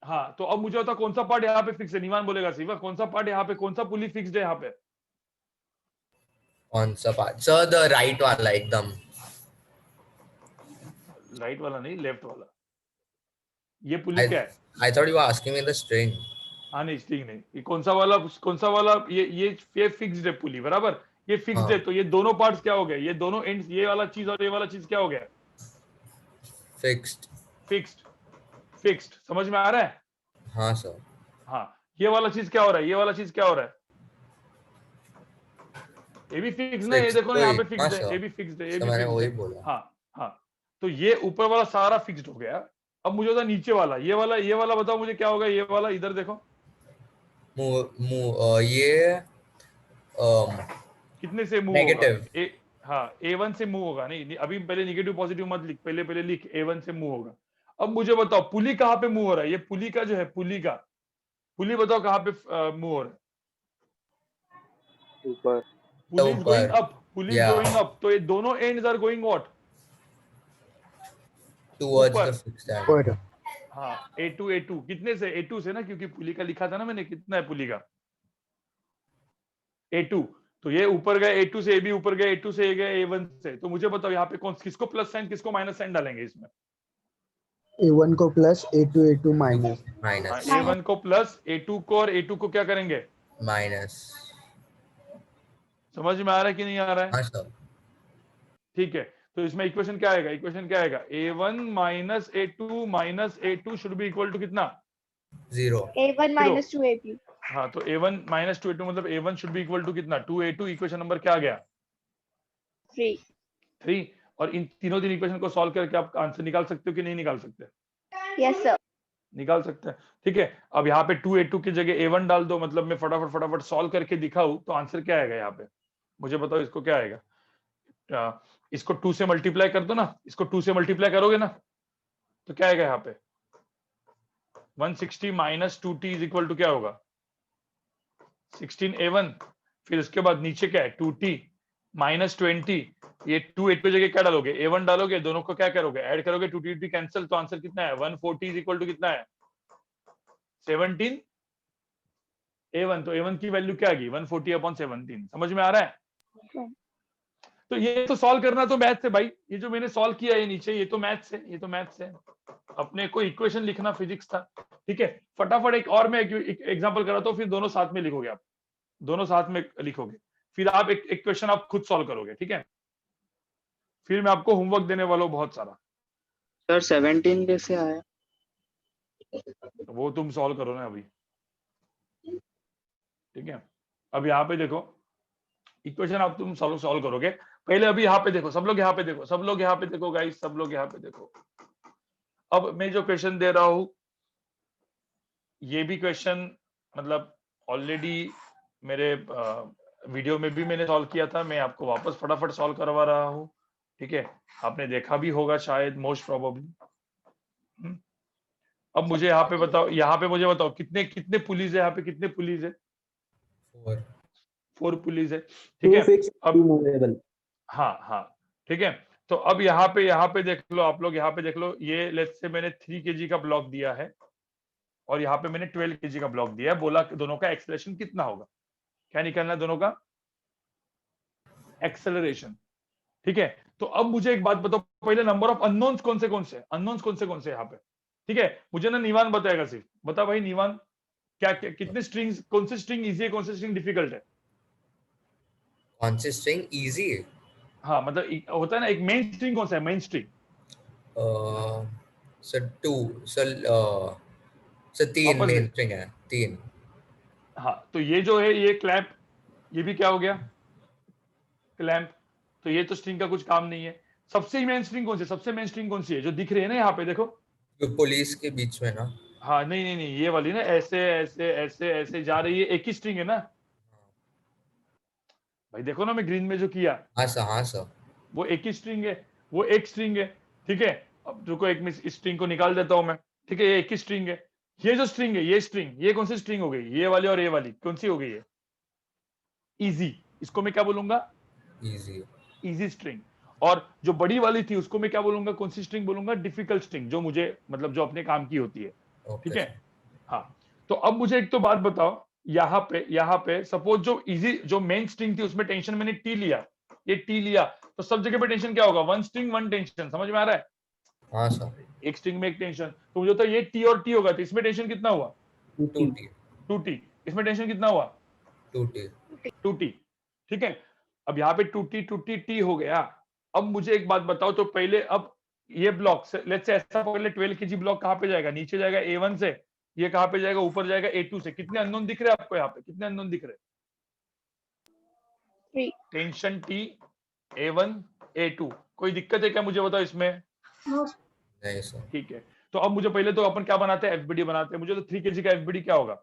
हाँ, तो अब मुझे बता कौन सा पार्ट यहाँ पे फिक्स है? निवान बोलेगा शिवा, कौन सा पार्ट यहाँ पे, कौन सा पुली फिक्स्ड है यहाँ पे? कौन सा पार्ट सर? द राइट वाला एकदम। राइट वाला नहीं, लेफ्ट वाला। ये पुली क्या है? I thought you were asking me the string. हाँ नहीं, स्ट्रिंग नहीं, ये कौन सा वाला? ये फिक्स्ड है पुली, बराबर? ये फिक्स्ड हाँ। है, तो ये दोनों पार्ट्स क्या हो गए? ये दोनों एंड्स, ये वाला चीज और ये वाला चीज क्या हो गया? फिक्स्ड। समझ में आ रहा है? हाँ सर। हाँ, ये वाला चीज क्या हो रहा है? ये वाला चीज क्या हो रहा है? ये भी फिक्स ना, ये देखो ना यहाँ पे फिक्स्ड है, ये भी फिक्स्ड है, ये भी मैंने फिक्स्ड वही है। बोला। हाँ, तो ये ऊपर वाला सारा फिक्स्ड हो गया। अब मुझे बता नीचे वाला, ये वाला बताओ मुझे क्या होगा? ये वाला इधर देखो, ये कितने से मूव Negative. होगा? हाँ, A1 से मूव होगा। नहीं, अभी पहले निगेटिव पॉजिटिव मत लिख, पहले लिख A1 से मूव होगा। अब मुझे बताओ पुली कहाँ पे मूव हो रहा है? ये पुली का जो है, पुली बताओ कहाँ पे मूव हो रहा है? ऊपर पुली इज गोइंग ऊपर। Up, pulley is Yeah. Going up, तो ये दोनों ends are going what? towards ऊपर। the fixed end. पर हाँ, A2 कितने से? A2 से ना, क्योंकि पुली का लिखा था ना मैंने, कितना है पुली का? A2। तो ये ऊपर गए A2 से, ये भी ऊपर गए A2 से, ये गए A1 से। तो मुझे बताओ यहाँ पे किसको प्लस साइन, किसको माइनस साइन डालेंगे इसमें? A1 को plus A2 minus. Minus. A1 को प्लस, A2 को, और A2 को क्या करेंगे? Minus. समझ में आ रहा है कि नहीं आ रहा है? हाँ सर। ठीक है, तो इसमें इक्वेशन क्या आएगा? A1 minus A2 should be equal to कितना? 0. A1 minus 2AP. हाँ, तो A1 माइनस 2A2 मतलब A1 should be equal to कितना? 2A2। इक्वेशन नंबर क्या आ गया? 3। और इन तीनों दिन इक्वेशन को सॉल्व करके आप आंसर निकाल सकते हो कि नहीं निकाल सकते? Yes, sir. निकाल सकते हैं। ठीक है, अब यहाँ पे 2A2 की जगह A1 डाल दो, मतलब मैं फटाफट सॉल्व करके दिखाऊं तो आंसर क्या आएगा यहाँ पे? मुझे बताओ इसको क्या आएगा? इसको 2 से मल्टीप्लाई कर दो ना, इसको 2 से मल्टीप्लाई करोगे ना तो क्या आएगा यहाँ पे? 160 minus 2t is equal to क्या होगा? 16A1। फिर उसके बाद नीचे क्या है? 2t minus 20। ये 2A2 की जगह क्या डालोगे? A1 डालोगे, दोनों को क्या करोगे? ऐड करोगे, 2t कैंसिल, तो आंसर कितना है? 140 इज इक्वल टू कितना है? 17 A1। तो A1 की वैल्यू क्या आ गई? 140/17। समझ में आ रहा है? तो ये तो सॉल्व करना तो मैथ्स है भाई, ये जो मैंने सॉल्व किया है नीचे, ये तो मैथ्स है। अपने को इक्वेशन लिखना फिजिक्स था। ठीक है, फटाफट एक और मैं एग्जांपल कराता हूँ, फिर दोनों साथ में लिखोगे आप, दोनों साथ में लिखोगे, फिर आप एक क्वेश्चन आप खुद सॉल्व करोगे। ठीक है, फिर मैं आपको होमवर्क देने वाला हूँ बहुत सारा। सर 17 कैसे आया? वो तुम सॉल्व करो ना अभी। ठीक है, अब यहाँ पे देखो इक्वेशन आप तुम सॉल्व करोगे। पहले अभी यहाँ पे देखो, सब लोग यहाँ पे देखो गाइस, सब लोग यहाँ पे देखो। अब मैं जो क्वेश्चन दे रहा हूं, ये भी क्वेश्चन मतलब ऑलरेडी मेरे वीडियो में भी मैंने सॉल्व किया था, मैं आपको वापस फटाफट सॉल्व करवा रहा हूँ, ठीक है। आपने देखा भी होगा शायद, मोस्ट प्रोबेबली। अब मुझे यहाँ पे बताओ, यहाँ पे मुझे बताओ कितने कितने पुलिस है, यहाँ पे कितने पुलिस है? 4 4 पुलिस है, ठीक है। अब मूवेबल। हाँ हाँ, ठीक है। तो अब यहाँ पे देख लो आप लोग, यहाँ पे देख लो, ये लेट्स से मैंने 3 kg का ब्लॉक दिया है और यहाँ पे मैंने 12 kg का ब्लॉक दिया है, बोला कि दोनों का एक्सेलरेशन कितना होगा, क्या निकालना है दोनों का एक्सेलरेशन, ठीक है। तो अब मुझे एक बात बताओ, पहले नंबर ऑफ अननोन्स कौन से कौन से यहाँ पे, ठीक है। मुझे ना निवान बताएगा, सिर्फ बता भाई निवान, क्या कितने स्ट्रिंग्स, कौन से स्ट्रिंग इजी है, कौन से स्ट्रिंग डिफिकल्ट है? कौन सी स्ट्रिंग इजी है? हाँ मतलब होता है ना, एक मेन स्ट्रिंग कौन सा है, मेन स्ट्रिंग? सर 2 सर 3 वापस मेन स्ट्रिंग है, 3। हाँ तो ये जो है ये क्लैंप, ये भी क्या हो गया क्लैंप, तो ये तो स्ट्रिंग का कुछ काम नहीं है। सबसे मेन स्ट्रिंग कौन सी, सबसे मेन स्ट्रिंग कौन सी है जो दिख रही है ना यहाँ पे देखो? जो पुलिस के बीच में ना। हाँ नहीं, ये वाली ना, ऐसे ऐसे ऐसे ऐसे जा रही है, एक ही स्ट्रिंग है ना भाई, देखो ना मैं ग्रीन में जो किया, हाँ सर वो एक ही स्ट्रिंग है, वो एक स्ट्रिंग है, ठीक है। अब रुको, एक मिनट, इस स्ट्रिंग को निकाल देता हूं मैं, ठीक है। ये एक ही स्ट्रिंग है, ये जो स्ट्रिंग है, ये स्ट्रिंग, ये कौन सी स्ट्रिंग हो गई, ये वाली और ये वाली कौन सी हो गई है? इजी, इसको मैं क्या बोलूंगा? Easy string. और जो बड़ी वाली थी उसको मैं क्या बोलूंगा, कौन सी स्ट्रिंग बोलूंगा? डिफिकल्ट स्ट्रिंग, जो मुझे मतलब जो अपने काम की होती है, ठीक है। हाँ तो अब मुझे एक तो बात बताओ, यहाँ पे सपोज जो इजी, जो मेन स्ट्रिंग थी उसमें टेंशन मैंने टी लिया, ये टी लिया, तो सब जगह पे टेंशन क्या होगा? 1 स्ट्रिंग 1 टेंशन, समझ में आ रहा है? हाँ सर। एक स्ट्रिंग में एक टेंशन, तो मुझे तो ये टी और टी होगा, तो इसमें टेंशन कितना हुआ? 2t। इसमें टेंशन कितना हुआ? 2t, ठीक है। अब यहाँ पे 2t t हो गया। अब मुझे एक बात बताओ, तो पहले अब ये ब्लॉक लेट्स से ऐसा पहले 12 kg ब्लॉक कहाँ पे जाएगा? नीचे जाएगा A1 से, ये कहाँ पे जाएगा? ऊपर जाएगा A2 से। कितने अननोन दिख रहे हैं आपको यहाँ पे? कितने अननोन दिख रहे हैं? 3। टेंशन T, A1 A2, कोई दिक्कत है क्या मुझे बताओ इसमें? नहीं सर। ठीक है, तो अब मुझे पहले तो अपन क्या बनाते हैं? FBD बनाते हैं। मुझे तो 3 kg का FBD क्या होगा?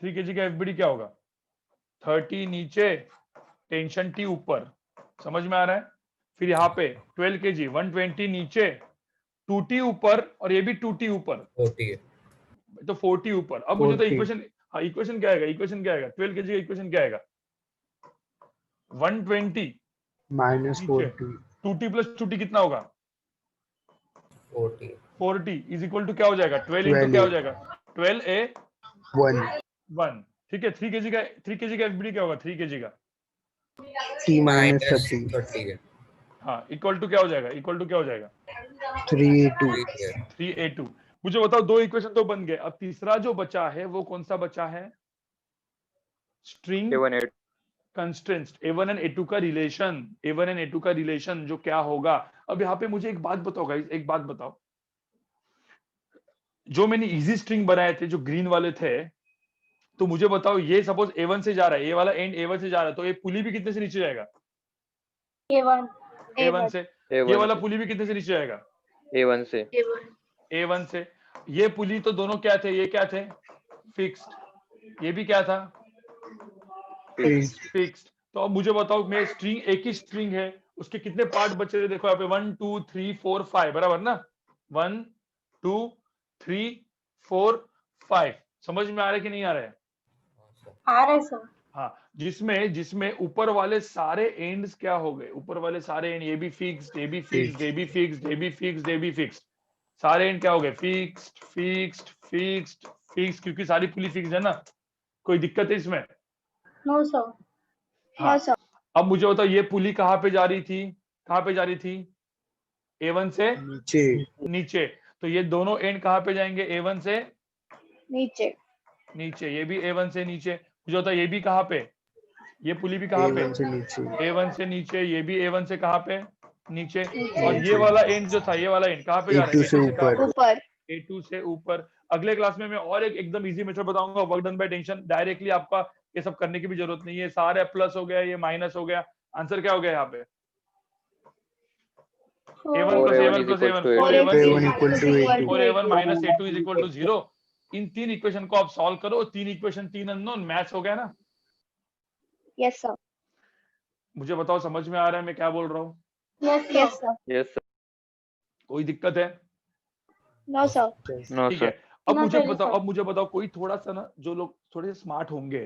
3 kg का FBD क्या होगा? 30 नीचे, टेंशन T ऊपर, समझ में आ रहा है? फिर यहाँ पे 12 kg 120 नीचे, 2t ऊपर, और ये भी 2t ऊपर, 40 तो 40 ऊपर। अब मुझे तो 40 इक्वेशन, हाँ इक्वेशन क्या आएगा? 12 kg का इक्वेशन क्या आएगा? 120 माइनस नीचे, 40 2t प्लस 2t कितना होगा? 40 इज इक्वल टू क्या हो जाएगा? 12 इंटू क्या हो जाएगा? 12a 1, ठीक है। 3 kg का FBD क्या होगा? 3 kg का t माइनस 30 हाँ इक्वल टू क्या हो जाएगा? इक्वल टू क्या हो जाएगा? 3a2। मुझे बताओ, 2 इक्वेशन तो बन गए, अब तीसरा जो बचा है वो कौन सा बचा है? String constraints, A1 and A2 का रिलेशन, A1 एंड A2 का रिलेशन जो क्या होगा? अब यहाँ पे मुझे एक बात बताओ गाइस, एक बात बताओ, जो मैंने इजी स्ट्रिंग बनाए थे जो ग्रीन वाले थे, तो मुझे बताओ ये सपोज A1 से जा रहा है, ये वाला एंड A1 से जा रहा है, तो ये पुली भी कितने से नीचे जाएगा? A1 से। ये वाला पुली भी कितने से नीचे जाएगा? A1 से। A1 से। ये पुली तो दोनों क्या थे? ये क्या थे? फिक्स्ड। ये भी क्या था? फिक्स्ड। तो अब मुझे बताओ, मैं स्ट्रिंग, एक ही स्ट्रिंग है, उसके कितने पार्ट बचे थे? देखो यहाँ पे 1 2 3 4 5, बराबर ना? 1 2 3 4 5, समझ में आ रहा है कि नहीं आ रहा है? आ रहा है सर। हाँ, जिसमें ऊपर वाले सारे एंड्स क्या हो गए? ऊपर वाले सारे एंड, ये भी फिक्स्ड, ये भी फिक्स्ड, ये भी फिक्स्ड, ये भी फिक्स्ड, ये भी फिक्स्ड, सारे एंड क्या हो गए? फिक्स्ड फिक्स्ड फिक्स्ड फिक्स्ड, क्योंकि सारी पुली फिक्स्ड है ना। कोई दिक्कत है इसमें? No sir. हाँ। अब मुझे बताओ, ये पुली कहाँ पे जा रही थी? कहाँ पे जा रही थी? A1 से नीचे। तो ये दोनों एंड कहाँ पे जाएंगे? A1 से नीचे। ये भी A1 से नीचे। मुझे बताओ, ये भी कहाँ पे? ये पुली भी कहाँ पे? A1 से नीचे। ये भी A1 से कहाँ पे? नीचे। और ये वाला एंड जो था, ये वाला एंड कहाँ पे जा रहा है? A2 से ऊपर। अगले क्लास में मैं और एक एकदम इजी मेथड बताऊंगा, work done by tension. Directly आपका ये सब करने की भी जरूरत नहीं है, सारे प्लस हो गया, ये माइनस हो गया, आंसर क्या हो गया यहाँ पे? A1 plus A1 plus A1, 4A1 minus A2 is equal to 0। In 3 equation को आप सॉल्व करो, 3 इक्वेशन 3 अननोन, मैच हो गया ना। Yes, sir. मुझे बताओ समझ में आ रहा है मैं क्या बोल रहा हूँ? Yes, sir. Yes, sir. Yes, sir. कोई दिक्कत है? No, sir. No, ठीक sir. है, अब Not मुझे really, बताओ, sir. अब मुझे बताओ कोई थोड़ा सा ना, जो लोग थोड़े से स्मार्ट होंगे,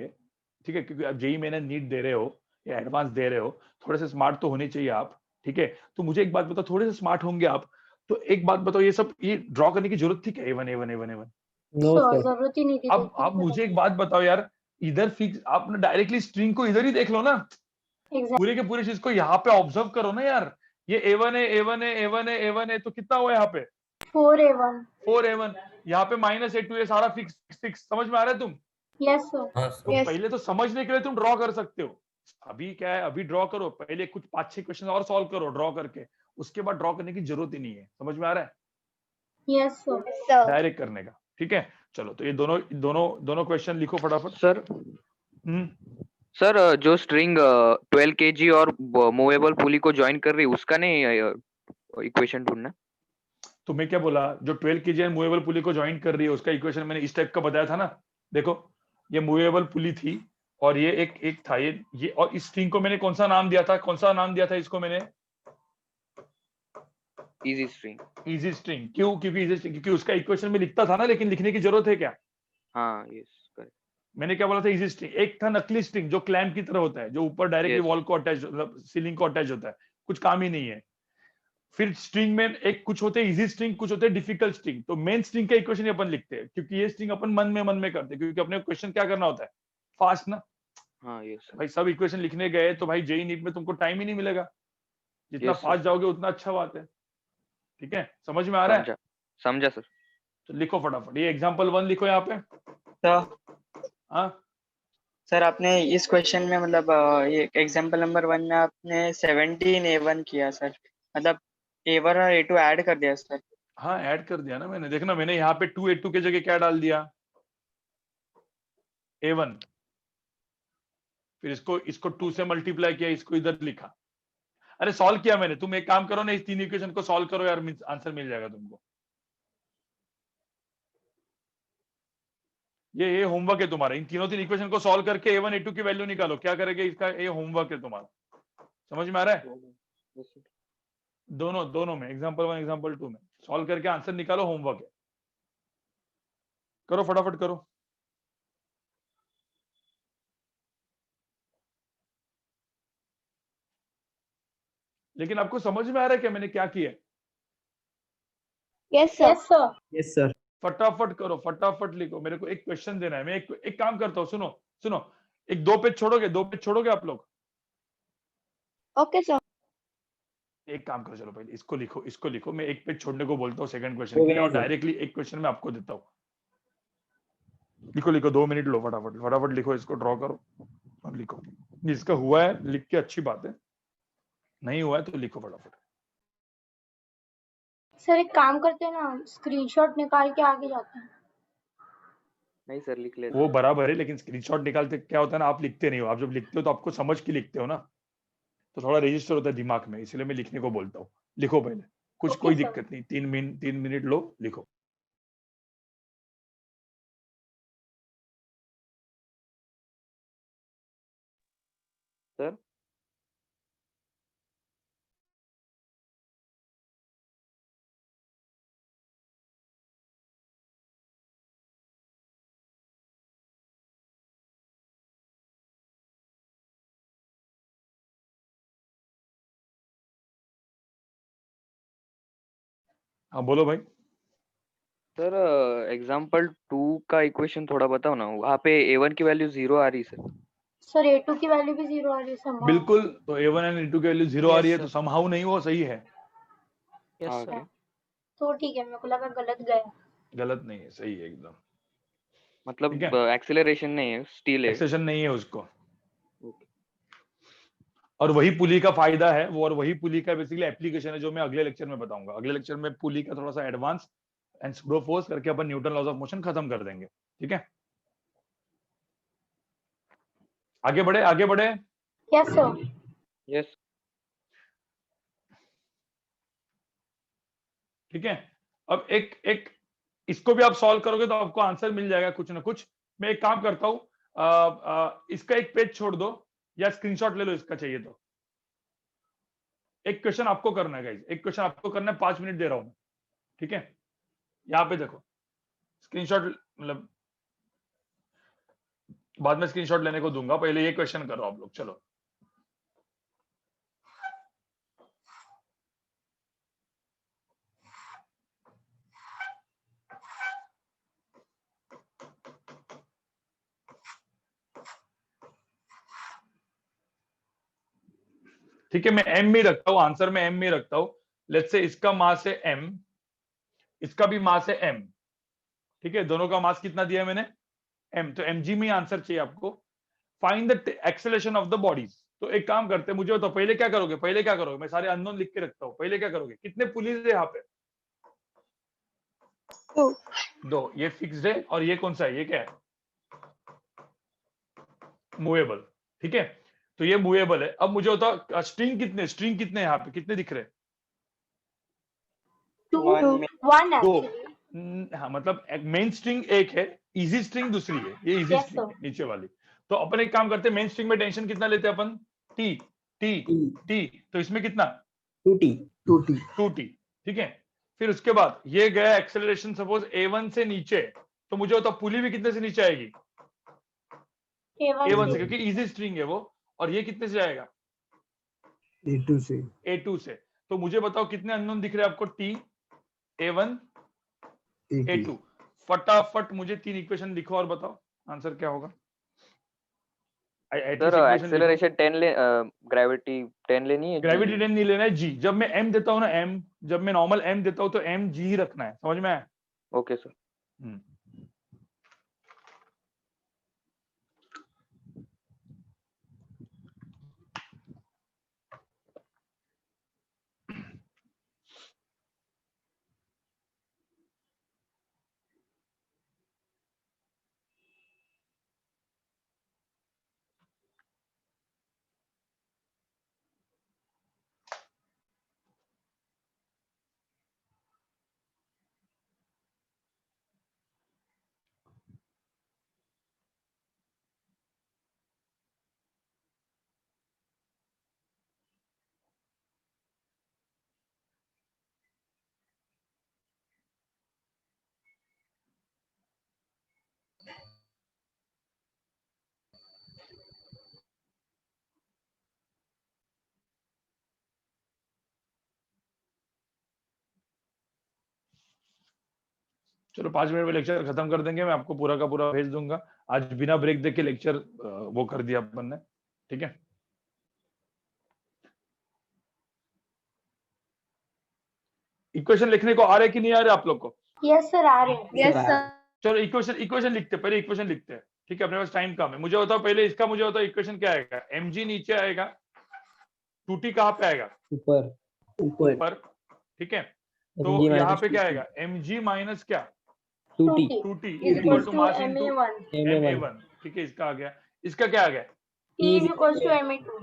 ठीक है, क्योंकि आप जेई मैंने नीट दे रहे हो या एडवांस दे रहे हो, थोड़े से स्मार्ट तो होने चाहिए आप, ठीक है? तो मुझे एक बात बताओ, थोड़े से स्मार्ट होंगे आप, तो एक बात बताओ, ये सब ये ड्रॉ करने की जरूरत थी क्या? A1 A1 A1 A1? Sure, जरूरत ही नहीं थी। अब मुझे एक बात बताओ यार, इधर फिक्स, आप ना डायरेक्टली स्ट्रिंग को इधर ही देख लो ना, Exactly. पूरे के पूरे चीज को यहाँ पे ऑब्जर्व करो ना यार, ये A1 है, A1 है, A1 है, A1 है, तो कितना हुआ यहाँ पे? 4A1. 4A1, यहाँ पे -A2 है, सारा फिक्स, समझ में आ रहा है तुम? Yes, sir. तो Yes. पहले तो समझने के लिए तुम ड्रॉ कर सकते हो। अभी क्या है, अभी ड्रॉ करो, पहले कुछ 5-6 क्वेश्चन और सॉल्व करो ड्रॉ करके, उसके बाद ड्रॉ करने की जरूरत ही नहीं है। समझ में आ रहा है? Yes, sir. Yes, sir. Direct करने का, ठीक है? चलो, तो ये दोनों क्वेश्चन लिखो फटाफट। सर सर जो स्ट्रिंग 12 kg और मूवेबल पुली को ज्वाइन कर रही है, उसका नहीं इक्वेशन ढूंढना। तो मैं क्या बोला, जो 12 kg मूवेबल पुली को ज्वाइन कर रही है, उसका इक्वेशन मैंने इस टाइप का बताया था ना। देखो, ये मूवेबल पुली थी और ये एक था, ये और इस स्ट्रिंग को मैंने कौन सा नाम दिया था? इसको मैंने इजी स्ट्रिंग। Easy string. क्यों? क्योंकि इजी स्ट्रिंग, क्योंकि उसका इक्वेशन में लिखता था ना, लेकिन लिखने की जरूरत है क्या? हाँ, यस, करेक्ट। मैंने क्या बोला था? Easy string. एक था नकली स्ट्रिंग, जो क्लैम्प की तरह होता है, जो ऊपर डायरेक्टली Yes. वॉल को अटैच, मतलब सीलिंग को अटैच होता है, कुछ काम ही नहीं है। फिर स्ट्रिंग में एक कुछ होते हैं इजी स्ट्रिंग, कुछ होते हैं डिफिकल्ट स्ट्रिंग। तो मेन स्ट्रिंग का इक्वेशन ही अपन लिखते हैं, क्योंकि ये स्ट्रिंग अपन मन में करते हैं, क्योंकि अपने क्वेश्चन क्या करना होता है? फास्ट ना। हाँ, यस भाई सब इक्वेशन लिखने गए तो भाई जेई नीट में तुमको टाइम ही नहीं मिलेगा। जितना Yes, sir. फास्ट जाओगे उतना अच्छा बात है, ठीक है? समझ में आ रहा है? समझा सर। तो लिखो फटाफट, ये एग्जांपल 1 लिखो यहाँ पे। हाँ सर, आपने इस क्वेश्चन में मतलब ये एग्जांपल नंबर 1 में आपने 17A1 किया सर, मतलब A1 और A2 ऐड कर दिया सर। हाँ, ऐड कर दिया ना मैंने। देखना, मैंने यहाँ पे 2A2 के जगह क्या डाल दिया? A1। फिर इसको 2 से मल्टीप्लाई किया, इसको इधर लिखा। अरे सॉल्व किया मैंने। तुम एक काम करो ना, इस 3 इक्वेशन को सॉल्व करो यार, आंसर मिल जाएगा तुमको। ये होमवर्क है तुम्हारा। इन तीन इक्वेशन को सॉल्व करके A1 A2 की वैल्यू निकालो। क्या करेंगे इसका? ये होमवर्क है तुम्हारा। समझ में आ रहा है? दोनों में, एग्जांपल 1 एग्जांपल 2 में सॉल्व करके आंसर निकालो, होमवर्क है। करो फटाफट करो। लेकिन आपको समझ में आ रहा है क्या मैंने क्या किया? Yes, sir. Yes, sir. Yes, sir. फटाफट करो, फटाफट लिखो। मेरे को एक क्वेश्चन देना है। मैं एक काम करता हूँ, सुनो, एक 2 पेज छोड़ोगे आप लोग? Okay, sir. एक काम करो, चलो पहले इसको लिखो। मैं एक पेज छोड़ने को बोलता हूँ सेकंड क्वेश्चन के लिए, और डायरेक्टली एक क्वेश्चन मैं आपको देता हूँ। लिखो 2 मिनट लो, फटाफट लिखो, इसको ड्रॉ करो। अब लिखो, जिसका हुआ है लिख के अच्छी बात है, नहीं हुआ है तो लिखो फटाफट। सर एक काम करते हैं ना, स्क्रीनशॉट निकाल के आगे जाते हैं। नहीं सर, लिख लेते वो बराबर है, लेकिन स्क्रीनशॉट निकालते क्या होता है ना, आप लिखते नहीं हो। आप जब लिखते हो तो आपको समझ के लिखते हो ना, तो थोड़ा रजिस्टर होता है दिमाग में, इसलिए मैं लिखने को बोलता हूँ। लिखो पहले, कोई sir. दिक्कत नहीं। 3 मिनट लो, लिखो। सर। हाँ बोलो भाई। सर एग्जांपल 2 का इक्वेशन थोड़ा बताओ ना। वहाँ पे A1 की वैल्यू 0 आ रही सर। सर A2 की वैल्यू भी 0 आ रही है somehow. बिल्कुल, तो A1 एंड A2 की वैल्यू 0 आ रही है, तो समहाउ नहीं, वो सही है। हाँ, okay. तो ठीक है, मेरे को लगा गलत गया। गलत नहीं है, सही है एकदम। मतलब ठीक है? एक्सेलरेशन नहीं है, स्टील है। एक्सेशन नहीं है उसको। और वही पुली का फायदा है वो, और वही पुली का बेसिकली एप्लीकेशन है, जो मैं अगले लेक्चर में बताऊंगा। अगले लेक्चर में पुली का थोड़ा सा एडवांस एंड स्लो फोर्स करके अपन न्यूटन लॉज ऑफ मोशन खत्म कर देंगे। ठीक है, आगे बढ़े। Yes sir. यस। ठीक है, अब एक इसको भी आप सॉल्व करोगे तो आपको आंसर मिल जाएगा कुछ ना कुछ। मैं एक काम करता हूं, इसका एक पेज छोड़ दो, या स्क्रीनशॉट ले लो इसका चाहिए तो। एक क्वेश्चन आपको करना है गाइस, एक क्वेश्चन आपको करना है, 5 मिनट दे रहा हूं मैं, ठीक है। यहाँ पे देखो स्क्रीनशॉट, मतलब बाद में स्क्रीनशॉट लेने को दूंगा, पहले ये क्वेश्चन करो आप लोग। चलो ठीक है, मैं m में रखता हूं, आंसर में m में रखता हूं। लेट्स से इसका मास है m, इसका भी मास है m, ठीक है। दोनों का मास कितना दिया है मैंने, m, तो mg में आंसर चाहिए आपको। Find the acceleration of the bodies. तो एक काम करते हैं, मुझे बताओ पहले क्या करोगे, पहले क्या करोगे, मैं सारे अननोन लिख के रखता हूं, पहले क्या करोगे, कितने पुलिस है यहाँ पे, 2, ये फिक्स्ड है, और ये कौन सा है, ये क्या है, मूवेबल, ठीक है। तो ये मूवेबल है। अब मुझे बताओ स्ट्रिंग कितने, स्ट्रिंग कितने यहाँ पे, कितने दिख रहे हैं, 1 दो। actually। हाँ, मतलब मेन स्ट्रिंग एक है, इजी स्ट्रिंग दूसरी है, ये इजी Yes, स्ट्रिंग sir। है नीचे वाली। तो अपन एक काम करते हैं, मेन स्ट्रिंग में टेंशन कितना लेते हैं अपन, टी टी टी, तो इसमें कितना 2t 2t, ठीक है। फिर उसके बाद ये गया एक्सेलरेशन सपोज a1 से नीचे, तो मुझे बताओ पुली भी कितने से नीचे आएगी, a1 से, क्योंकि इजी स्ट्रिंग है वो। और ये कितने से जाएगा, a2 से a2 से। तो मुझे बताओ कितने अननोन दिख रहे हैं आपको, t, a1, a2। फटाफट मुझे 3 इक्वेशन लिखो और बताओ आंसर क्या होगा। सर एक्सेलरेशन 10 ले, ग्रेविटी 10 लेनी है, ग्रेविटी 10 नहीं लेना है, जी। जब मैं m देता हूँ ना, m, जब मैं नॉर्मल m देता हूँ तो m g ही रखना है, समझ में आया। Okay sir. चलो 5 मिनट में लेक्चर खत्म कर देंगे, मैं आपको पूरा का पूरा भेज दूंगा। आज बिना ब्रेक देके लेक्चर वो कर दिया अपन ने, ठीक है। इक्वेशन लिखने को आ रहे कि नहीं आ रहे आप लोग को? यस सर, आ रहे हैं। Yes sir. चलो इक्वेशन लिखते हैं, पहले इक्वेशन लिखते हैं, ठीक है। अपने पास टाइम कम है। मुझे बताओ पहले इसका, मुझे बताओ इक्वेशन क्या आएगा, mg नीचे आएगा, 2t कहाँ पे आएगा, ऊपर ऊपर, ठीक है। तो यहाँ पे क्या आएगा, mg माइनस क्या, 2t equal to mass into ma1, ठीक है। इसका आ गया, इसका क्या आ गया, T is equals to ma2।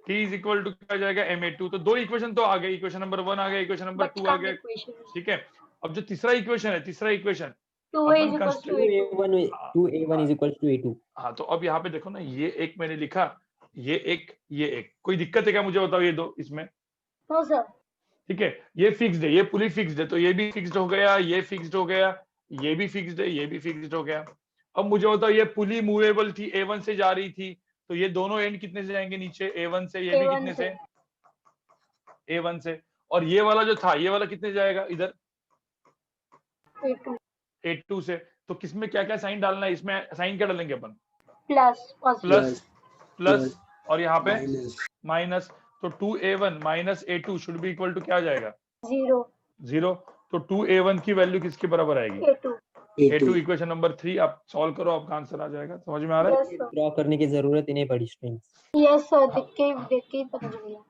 t is equal to क्या जाएगा, ma2। तो 2 इक्वेशन तो आ गए, इक्वेशन नंबर 1 आ गया, इक्वेशन नंबर 2 आ गया, ठीक है। अब जो तीसरा इक्वेशन है, तीसरा equation 2a is equals to a2। 2a1 is equals to a2। हाँ, तो अब यहाँ पे देखो ना, ये एक मैंने लिखा, ये एक, कोई दिक्कत है क्या, मुझे बताओ ये दो इसमें। No sir. ठीक है, ये फिक्स्ड है, ये पुली फिक्स्ड है, तो ये भी फिक्स्ड हो गया, ये फिक्स्ड हो गया, ये भी फिक्स्ड है, ये भी फिक्स्ड हो गया। अब मुझे बताओ ये पुली मूवेबल थी, a1 से जा रही थी, तो ये दोनों एंड कितने से जाएंगे नीचे, a1 से, ये भी कितने से, a1 से। और ये वाला जो था, ये वाला कितने जाएगा इधर, a2 से। तो किसमें क्या क्या साइन डालना है, इसमें साइन क्या डालेंगे अपन, प्लस और यहाँ पे माइनस। तो 2a1 minus a2 should be equal to क्या आ जाएगा, 0। तो 2a1 की वैल्यू किसके बराबर आएगी, a2। इक्वेशन नंबर 3 आप सॉल्व करो, आपका आंसर आ जाएगा। समझ में आ रहा है? ड्रॉ करने की जरूरत ही नहीं पड़ी स्ट्रिंग्स। यस सर, देख के पता चल गया।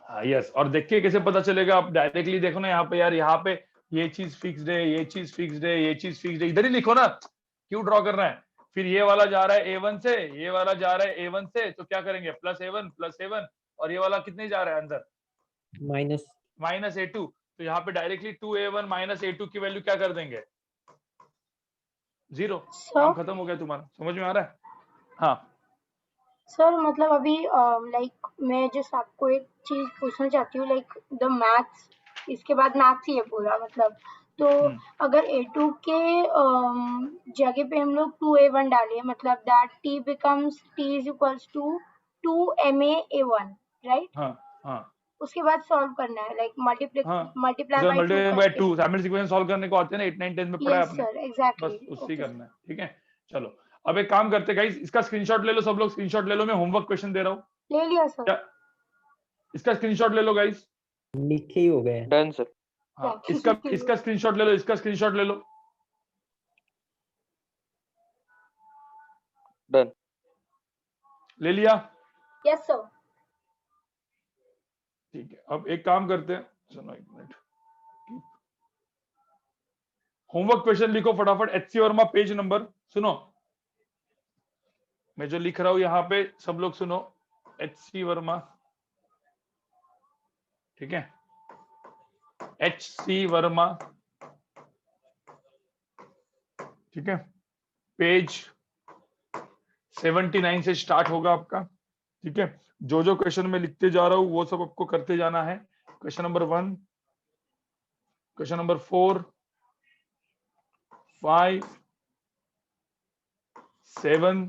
हाँ यस, और देख के कैसे पता चलेगा, आप डायरेक्टली देखो ना यहाँ पे, यार यहाँ पे ये चीज फिक्स्ड है, ये चीज फिक्स्ड है, ये चीज फिक्स्ड है, इधर ही लिखो ना, क्यों ड्रॉ करना है। फिर ये वाला जा रहा है a1 से, ये वाला जा रहा है a1 से, तो क्या करेंगे, प्लस a1, और ये वाला कितने जा रहा है अंदर, माइनस a2। तो यहाँ पे डायरेक्टली 2a1 माइनस a2 की वैल्यू क्या कर देंगे, 0। काम खत्म हो गया तुम्हारा, समझ में आ रहा है? हाँ, सर मतलब अभी लाइक मैं जस्ट आपको एक चीज पूछना चाहती हूँ, लाइक द मैथ्स, इसके बाद मैथ्स ही है पूरा मतलब, तो अगर A2 के जगह पे हम लोग 2A1 डालें, मतलब that T becomes T is equals to 2MA1, right? हाँ हाँ उसके बाद सॉल्व करना है, लाइक मल्टीप्लाई हाँ मल्टीप्लाई बाय 2 मल्टीप्लाई बाय करके। 2 साइमल्टेनियस इक्वेशन सॉल्व करने को आते हैं ना, 8 9 10 में पढ़ा है यस आपने, सर, एग्जैक्टली। बस उससे ओके करना है। ठीक है, चलो अब एक काम करते गाइस, इसका स्क्रीनशॉट ले लो, सब लोग स्क्रीनशॉट ले लो, मैं होमवर्क क्वेश्चन दे रहा हूँ, ले लिया सर। क्या इसका स्क्रीनशॉट ले लो गाइस। लिखे ही हो गए। Done sir. हाँ इसका स्क्रीनशॉट ले लो, इसका स्क्रीनशॉट ले लो। डन। ले लिया? Yes sir. ठीक है, अब एक काम करते हैं, सुनो एक मिनट, होमवर्क क्वेश्चन लिखो फटाफट। HC वर्मा पेज नंबर, सुनो मैं जो लिख रहा हूं यहाँ पे सब लोग सुनो, HC वर्मा, ठीक है, HC वर्मा, ठीक है, पेज 79 से स्टार्ट होगा आपका। ठीक है, जो जो क्वेश्चन मैं लिखते जा रहा हूं वो सब आपको करते जाना है। क्वेश्चन नंबर 1, क्वेश्चन नंबर 4, 5, 7,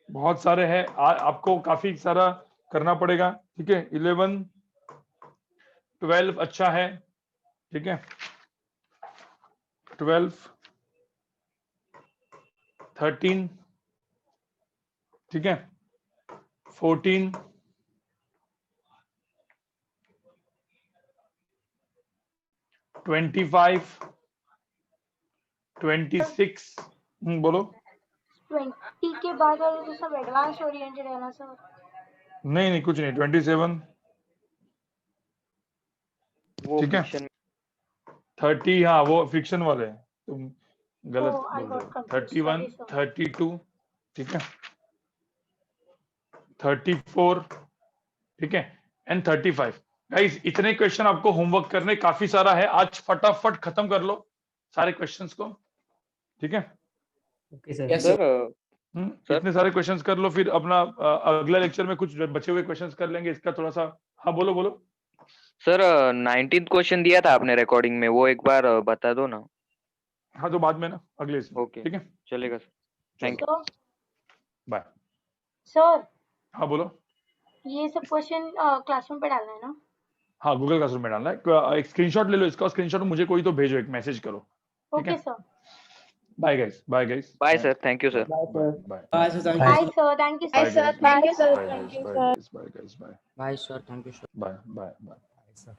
बहुत सारे हैं, आपको काफी सारा करना पड़ेगा। ठीक है, 11, 12 अच्छा है, ठीक है, 12, 13, ठीक है, 14, 25, 26, बोलो। 20 के बाद वाले तो सब एडवांस ओरिएंटेड है ना सर? नहीं कुछ नहीं, 27, वो ठीक है, fiction 30, हाँ वो फिक्शन वाले हैं, तुम गलत Oh, I बोल got रहे हो। confused. 31, Sorry, sir. 32, ठीक है, 34, ठीक है, एंड 35। गाइस इतने क्वेश्चन आपको होमवर्क करने, काफी सारा है, आज फटाफट खत्म कर लो सारे क्वेश्चंस को। ठीक है okay sir. Yes, sir. Sir इतने सारे क्वेश्चंस कर लो, फिर अपना अगला लेक्चर में कुछ बचे हुए क्वेश्चंस कर लेंगे, इसका थोड़ा सा। हाँ बोलो बोलो। सर 19th क्वेश्चन दिया था आपने रिकॉर्डिंग में, वो एक बार बता दो ना। हाँ तो बाद में ना, अगले इसमें। ओके ठीक है, चलेगा sir, thank you. Sir, bye. Sir हाँ बोलो। ये सब क्वेश्चन क्लासरूम पे डालना है ना? हाँ गूगल क्लासरूम में डालना है, एक स्क्रीनशॉट ले लो इसका, स्क्रीनशॉट मुझे कोई तो भेजो, एक मैसेज करो। ठीक ओके है, sir. Bye guys, bye guys, bye sir, thank you sir. Bye bye Bye, sir. Thank you. Bye sir, thank you bye sir. Guys, Thank you, sir. Bye Thank guys, you, bye sir. Guys, bye guys, bye bye sir, thank you sir. Bye bye bye. Sir